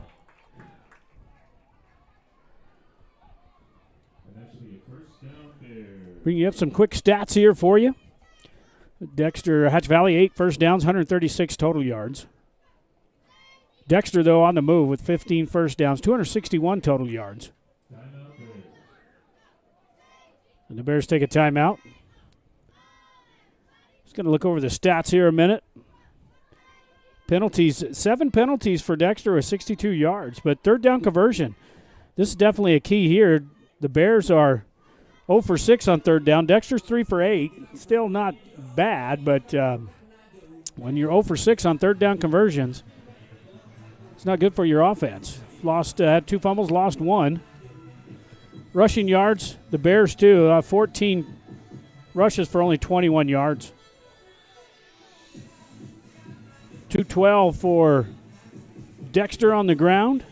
Bringing up some quick stats here for you. Dexter, Hatch Valley, 8 first downs, 136 total yards. Dexter, though, on the move with 15 first downs, 261 total yards. And the Bears take a timeout. Just going to look over the stats here a minute. Penalties, 7 penalties for Dexter with 62 yards, but third down conversion. This is definitely a key here. The Bears are 0 for 6 on third down. Dexter's 3 for 8. Still not bad, but when you're 0 for 6 on third down conversions, it's not good for your offense. Had 2 fumbles, lost 1. Rushing yards, the Bears too, 14 rushes for only 21 yards. 212 for Dexter on the ground.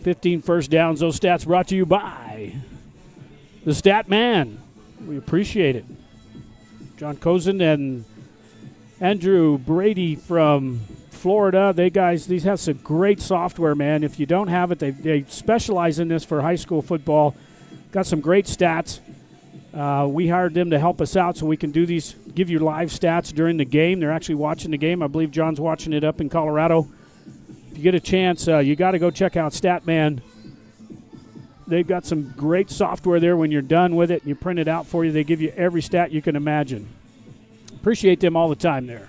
15 first downs. Those stats brought to you by the Stat Man. We appreciate it. John Cozen and Andrew Brady from Florida. These have some great software, man. If you don't have it, they specialize in this for high school football. Got some great stats. We hired them to help us out so we can do these, give you live stats during the game. They're actually watching the game. I believe John's watching it up in Colorado. If you get a chance, you got to go check out Statman. They've got some great software there. When you're done with it and you print it out for you, they give you every stat you can imagine. Appreciate them all the time there.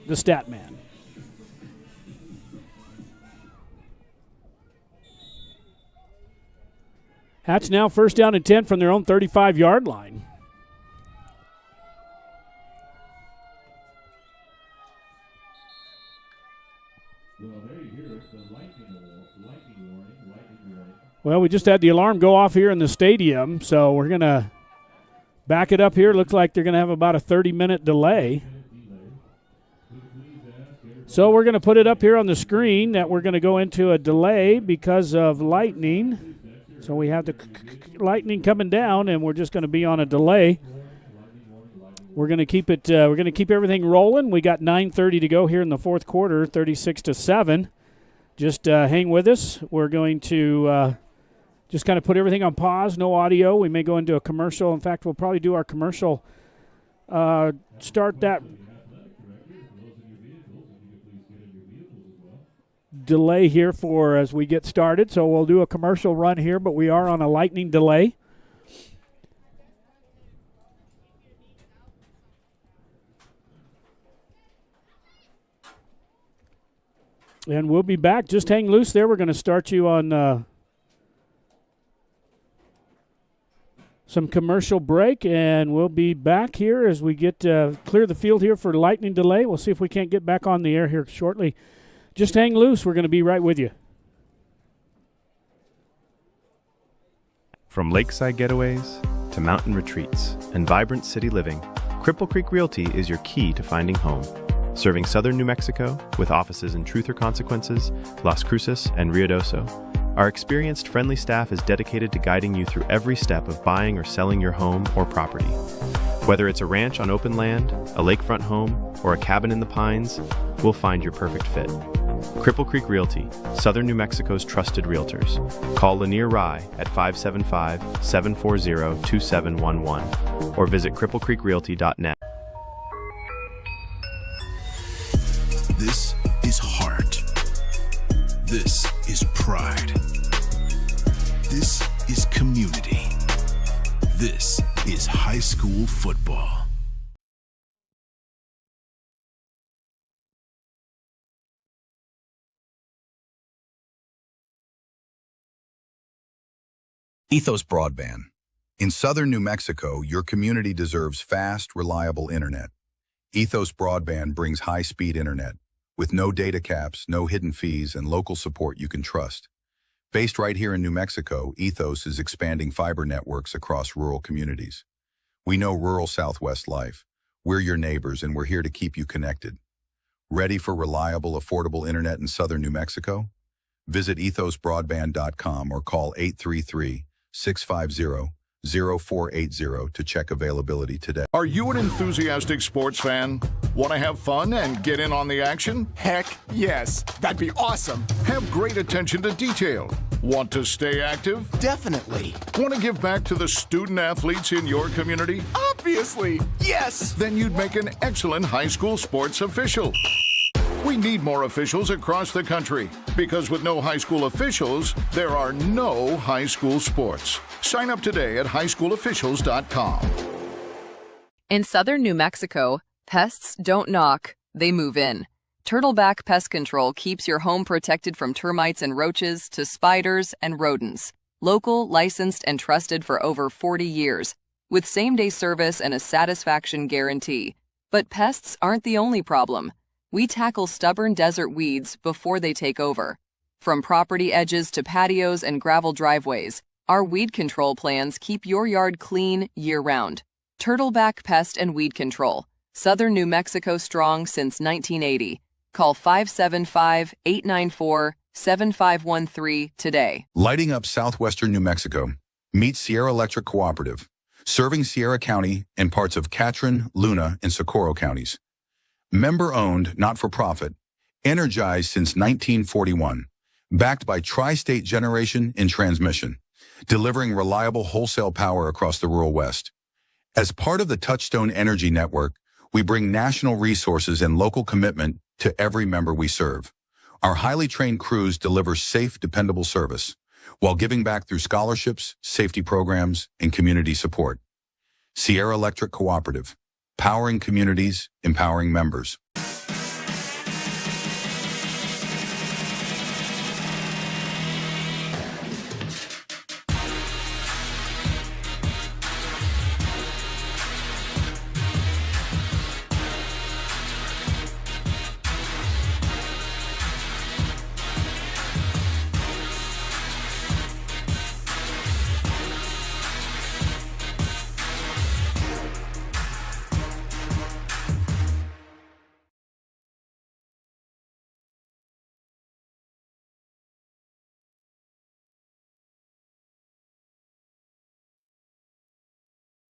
The Statman. Hatch now first down and 10 from their own 35-yard line. Well, we just had the alarm go off here in the stadium, so we're going to back it up here. Looks like they're going to have about a 30-minute delay. So we're going to put it up here on the screen that we're going to go into a delay because of lightning. So we have the lightning coming down, and we're just going to be on a delay. We're going to keep it. We're going to keep everything rolling. We got 9:30 to go here in the fourth quarter, 36-7. Just hang with us. We're going to just kind of put everything on pause. No audio. We may go into a commercial. In fact, we'll probably do our commercial. Start that delay here for as we get started. So we'll do a commercial run here, but we are on a lightning delay. And we'll be back. Just hang loose there. We're going to start you on some commercial break, and we'll be back here as we get clear the field here for lightning delay. We'll see if we can't get back on the air here shortly. Just hang loose. We're going to be right with you. From lakeside getaways to mountain retreats and vibrant city living, Cripple Creek Realty is your key to finding home. Serving southern New Mexico with offices in Truth or Consequences, Las Cruces, and Ruidoso, our experienced, friendly staff is dedicated to guiding you through every step of buying or selling your home or property. Whether it's a ranch on open land, a lakefront home, or a cabin in the pines, we'll find your perfect fit. Cripple Creek Realty, Southern New Mexico's trusted realtors. Call Lanier Rye at 575-740-2711 or visit cripplecreekrealty.net. This is heart. This is pride. This is community. This is high school football. Ethos Broadband. In southern New Mexico, your community deserves fast, reliable internet. Ethos Broadband brings high-speed internet with no data caps, no hidden fees, and local support you can trust. Based right here in New Mexico, Ethos is expanding fiber networks across rural communities. We know rural Southwest life. We're your neighbors, and we're here to keep you connected. Ready for reliable, affordable internet in southern New Mexico? Visit ethosbroadband.com or call 833-650-0480 to check availability today. Are you an enthusiastic sports fan? Want to have fun and get in on the action? Heck yes. That'd be awesome. Have great attention to detail? Want to stay active? Definitely. Want to give back to the student athletes in your community? Obviously. Yes. Then you'd make an excellent high school sports official. We need more officials across the country because with no high school officials, there are no high school sports. Sign up today at highschoolofficials.com. In southern New Mexico, pests don't knock, they move in. Turtleback Pest Control keeps your home protected from termites and roaches to spiders and rodents. Local, licensed, and trusted for over 40 years, with same-day service and a satisfaction guarantee. But pests aren't the only problem. We tackle stubborn desert weeds before they take over. From property edges to patios and gravel driveways, our weed control plans keep your yard clean year-round. Turtleback Pest and Weed Control. Southern New Mexico strong since 1980. Call 575-894-7513 today. Lighting up southwestern New Mexico. Meet Sierra Electric Cooperative, serving Sierra County and parts of Catron, Luna, and Socorro counties. Member-owned, not-for-profit, energized since 1941, backed by Tri-State Generation and Transmission, delivering reliable wholesale power across the rural West. As part of the Touchstone Energy Network, we bring national resources and local commitment to every member we serve. Our highly trained crews deliver safe, dependable service, while giving back through scholarships, safety programs, and community support. Sierra Electric Cooperative, powering communities, empowering members.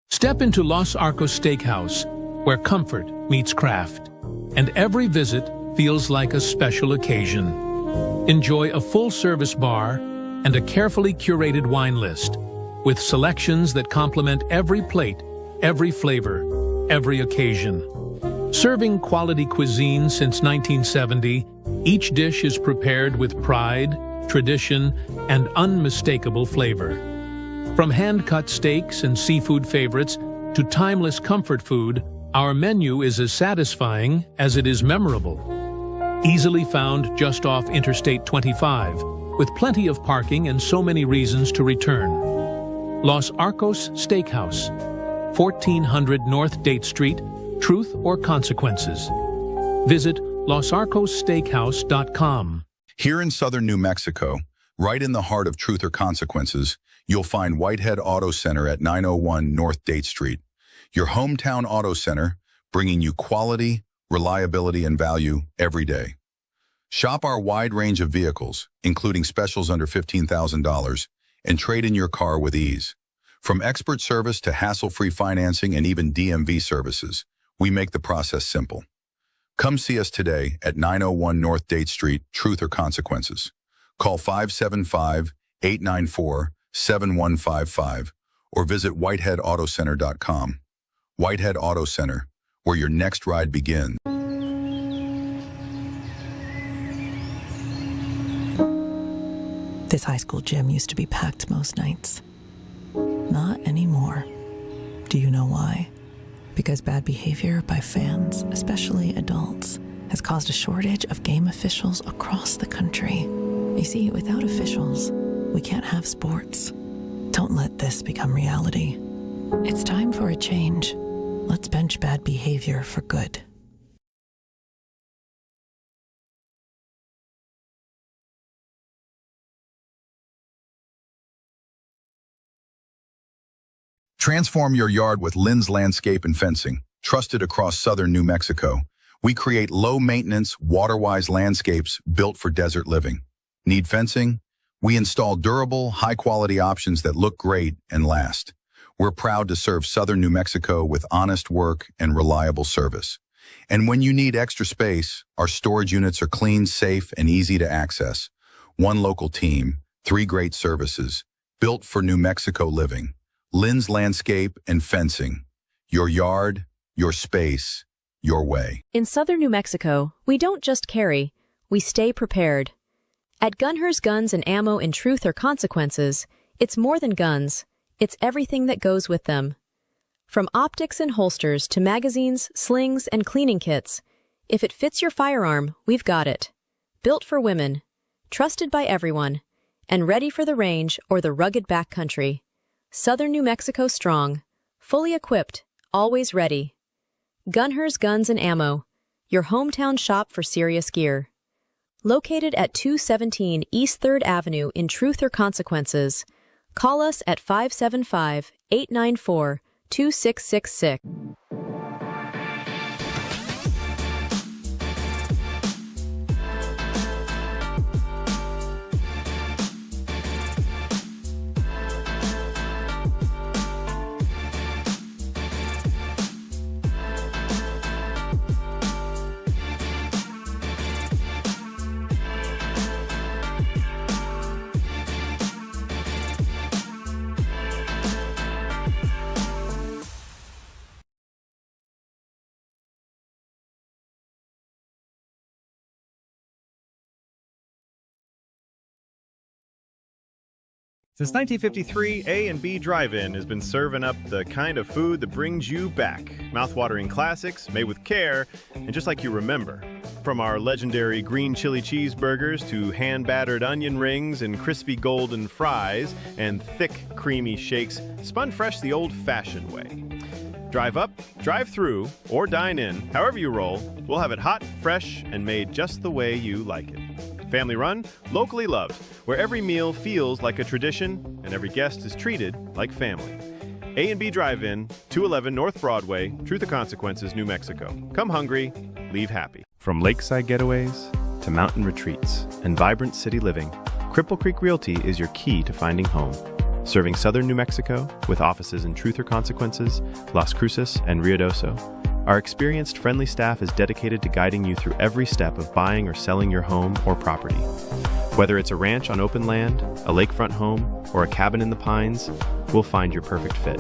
Step into Los Arcos Steakhouse, where comfort meets craft, and every visit feels like a special occasion. Enjoy a full-service bar and a carefully curated wine list, with selections that complement every plate, every flavor, every occasion. Serving quality cuisine since 1970, each dish is prepared with pride, tradition, and unmistakable flavor. From hand-cut steaks and seafood favorites to timeless comfort food, our menu is as satisfying as it is memorable. Easily found just off Interstate 25, with plenty of parking and so many reasons to return. Los Arcos Steakhouse, 1400 North Date Street, Truth or Consequences. Visit losarcossteakhouse.com. Here in southern New Mexico, right in the heart of Truth or Consequences, you'll find Whitehead Auto Center at 901 North Date Street, your hometown auto center, bringing you quality, reliability, and value every day. Shop our wide range of vehicles, including specials under $15,000, and trade in your car with ease. From expert service to hassle-free financing and even DMV services, we make the process simple. Come see us today at 901 North Date Street, Truth or Consequences. Call 575-894-7155 or visit whiteheadautocenter.com. Whitehead Auto Center, where your next ride begins. This high school gym used to be packed most nights. Not anymore. Do you know why? Because bad behavior by fans, especially adults, has caused a shortage of game officials across the country. You see, without officials, we can't have sports. Don't let this become reality. It's time for a change. Let's bench bad behavior for good. Transform your yard with Lynn's Landscape and Fencing. Trusted across southern New Mexico, we create low-maintenance, water-wise landscapes built for desert living. Need fencing? We install durable, high-quality options that look great and last. We're proud to serve southern New Mexico with honest work and reliable service. And when you need extra space, our storage units are clean, safe, and easy to access. One local team, 3 great services, built for New Mexico living. Lynn's Landscape and Fencing. Your yard, your space, your way. In southern New Mexico, we don't just carry, we stay prepared. At Gunher's Guns and Ammo in Truth or Consequences, it's more than guns, it's everything that goes with them. From optics and holsters to magazines, slings, and cleaning kits, if it fits your firearm, we've got it. Built for women, trusted by everyone, and ready for the range or the rugged backcountry. Southern New Mexico strong, fully equipped, always ready. Gunher's Guns and Ammo, your hometown shop for serious gear. Located at 217 East 3rd Avenue in Truth or Consequences, call us at 575-894-2666. Since 1953, A&B Drive-In has been serving up the kind of food that brings you back. Mouth-watering classics, made with care, and just like you remember. From our legendary green chili cheeseburgers to hand-battered onion rings and crispy golden fries and thick, creamy shakes, spun fresh the old-fashioned way. Drive up, drive through, or dine in, however you roll, we'll have it hot, fresh, and made just the way you like it. Family run, locally loved, where every meal feels like a tradition and every guest is treated like family. A&B Drive-In, 211 North Broadway, Truth or Consequences, New Mexico. Come hungry, leave happy. From lakeside getaways to mountain retreats and vibrant city living, Cripple Creek Realty is your key to finding home. Serving southern New Mexico with offices in Truth or Consequences, Las Cruces, and Ruidoso, our experienced, friendly staff is dedicated to guiding you through every step of buying or selling your home or property. Whether it's a ranch on open land, a lakefront home, or a cabin in the pines, we'll find your perfect fit.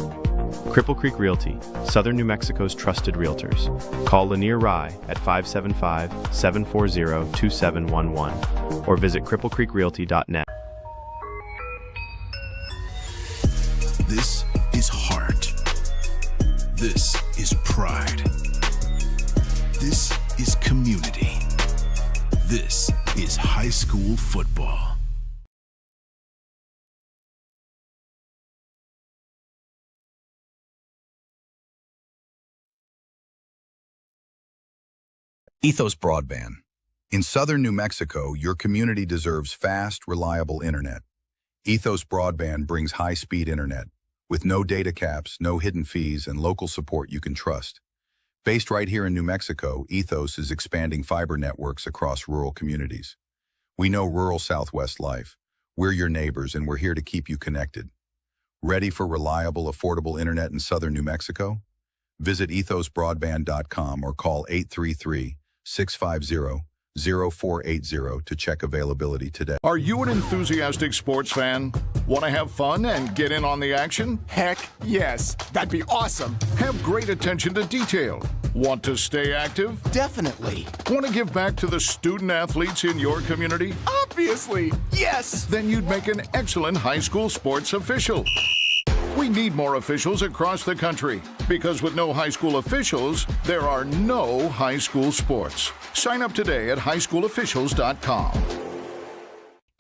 Cripple Creek Realty, southern New Mexico's trusted realtors. Call Lanier Rye at 575-740-2711 or visit cripplecreekrealty.net. This is heart. This is pride. This is community. This is high school football. Ethos Broadband. In southern New Mexico, your community deserves fast, reliable internet. Ethos Broadband brings high-speed internet with no data caps, no hidden fees, and local support you can trust. Based right here in New Mexico, Ethos is expanding fiber networks across rural communities. We know rural Southwest life. We're your neighbors, and we're here to keep you connected. Ready for reliable, affordable internet in southern New Mexico? Visit ethosbroadband.com or call 833-650-0480 to check availability today. Are you an enthusiastic sports fan? Want to have fun and get in on the action? Heck yes. That'd be awesome. Have great attention to detail. Want to stay active? Definitely. Want to give back to the student athletes in your community? Obviously. Yes. Then you'd make an excellent high school sports official. We need more officials across the country because with no high school officials, there are no high school sports. Sign up today at highschoolofficials.com.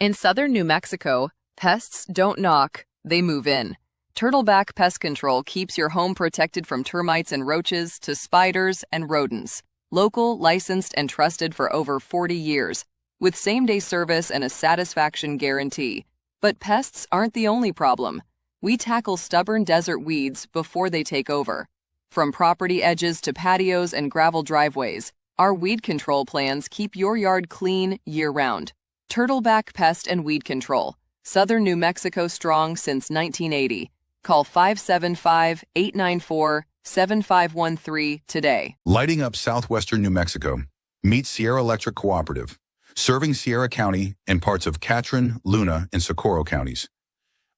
In southern New Mexico, pests don't knock, they move in. Turtleback Pest Control keeps your home protected from termites and roaches to spiders and rodents. Local, licensed, and trusted for over 40 years, with same-day service and a satisfaction guarantee. But pests aren't the only problem. We tackle stubborn desert weeds before they take over. From property edges to patios and gravel driveways, our weed control plans keep your yard clean year-round. Turtleback Pest and Weed Control. Southern New Mexico strong since 1980. Call 575-894-7513 today. Lighting up southwestern New Mexico. Meet Sierra Electric Cooperative, serving Sierra County and parts of Catron, Luna, and Socorro counties.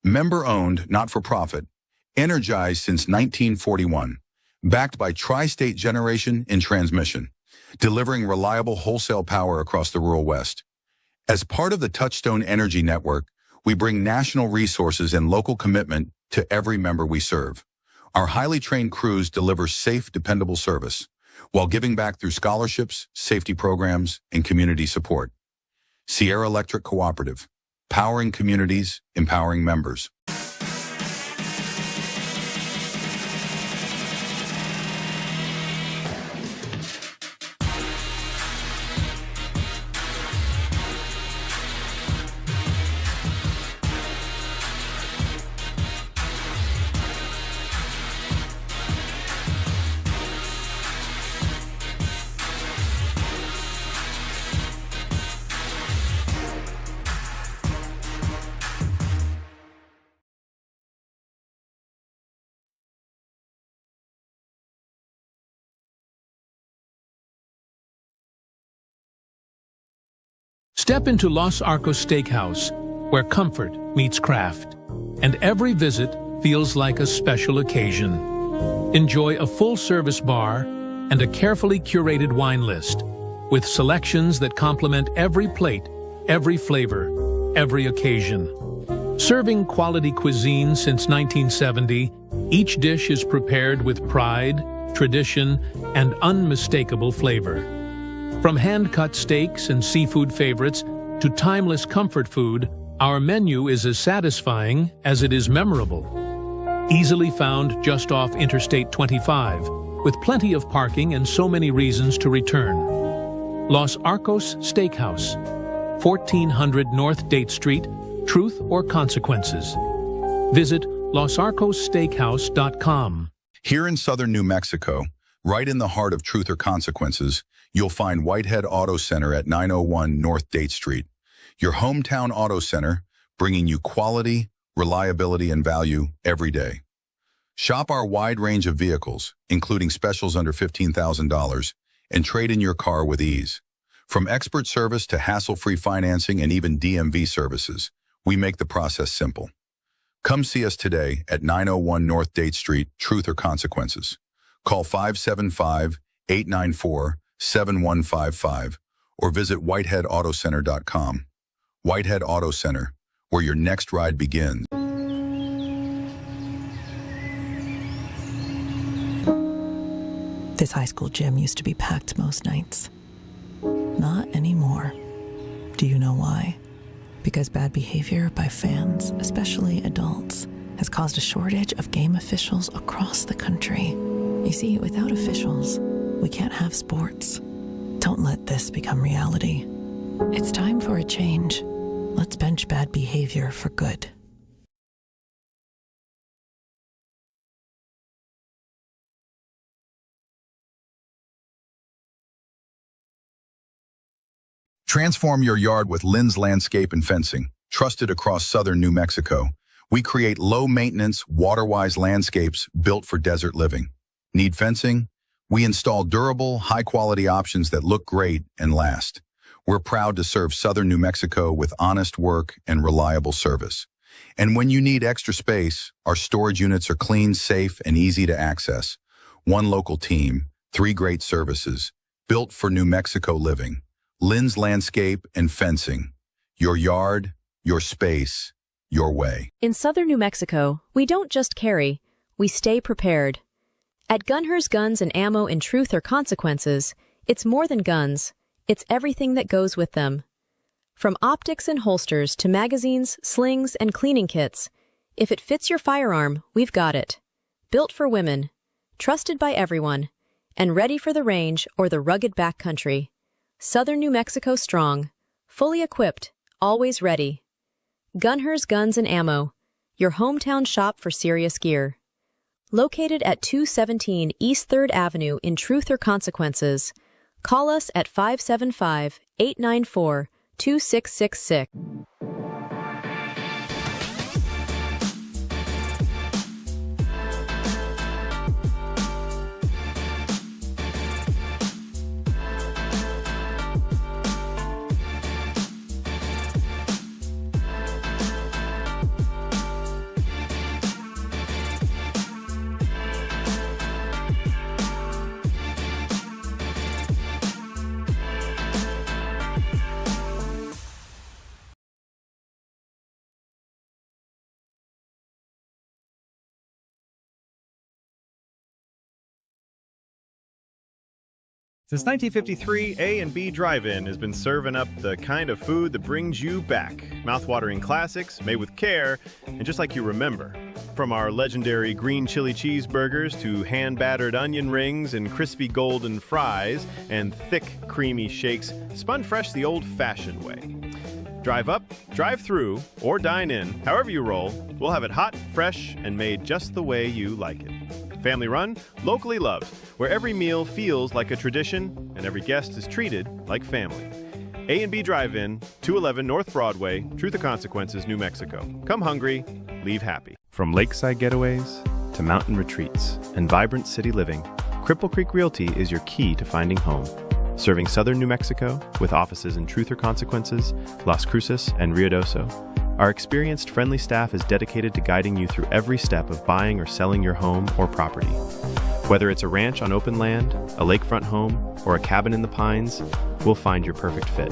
Member-owned, not-for-profit, energized since 1941, backed by Tri-State Generation and Transmission, delivering reliable wholesale power across the rural West. As part of the Touchstone Energy Network, we bring national resources and local commitment to every member we serve. Our highly trained crews deliver safe, dependable service, while giving back through scholarships, safety programs, and community support. Sierra Electric Cooperative, powering communities, empowering members. Step into Los Arcos Steakhouse, where comfort meets craft, and every visit feels like a special occasion. Enjoy a full-service bar and a carefully curated wine list, with selections that complement every plate, every flavor, every occasion. Serving quality cuisine since 1970, each dish is prepared with pride, tradition, and unmistakable flavor. From hand-cut steaks and seafood favorites to timeless comfort food, our menu is as satisfying as it is memorable. Easily found just off Interstate 25, with plenty of parking and so many reasons to return. Los Arcos Steakhouse, 1400 North Date Street, Truth or Consequences. Visit losarcossteakhouse.com. Here in southern New Mexico, right in the heart of Truth or Consequences, you'll find Whitehead Auto Center at 901 North Date Street. Your hometown auto center, bringing you quality, reliability, and value every day. Shop our wide range of vehicles, including specials under $15,000, and trade in your car with ease. From expert service to hassle-free financing and even DMV services, we make the process simple. Come see us today at 901 North Date Street, Truth or Consequences. Call 575-894-7155 or visit whiteheadautocenter.com. Whitehead Auto Center, where your next ride begins. This high school gym used to be packed most nights. Not anymore. Do you know why? Because bad behavior by fans, especially adults, has caused a shortage of game officials across the country. You see, without officials, we can't have sports. Don't let this become reality. It's time for a change. Let's bench bad behavior for good. Transform your yard with Lynn's Landscape and Fencing, trusted across southern New Mexico. We create low-maintenance, water-wise landscapes built for desert living. Need fencing? We install durable, high-quality options that look great and last. We're proud to serve southern New Mexico with honest work and reliable service. And when you need extra space, our storage units are clean, safe, and easy to access. One local team, 3 great services, built for New Mexico living. Lynn's Landscape and Fencing. Your yard, your space, your way. In southern New Mexico, we don't just carry, we stay prepared. At Gunher's Guns and Ammo in Truth or Consequences, it's more than guns, it's everything that goes with them. From optics and holsters to magazines, slings, and cleaning kits, if it fits your firearm, we've got it. Built for women, trusted by everyone, and ready for the range or the rugged backcountry. Southern New Mexico strong, fully equipped, always ready. Gunher's Guns and Ammo, your hometown shop for serious gear. Located at 217 East 3rd Avenue in Truth or Consequences, call us at 575-894-2666. Since 1953, A&B Drive-In has been serving up the kind of food that brings you back. Mouth-watering classics, made with care, and just like you remember. From our legendary green chili cheeseburgers to hand-battered onion rings and crispy golden fries and thick, creamy shakes, spun fresh the old-fashioned way. Drive up, drive through, or dine in, however you roll, we'll have it hot, fresh, and made just the way you like it. Family run, locally loved, where every meal feels like a tradition and every guest is treated like family. A&B Drive-In, 211 North Broadway, Truth or Consequences, New Mexico. Come hungry, leave happy. From lakeside getaways to mountain retreats and vibrant city living, Cripple Creek Realty is your key to finding home. Serving southern New Mexico with offices in Truth or Consequences, Las Cruces, and Ruidoso, our experienced, friendly staff is dedicated to guiding you through every step of buying or selling your home or property. Whether it's a ranch on open land, a lakefront home, or a cabin in the pines, we'll find your perfect fit.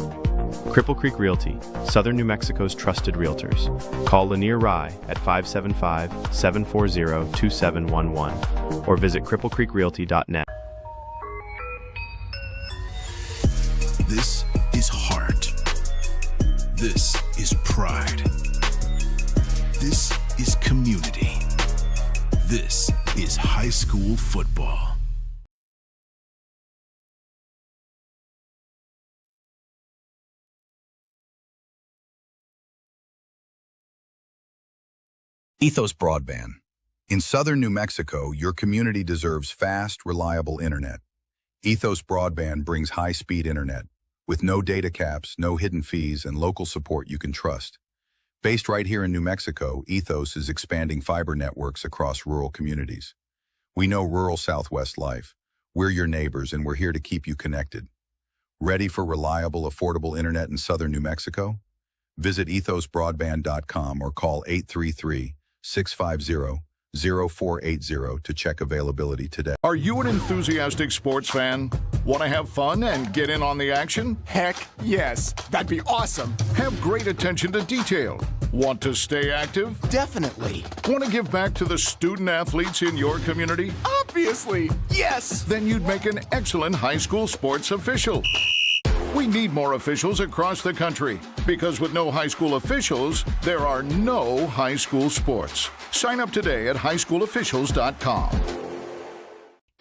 Cripple Creek Realty, southern New Mexico's trusted realtors. Call Lanier Rye at 575-740-2711 or visit cripplecreekrealty.net. This is heart. This is pride. This is community. This is high school football. Ethos Broadband. In southern New Mexico, your community deserves fast, reliable internet. Ethos Broadband brings high-speed internet with no data caps, no hidden fees, and local support you can trust. Based right here in New Mexico, Ethos is expanding fiber networks across rural communities. We know rural Southwest life. We're your neighbors, and we're here to keep you connected. Ready for reliable, affordable internet in southern New Mexico? Visit ethosbroadband.com or call 833-650-0480 to check availability today. Are you an enthusiastic sports fan? Want to have fun and get in on the action? Heck yes. That'd be awesome. Have great attention to detail. Want to stay active? Definitely. Want to give back to the student athletes in your community? Obviously. Yes. Then you'd make an excellent high school sports official. We need more officials across the country because with no high school officials, there are no high school sports. Sign up today at highschoolofficials.com.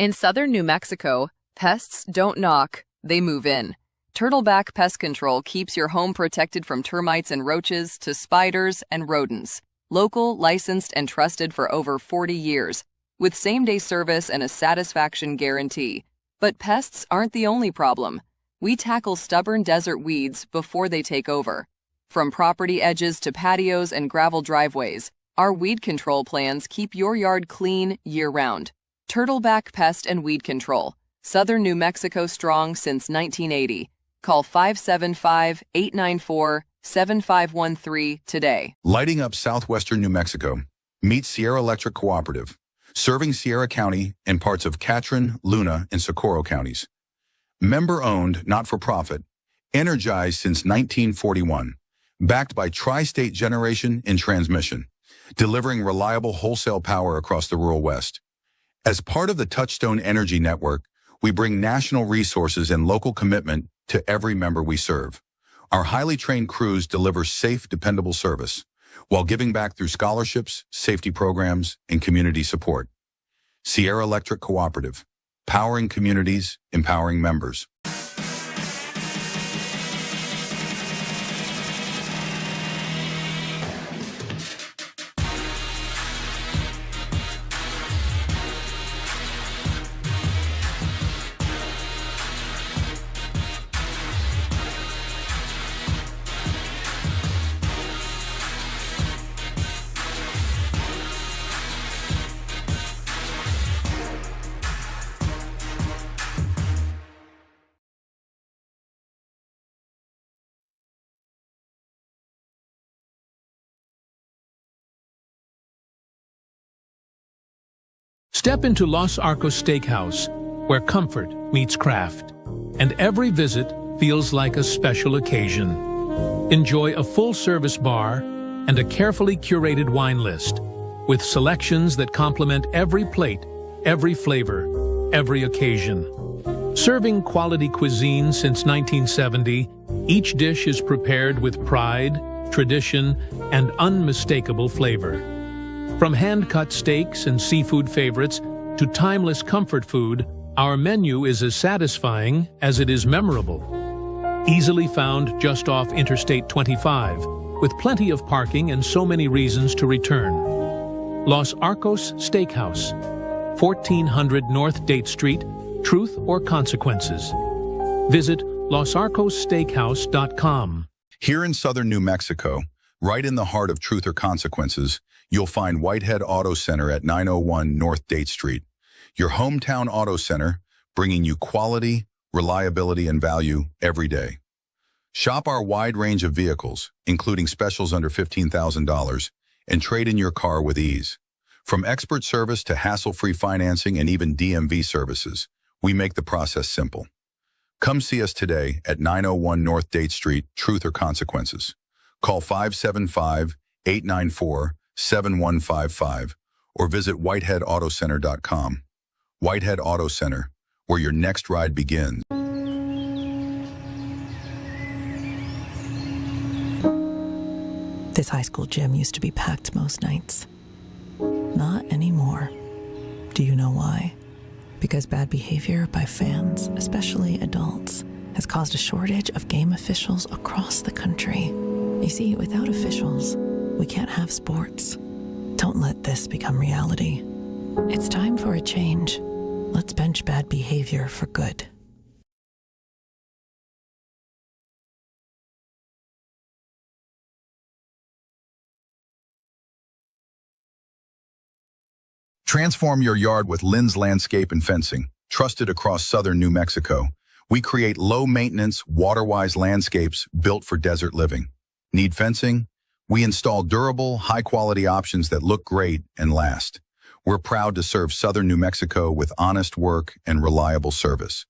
In southern New Mexico, pests don't knock, they move in. Turtleback Pest Control keeps your home protected from termites and roaches to spiders and rodents. Local, licensed, and trusted for over 40 years, with same-day service and a satisfaction guarantee. But pests aren't the only problem. We tackle stubborn desert weeds before they take over. From property edges to patios and gravel driveways, our weed control plans keep your yard clean year-round. Turtleback Pest and Weed Control, southern New Mexico strong since 1980. Call 575-894-7513 today. Lighting up southwestern New Mexico. Meet Sierra Electric Cooperative, serving Sierra County and parts of Catron, Luna, and Socorro counties. Member-owned, not-for-profit, energized since 1941, backed by Tri-State Generation and Transmission, delivering reliable wholesale power across the rural West. As part of the Touchstone Energy Network, we bring national resources and local commitment to every member we serve. Our highly trained crews deliver safe, dependable service, while giving back through scholarships, safety programs, and community support. Sierra Electric Cooperative, powering communities, empowering members. Step into Los Arcos Steakhouse, where comfort meets craft, and every visit feels like a special occasion. Enjoy a full-service bar and a carefully curated wine list, with selections that complement every plate, every flavor, every occasion. Serving quality cuisine since 1970, each dish is prepared with pride, tradition, and unmistakable flavor. From hand-cut steaks and seafood favorites to timeless comfort food, our menu is as satisfying as it is memorable. Easily found just off Interstate 25, with plenty of parking and so many reasons to return. Los Arcos Steakhouse, 1400 North Date Street, Truth or Consequences. Visit losarcossteakhouse.com. Here in southern New Mexico, right in the heart of Truth or Consequences, you'll find Whitehead Auto Center at 901 North Date Street. Your hometown auto center, bringing you quality, reliability, and value every day. Shop our wide range of vehicles, including specials under $15,000, and trade in your car with ease. From expert service to hassle-free financing and even DMV services, we make the process simple. Come see us today at 901 North Date Street, Truth or Consequences. Call 575-894-7155 or visit whiteheadautocenter.com. Whitehead Auto Center, where your next ride begins. This high school gym used to be packed most nights. Not anymore. Do you know why? Because bad behavior by fans, especially adults, has caused a shortage of game officials across the country. You see, without officials, we can't have sports. Don't let this become reality. It's time for a change. Let's bench bad behavior for good. Transform your yard with Lynn's Landscape and Fencing. Trusted across southern New Mexico, we create low-maintenance, water-wise landscapes built for desert living. Need fencing? We install durable, high-quality options that look great and last. We're proud to serve southern New Mexico with honest work and reliable service.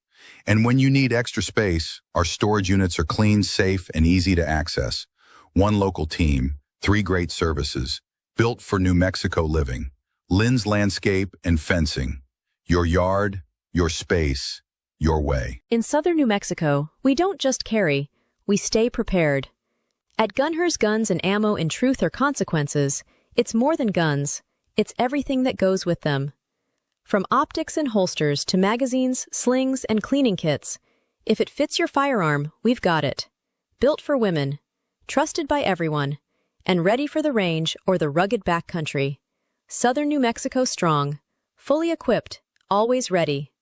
And when you need extra space, our storage units are clean, safe, and easy to access. One local team, 3 great services, built for New Mexico living. Lynn's Landscape and Fencing. Your yard, your space, your way. In southern New Mexico, we don't just carry, we stay prepared. At Gunher's Guns and Ammo in Truth or Consequences, it's more than guns, it's everything that goes with them. From optics and holsters to magazines, slings, and cleaning kits, if it fits your firearm, we've got it. Built for women, trusted by everyone, and ready for the range or the rugged backcountry. Southern New Mexico strong, fully equipped, always ready.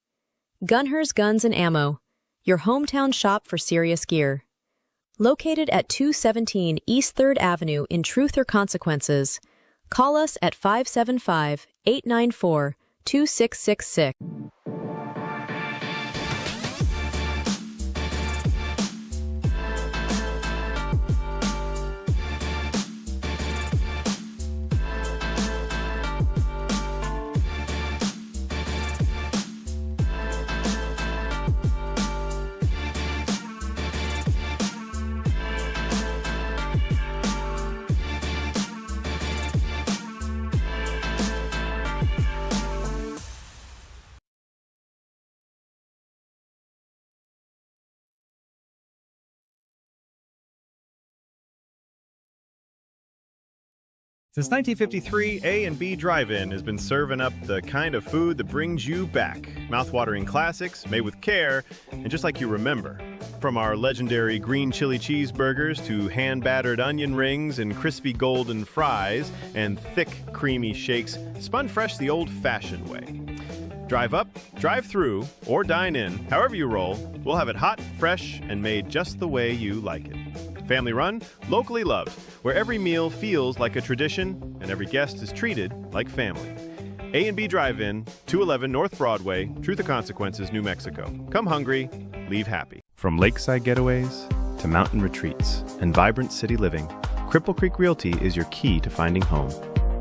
Gunher's Guns and Ammo, your hometown shop for serious gear. Located at 217 East 3rd Avenue in Truth or Consequences, call us at 575-894-2666. Since 1953, A&B Drive-In has been serving up the kind of food that brings you back. Mouth-watering classics, made with care, and just like you remember. From our legendary green chili cheeseburgers to hand-battered onion rings and crispy golden fries and thick, creamy shakes, spun fresh the old-fashioned way. Drive up, drive through, or dine in, however you roll, we'll have it hot, fresh, and made just the way you like it. Family run, locally loved, where every meal feels like a tradition and every guest is treated like family. A&B Drive-In, 211 North Broadway, Truth or Consequences, New Mexico. Come hungry, leave happy. From lakeside getaways to mountain retreats and vibrant city living, Cripple Creek Realty is your key to finding home.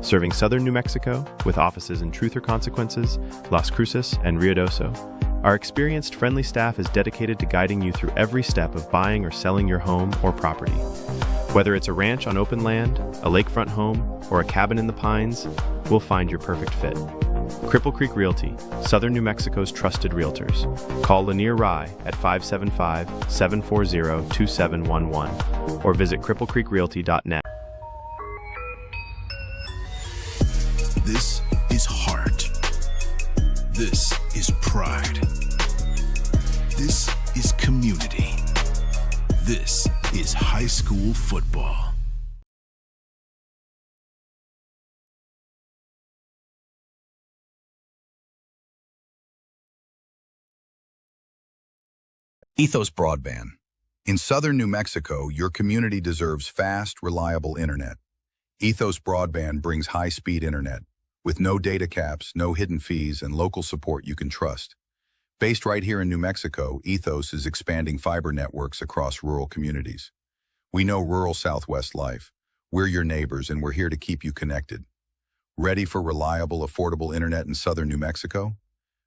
serving southern New Mexico with offices in Truth or Consequences, Las Cruces, and Ruidoso. Our experienced, friendly staff is dedicated to guiding you through every step of buying or selling your home or property. Whether it's a ranch on open land, a lakefront home, or a cabin in the pines, we'll find your perfect fit. Cripple Creek Realty, southern New Mexico's trusted realtors. Call Lanier Rye at 575-740-2711 or visit cripplecreekrealty.net. This is heart. This is pride. This is community. This is high school football. Ethos Broadband. In southern New Mexico, your community deserves fast, reliable internet. Ethos Broadband brings high-speed internet with no data caps, no hidden fees, and local support you can trust. Based right here in New Mexico, Ethos is expanding fiber networks across rural communities. We know rural Southwest life. We're your neighbors, and we're here to keep you connected. Ready for reliable, affordable internet in southern New Mexico?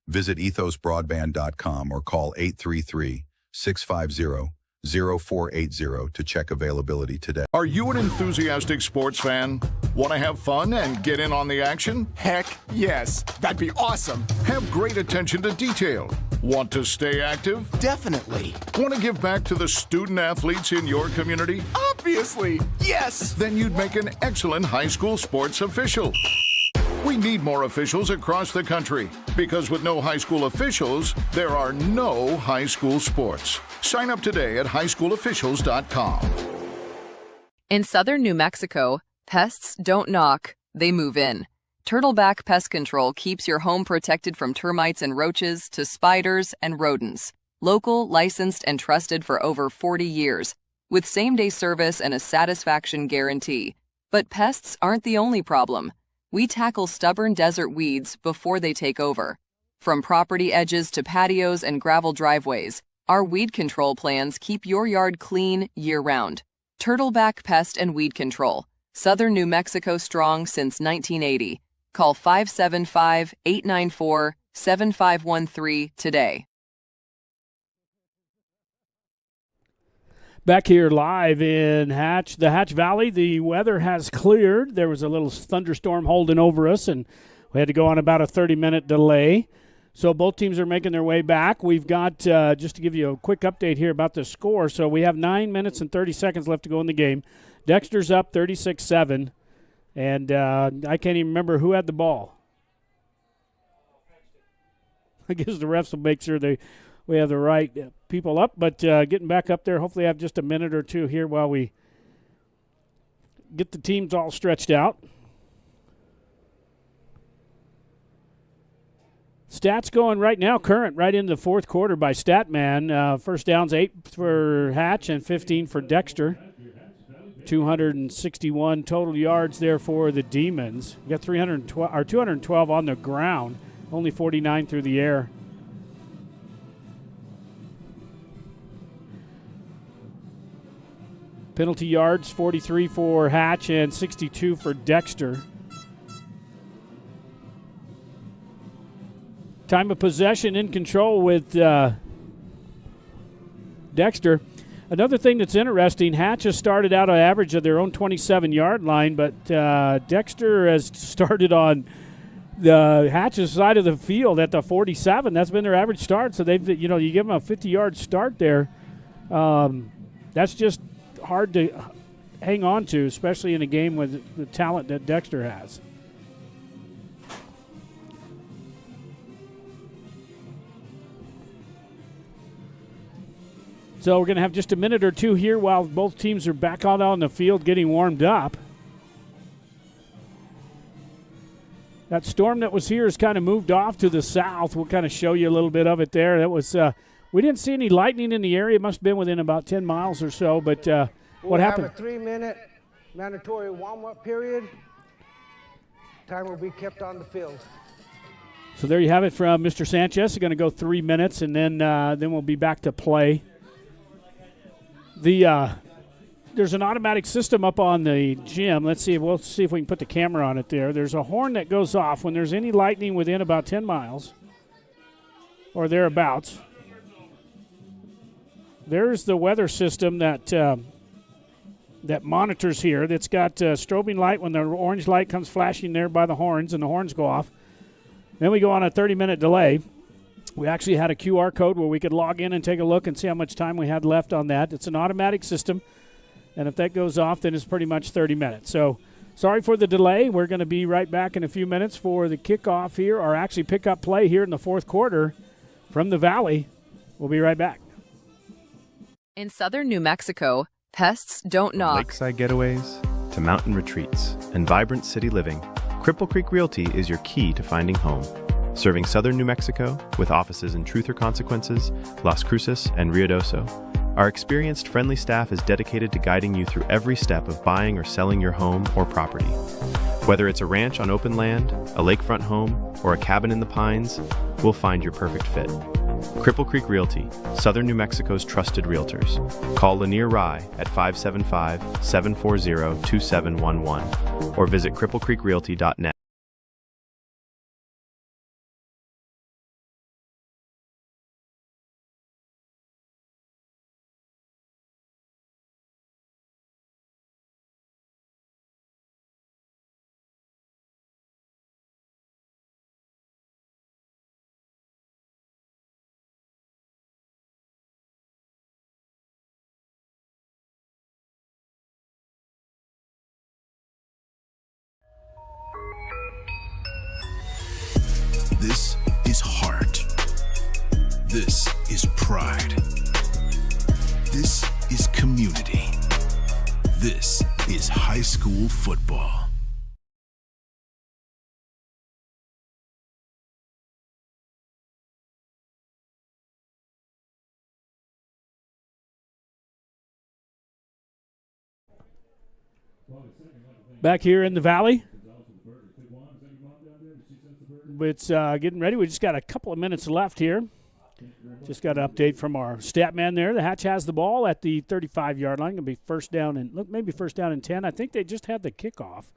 Visit ethosbroadband.com or call 833-650-0480 to check availability today. Are you an enthusiastic sports fan? Want to have fun and get in on the action? Heck yes. That'd be awesome. Have great attention to detail? Want to stay active? Definitely. Want to give back to the student athletes in your community? Obviously. Yes. Then you'd make an excellent high school sports official. We need more officials across the country because with no high school officials, there are no high school sports. Sign up today at highschoolofficials.com. In southern New Mexico, pests don't knock, they move in. Turtleback Pest Control keeps your home protected from termites and roaches to spiders and rodents. Local, licensed, and trusted for over 40 years, with same-day service and a satisfaction guarantee. But pests aren't the only problem. We tackle stubborn desert weeds before they take over. From property edges to patios and gravel driveways, our weed control plans keep your yard clean year-round. Turtleback Pest and Weed Control. Southern New Mexico strong since 1980. Call 575-894-7513 today. Back here live in the Hatch Valley, the weather has cleared. There was a little thunderstorm holding over us, and we had to go on about a 30-minute delay. So both teams are making their way back. We've got, just to give you a quick update here about the score, so we have 9 minutes and 30 seconds left to go in the game. Dexter's up 36-7, and I can't even remember who had the ball. I guess the refs will make sure we have the right people up, but getting back up there, hopefully I have just a minute or two here while we get the teams all stretched out. Stats going right now, current, right into the fourth quarter by Statman. First downs 8 for Hatch and 15 for Dexter. 261 total yards there for the Demons. We got 212 on the ground, only 49 through the air. Penalty yards, 43 for Hatch and 62 for Dexter. Time of possession in control with Dexter. Another thing that's interesting, Hatch has started out an average of their own 27-yard line, but Dexter has started on the Hatch's side of the field at the 47. That's been their average start, so they've, you give them a 50-yard start there. That's just hard to hang on to, especially in a game with the talent that Dexter has. So we're going to have just a minute or two here while both teams are back out on the field getting warmed up. That storm that was here has kind of moved off to the south. We'll kind of show you a little bit of it there. That was we didn't see any lightning in the area. It must have been within about 10 miles or so. But what happened? We'll have a 3-minute mandatory warm-up period. Time will be kept on the field. So there you have it from Mr. Sanchez. We're going to go 3 minutes, and then we'll be back to play. The there's an automatic system up on the gym. We'll see if we can put the camera on it there. There's a horn that goes off when there's any lightning within about 10 miles or thereabouts. There's the weather system that monitors here. That's got strobing light when the orange light comes flashing there by the horns, and the horns go off. Then we go on a 30-minute delay. We actually had a QR code where we could log in and take a look and see how much time we had left on that. It's an automatic system, and if that goes off, then it's pretty much 30 minutes. So sorry for the delay. We're going to be right back in a few minutes for the kickoff here, or actually pick-up play here in the fourth quarter from the Valley. We'll be right back. In southern New Mexico, pests don't knock. Lakeside getaways to mountain retreats and vibrant city living, Cripple Creek Realty is your key to finding home. Serving southern New Mexico with offices in Truth or Consequences, Las Cruces, and Ruidoso, our experienced, friendly staff is dedicated to guiding you through every step of buying or selling your home or property. Whether it's a ranch on open land, a lakefront home, or a cabin in the pines, we'll find your perfect fit. Cripple Creek Realty, Southern New Mexico's trusted realtors. Call Lanier Rye at 575-740-2711 or visit cripplecreekrealty.net. This is heart. This is pride. This is community. This is high school football. Back here in the Valley. It's getting ready. We just got a couple of minutes left here. Just got an update from our stat man there. The Hatch has the ball at the 35-yard line. Going to be first down and maybe first down and 10. I think they just had the kickoff,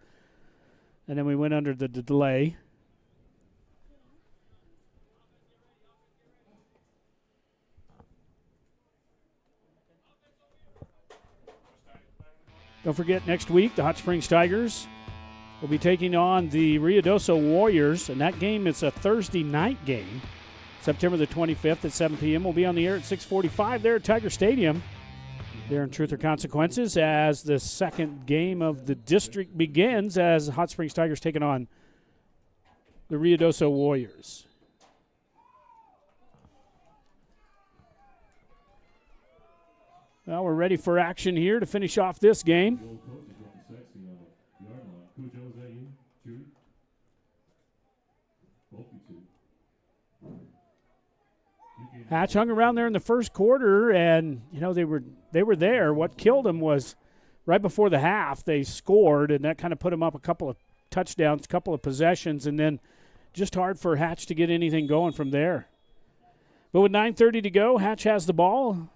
and then we went under the delay. Don't forget, next week the Hot Springs Tigers will be taking on the Ruidoso Warriors, and that game is a Thursday night game, September the 25th at 7 p.m. We'll be on the air at 6:45 there at Tiger Stadium. There in Truth or Consequences as the second game of the district begins as Hot Springs Tigers taking on the Ruidoso Warriors. Well, we're ready for action here to finish off this game. Hatch hung around there in the first quarter, and they were there. What killed them was right before the half they scored, and that kind of put them up a couple of touchdowns, a couple of possessions, and then just hard for Hatch to get anything going from there. But with 9:30 to go, Hatch has the ball,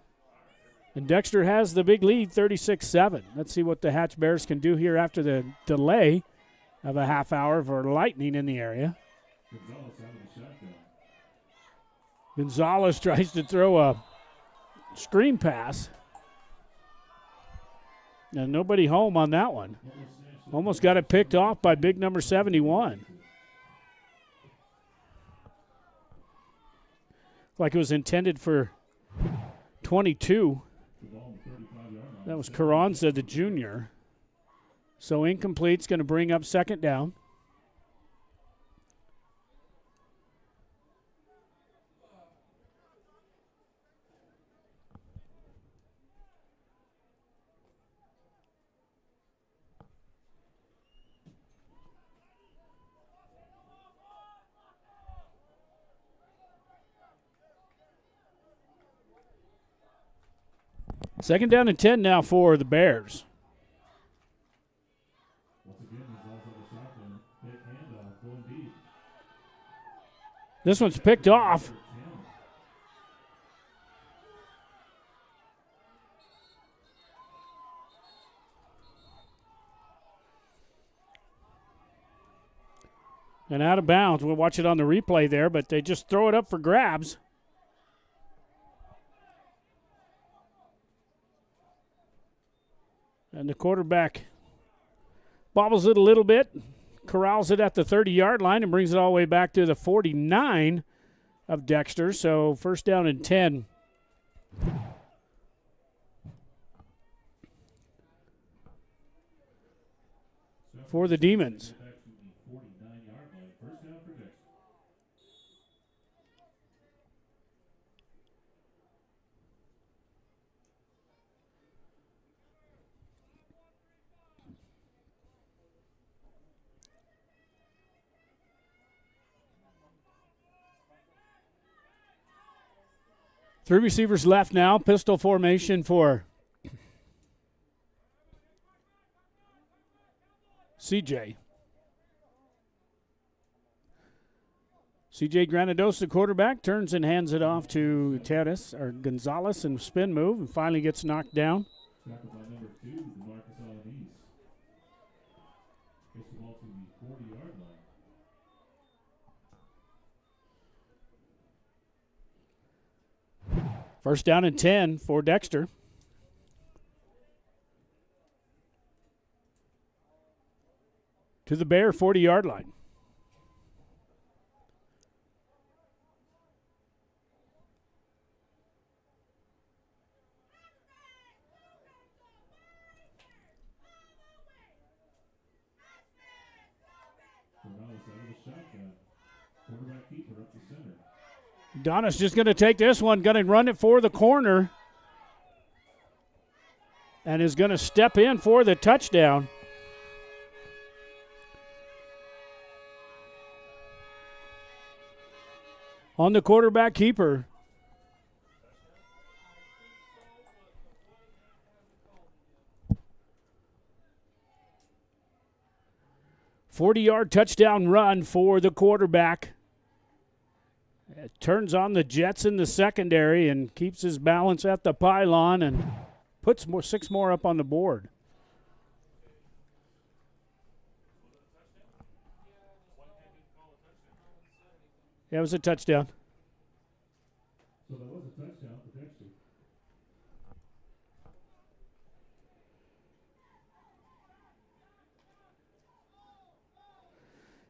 and Dexter has the big lead, 36-7. Let's see what the Hatch Bears can do here after the delay of a half hour for lightning in the area. Gonzalez tries to throw a screen pass. And nobody home on that one. Almost got it picked off by big number 71. Like it was intended for 22. That was Carranza, the junior. So incomplete's going to bring up second down. Second down and 10 now for the Bears. This one's picked off. And out of bounds. We'll watch it on the replay there, but they just throw it up for grabs. And the quarterback bobbles it a little bit, corrals it at the 30-yard line, and brings it all the way back to the 49 of Dexter. So first down and 10. For the Demons. Three receivers left now. Pistol formation for CJ. CJ Granados, the quarterback, turns and hands it off to Terres or Gonzalez and spin move and finally gets knocked down. Tackled by number 2, Marcus Alanis. Gets the ball to the 40-yard line. First down and 10 for Dexter. To the Bear 40-yard line. Donna's just going to take this one, going to run it for the corner, and is going to step in for the touchdown. On the quarterback keeper. "40-yard touchdown run for the quarterback. It turns on the Jets in the secondary and keeps his balance at the pylon and puts 6 more up on the board. Yeah, it was a touchdown. So that was a touchdown for Dexter.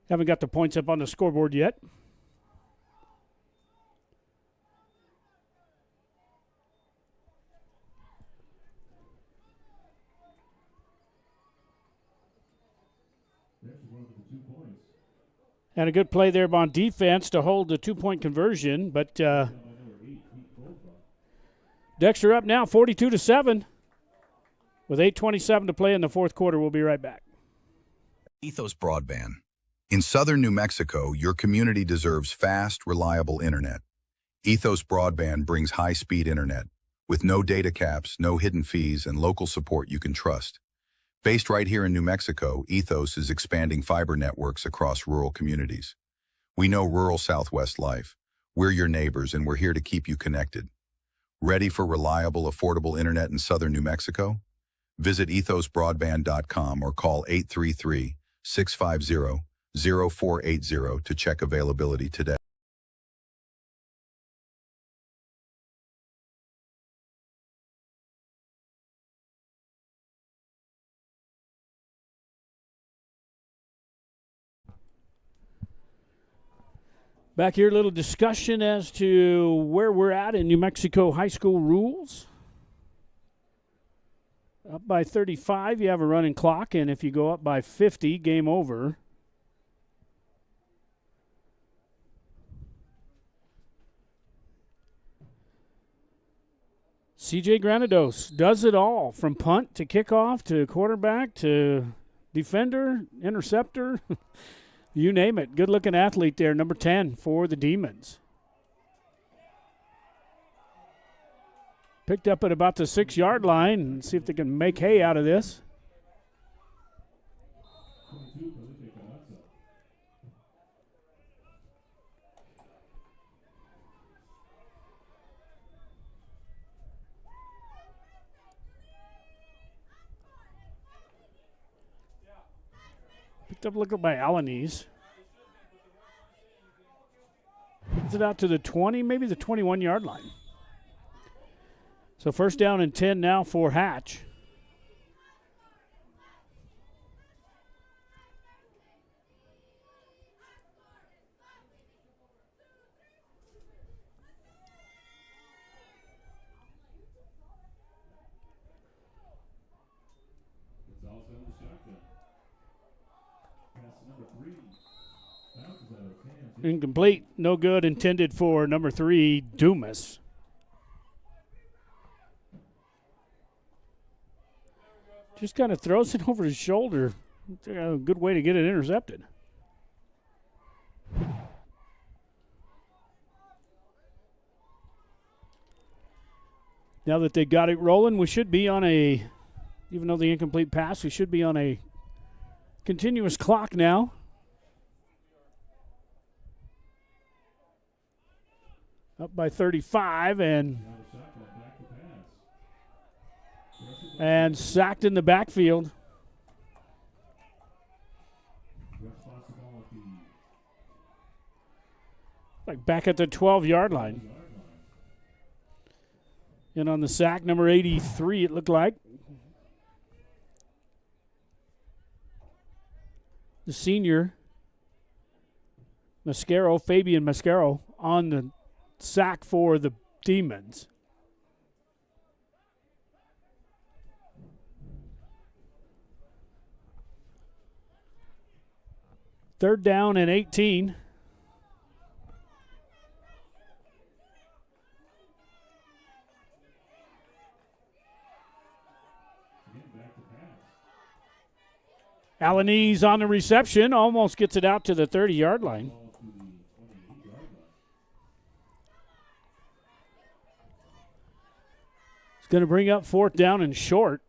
Haven't got the points up on the scoreboard yet. And a good play there on defense to hold the 2-point conversion, but Dexter up now 42-7 with 8:27 to play in the fourth quarter. We'll be right back. Ethos Broadband. In southern New Mexico, your community deserves fast, reliable internet. Ethos Broadband brings high-speed internet with no data caps, no hidden fees, and local support you can trust. Based right here in New Mexico, Ethos is expanding fiber networks across rural communities. We know rural Southwest life. We're your neighbors, and we're here to keep you connected. Ready for reliable, affordable internet in southern New Mexico? Visit ethosbroadband.com or call 833-650-0480 to check availability today. Back here, a little discussion as to where we're at in New Mexico high school rules. Up by 35, you have a running clock, and if you go up by 50, game over. CJ Granados does it all, from punt to kickoff to quarterback to defender, interceptor. You name it. Good-looking athlete there, number 10 for the Demons. Picked up at about the 6-yard line and see if they can make hay out of this. Picked up a look by Alanis. Gets it out to the 20, maybe the 21-yard line. So first down and 10 now for Hatch. Incomplete, no good, intended for number 3, Dumas. Just kind of throws it over his shoulder. A good way to get it intercepted. Now that they got it rolling, we should be on a, even though the incomplete pass, we should be on a continuous clock now. Up by 35 and sacked in the backfield. Like back at the 12-yard line. And on the sack, number 83, it looked like. The senior, Fabian Mascaro, on the sack for the Demons. Third down and 18. Alanese on the reception, almost gets it out to the 30-yard line. It's going to bring up fourth down and short.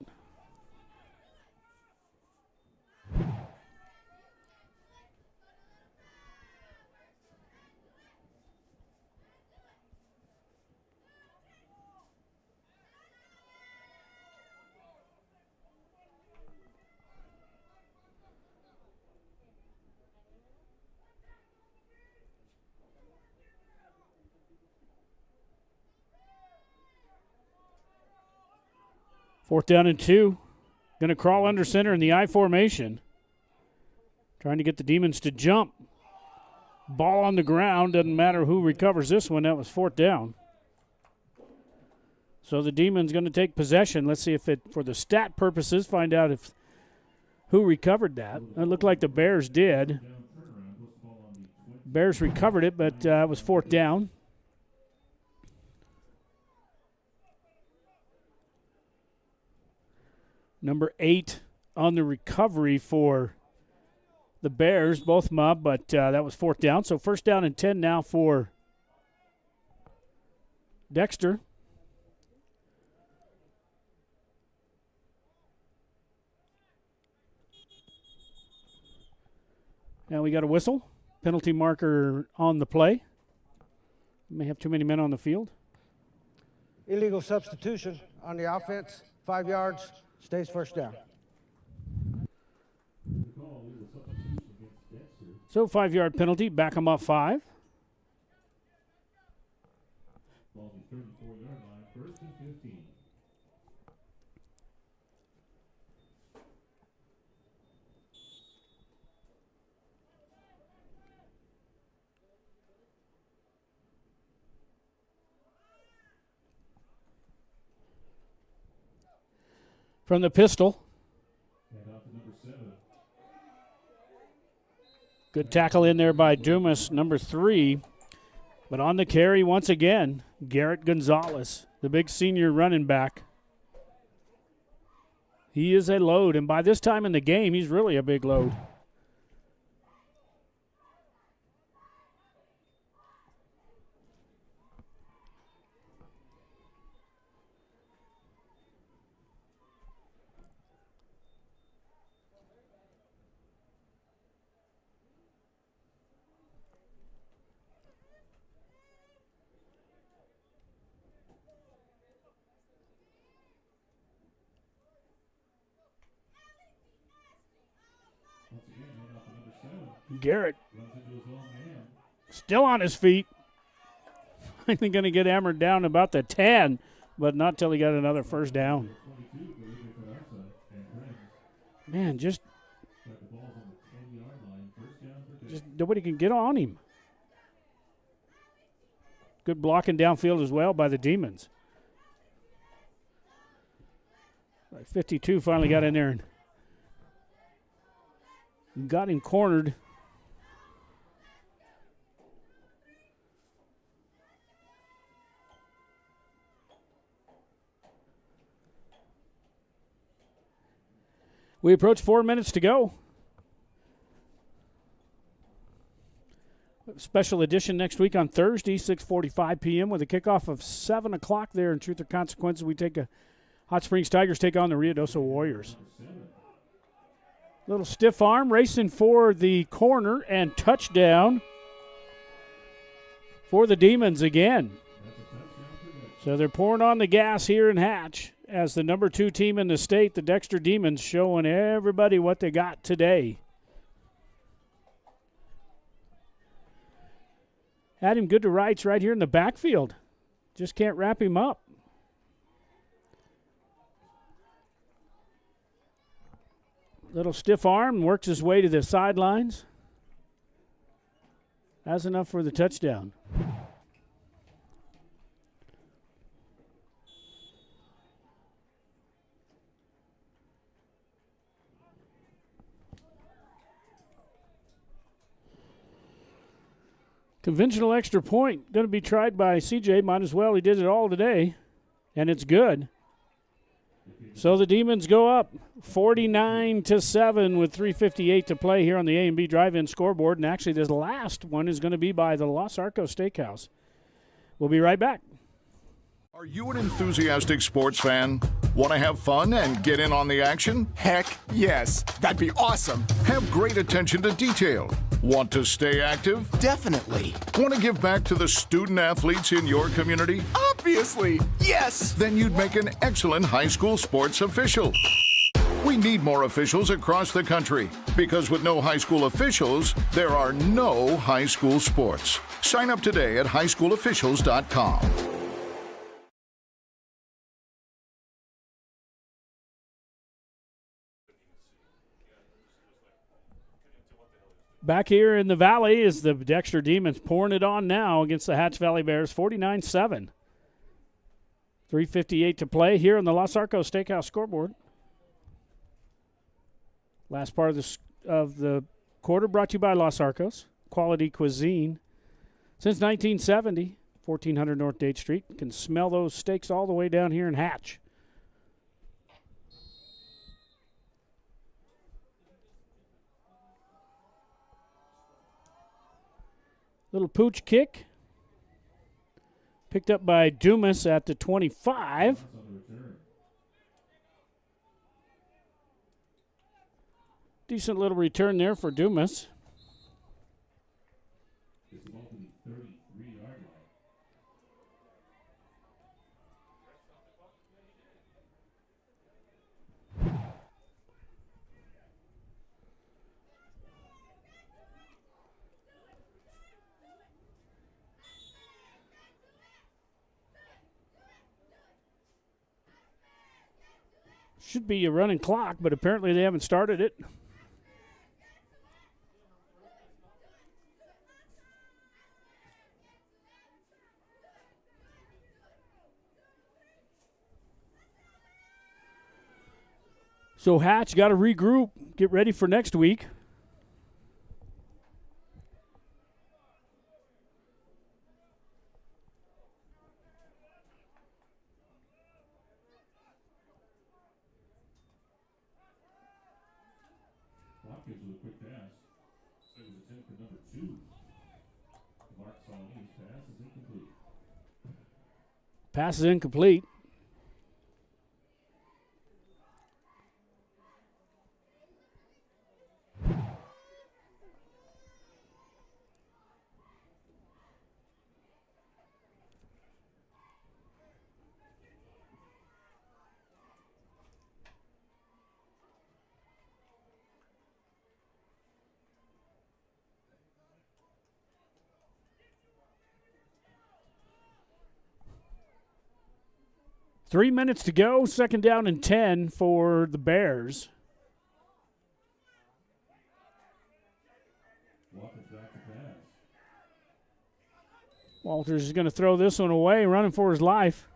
Fourth down and 2. Going to crawl under center in the I formation. Trying to get the Demons to jump. Ball on the ground. Doesn't matter who recovers this one. That was fourth down. So the Demons going to take possession. Let's see if it, for the stat purposes, find out if who recovered that. It looked like the Bears did. Bears recovered it, but it was fourth down. Number 8 on the recovery for the Bears, both mob, but that was fourth down. So first down and 10 now for Dexter. Now we got a whistle. Penalty marker on the play. May have too many men on the field. Illegal substitution on the offense, 5 yards. Stays first down. So 5-yard penalty, back them up 5. Ball to the 34-yard line, first and 15. From the pistol. Good tackle in there by Dumas, number 3. But on the carry once again, Garrett Gonzalez, the big senior running back. He is a load, and by this time in the game, he's really a big load. Garrett still on his feet. finally going to get hammered down about the 10, but not till he got another first down. Man, just nobody can get on him. Good blocking downfield as well by the Demons. 52 finally got in there and got him cornered. We approach 4 minutes to go. Special edition next week on Thursday, 6:45 p.m. with a kickoff of 7 o'clock there in Truth or Consequences. We take a Hot Springs Tigers take on the Ruidoso Warriors. Little stiff arm racing for the corner and touchdown for the Demons again. So they're pouring on the gas here in Hatch as the number 2 team in the state, the Dexter Demons, showing everybody what they got today. Had him good to rights right here in the backfield. Just can't wrap him up. Little stiff arm, works his way to the sidelines. That's enough for the touchdown. Conventional extra point going to be tried by CJ. Might as well. He did it all today, and it's good. So the Demons go up 49-7 with 3:58 to play here on the A&B Drive-In scoreboard. And actually, this last one is going to be by the Los Arcos Steakhouse. We'll be right back. Are you an enthusiastic sports fan? Want to have fun and get in on the action? Heck yes. That'd be awesome. Have great attention to detail. Want to stay active? Definitely. Want to give back to the student athletes in your community? Obviously. Yes. Then you'd make an excellent high school sports official. We need more officials across the country because with no high school officials, there are no high school sports. Sign up today at highschoolofficials.com. Back here in the Valley is the Dexter Demons pouring it on now against the Hatch Valley Bears, 49-7. 3:58 to play here on the Los Arcos Steakhouse scoreboard. Last part of the quarter brought to you by Los Arcos. Quality cuisine. Since 1970, 1400 North Date Street. You can smell those steaks all the way down here in Hatch. Little pooch kick. Picked up by Dumas at the 25. Decent little return there for Dumas. Should be a running clock, but apparently they haven't started it. So Hatch got to regroup, get ready for next week. Gives it a quick pass. It was attempt for number 2. Mark Sauni's pass is incomplete. Pass is incomplete. 3 minutes to go, second down and 10 for the Bears. Walters is going to throw this one away, running for his life.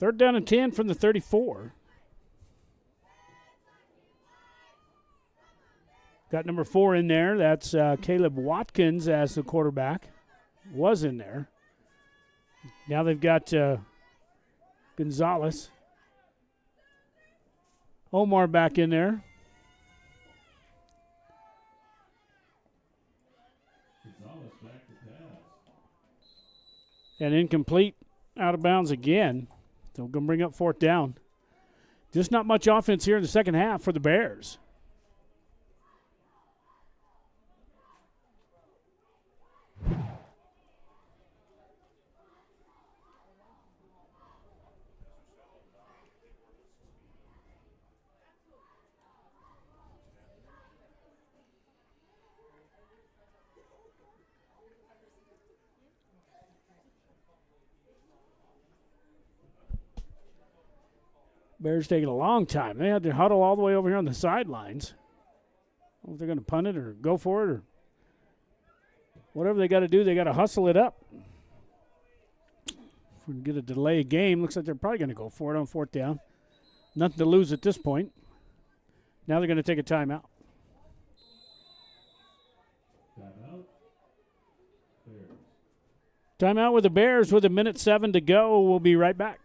Third down and 10 from the 34. Got number 4 in there. That's Caleb Watkins as the quarterback. Was in there. Now they've got Gonzalez. Omar back in there. And incomplete, out of bounds again. So we're going to bring up fourth down. Just not much offense here in the second half for the Bears. Bears taking a long time. They had to huddle all the way over here on the sidelines. I don't know if they're going to punt it or go for it or whatever they got to do. They got to hustle it up. If we can get a delay game, looks like they're probably going to go for it on fourth down. Nothing to lose at this point. Now they're going to take a timeout. Timeout with the Bears with 1:07 to go. We'll be right back.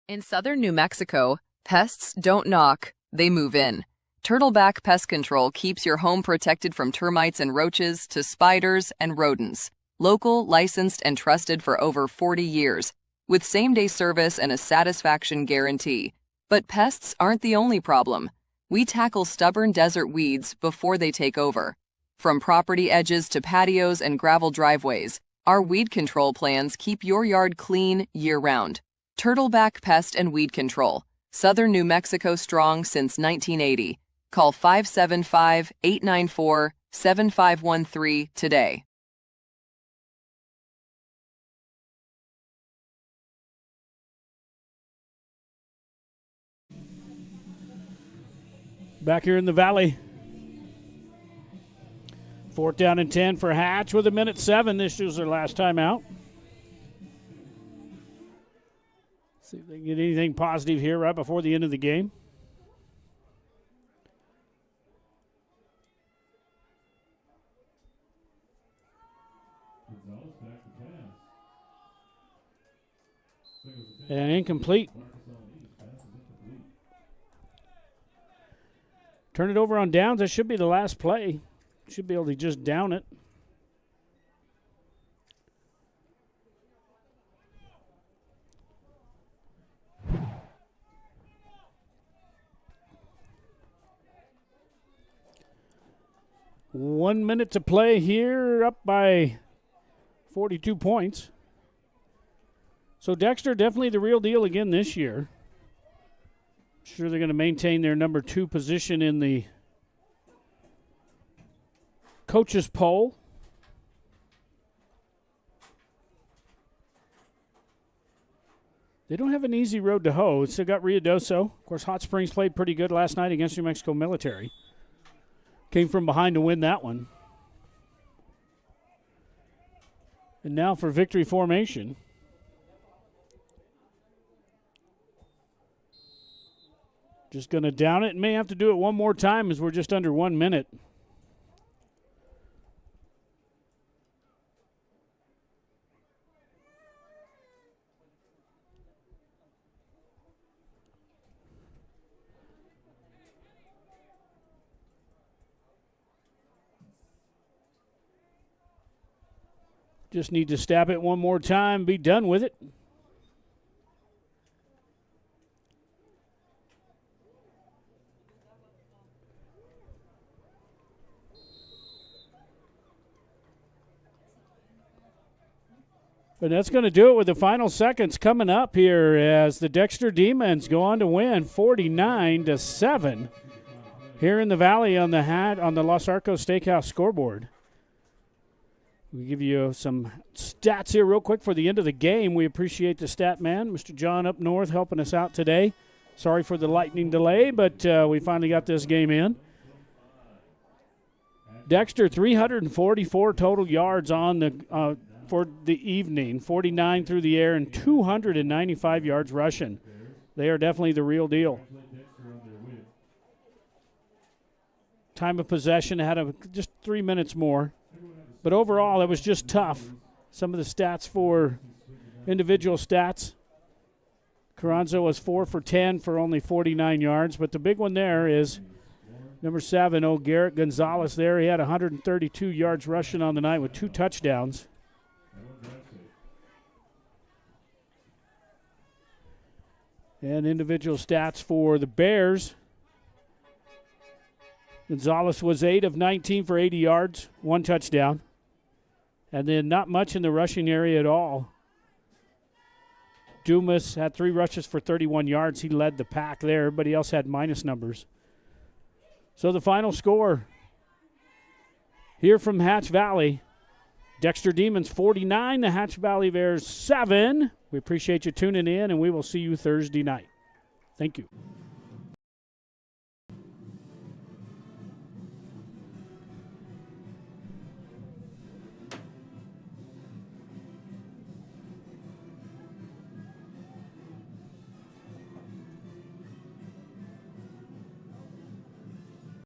In southern New Mexico, pests don't knock, they move in. Turtleback Pest Control keeps your home protected from termites and roaches to spiders and rodents. Local, licensed, and trusted for over 40 years, with same-day service and a satisfaction guarantee. But pests aren't the only problem. We tackle stubborn desert weeds before they take over. From property edges to patios and gravel driveways, our weed control plans keep your yard clean year-round. Turtleback Pest and Weed Control. Southern New Mexico strong since 1980. Call 575-894-7513 today. Back here in the Valley. Fourth down and 10 for Hatch with 1:07. This is their last time out. See if they can get anything positive here right before the end of the game. And incomplete. Turn it over on downs. That should be the last play. Should be able to just down it. One minute to play here, up by 42 points. So Dexter definitely the real deal again this year. Sure they're going to maintain their number 2 position in the coaches poll. They don't have an easy road to hoe. Still got Ruidoso. Of course, Hot Springs played pretty good last night against New Mexico Military. Came from behind to win that one. And now for victory formation. Just going to down it. May have to do it one more time as we're just under 1 minute. Just need to stab it one more time, be done with it. And that's going to do it with the final seconds coming up here as the Dexter Demons go on to win 49-7 here in the Valley on the Los Arcos Steakhouse scoreboard. We give you some stats here real quick for the end of the game. We appreciate the stat man, Mr. John up north, helping us out today. Sorry for the lightning delay, but we finally got this game in. Dexter, 344 total yards on the for the evening, 49 through the air, and 295 yards rushing. They are definitely the real deal. Time of possession had just 3 minutes more. But overall, it was just tough. Some of the stats for individual stats. Carranza was 4 for 10 for only 49 yards. But the big one there is number 7, Garrett Gonzalez there. He had 132 yards rushing on the night with 2 touchdowns. And individual stats for the Bears. Gonzalez was 8 of 19 for 80 yards, 1 touchdown. And then not much in the rushing area at all. Dumas had 3 rushes for 31 yards. He led the pack there. Everybody else had minus numbers. So the final score here from Hatch Valley, Dexter Demons 49, the Hatch Valley Bears 7. We appreciate you tuning in, and we will see you Thursday night. Thank you.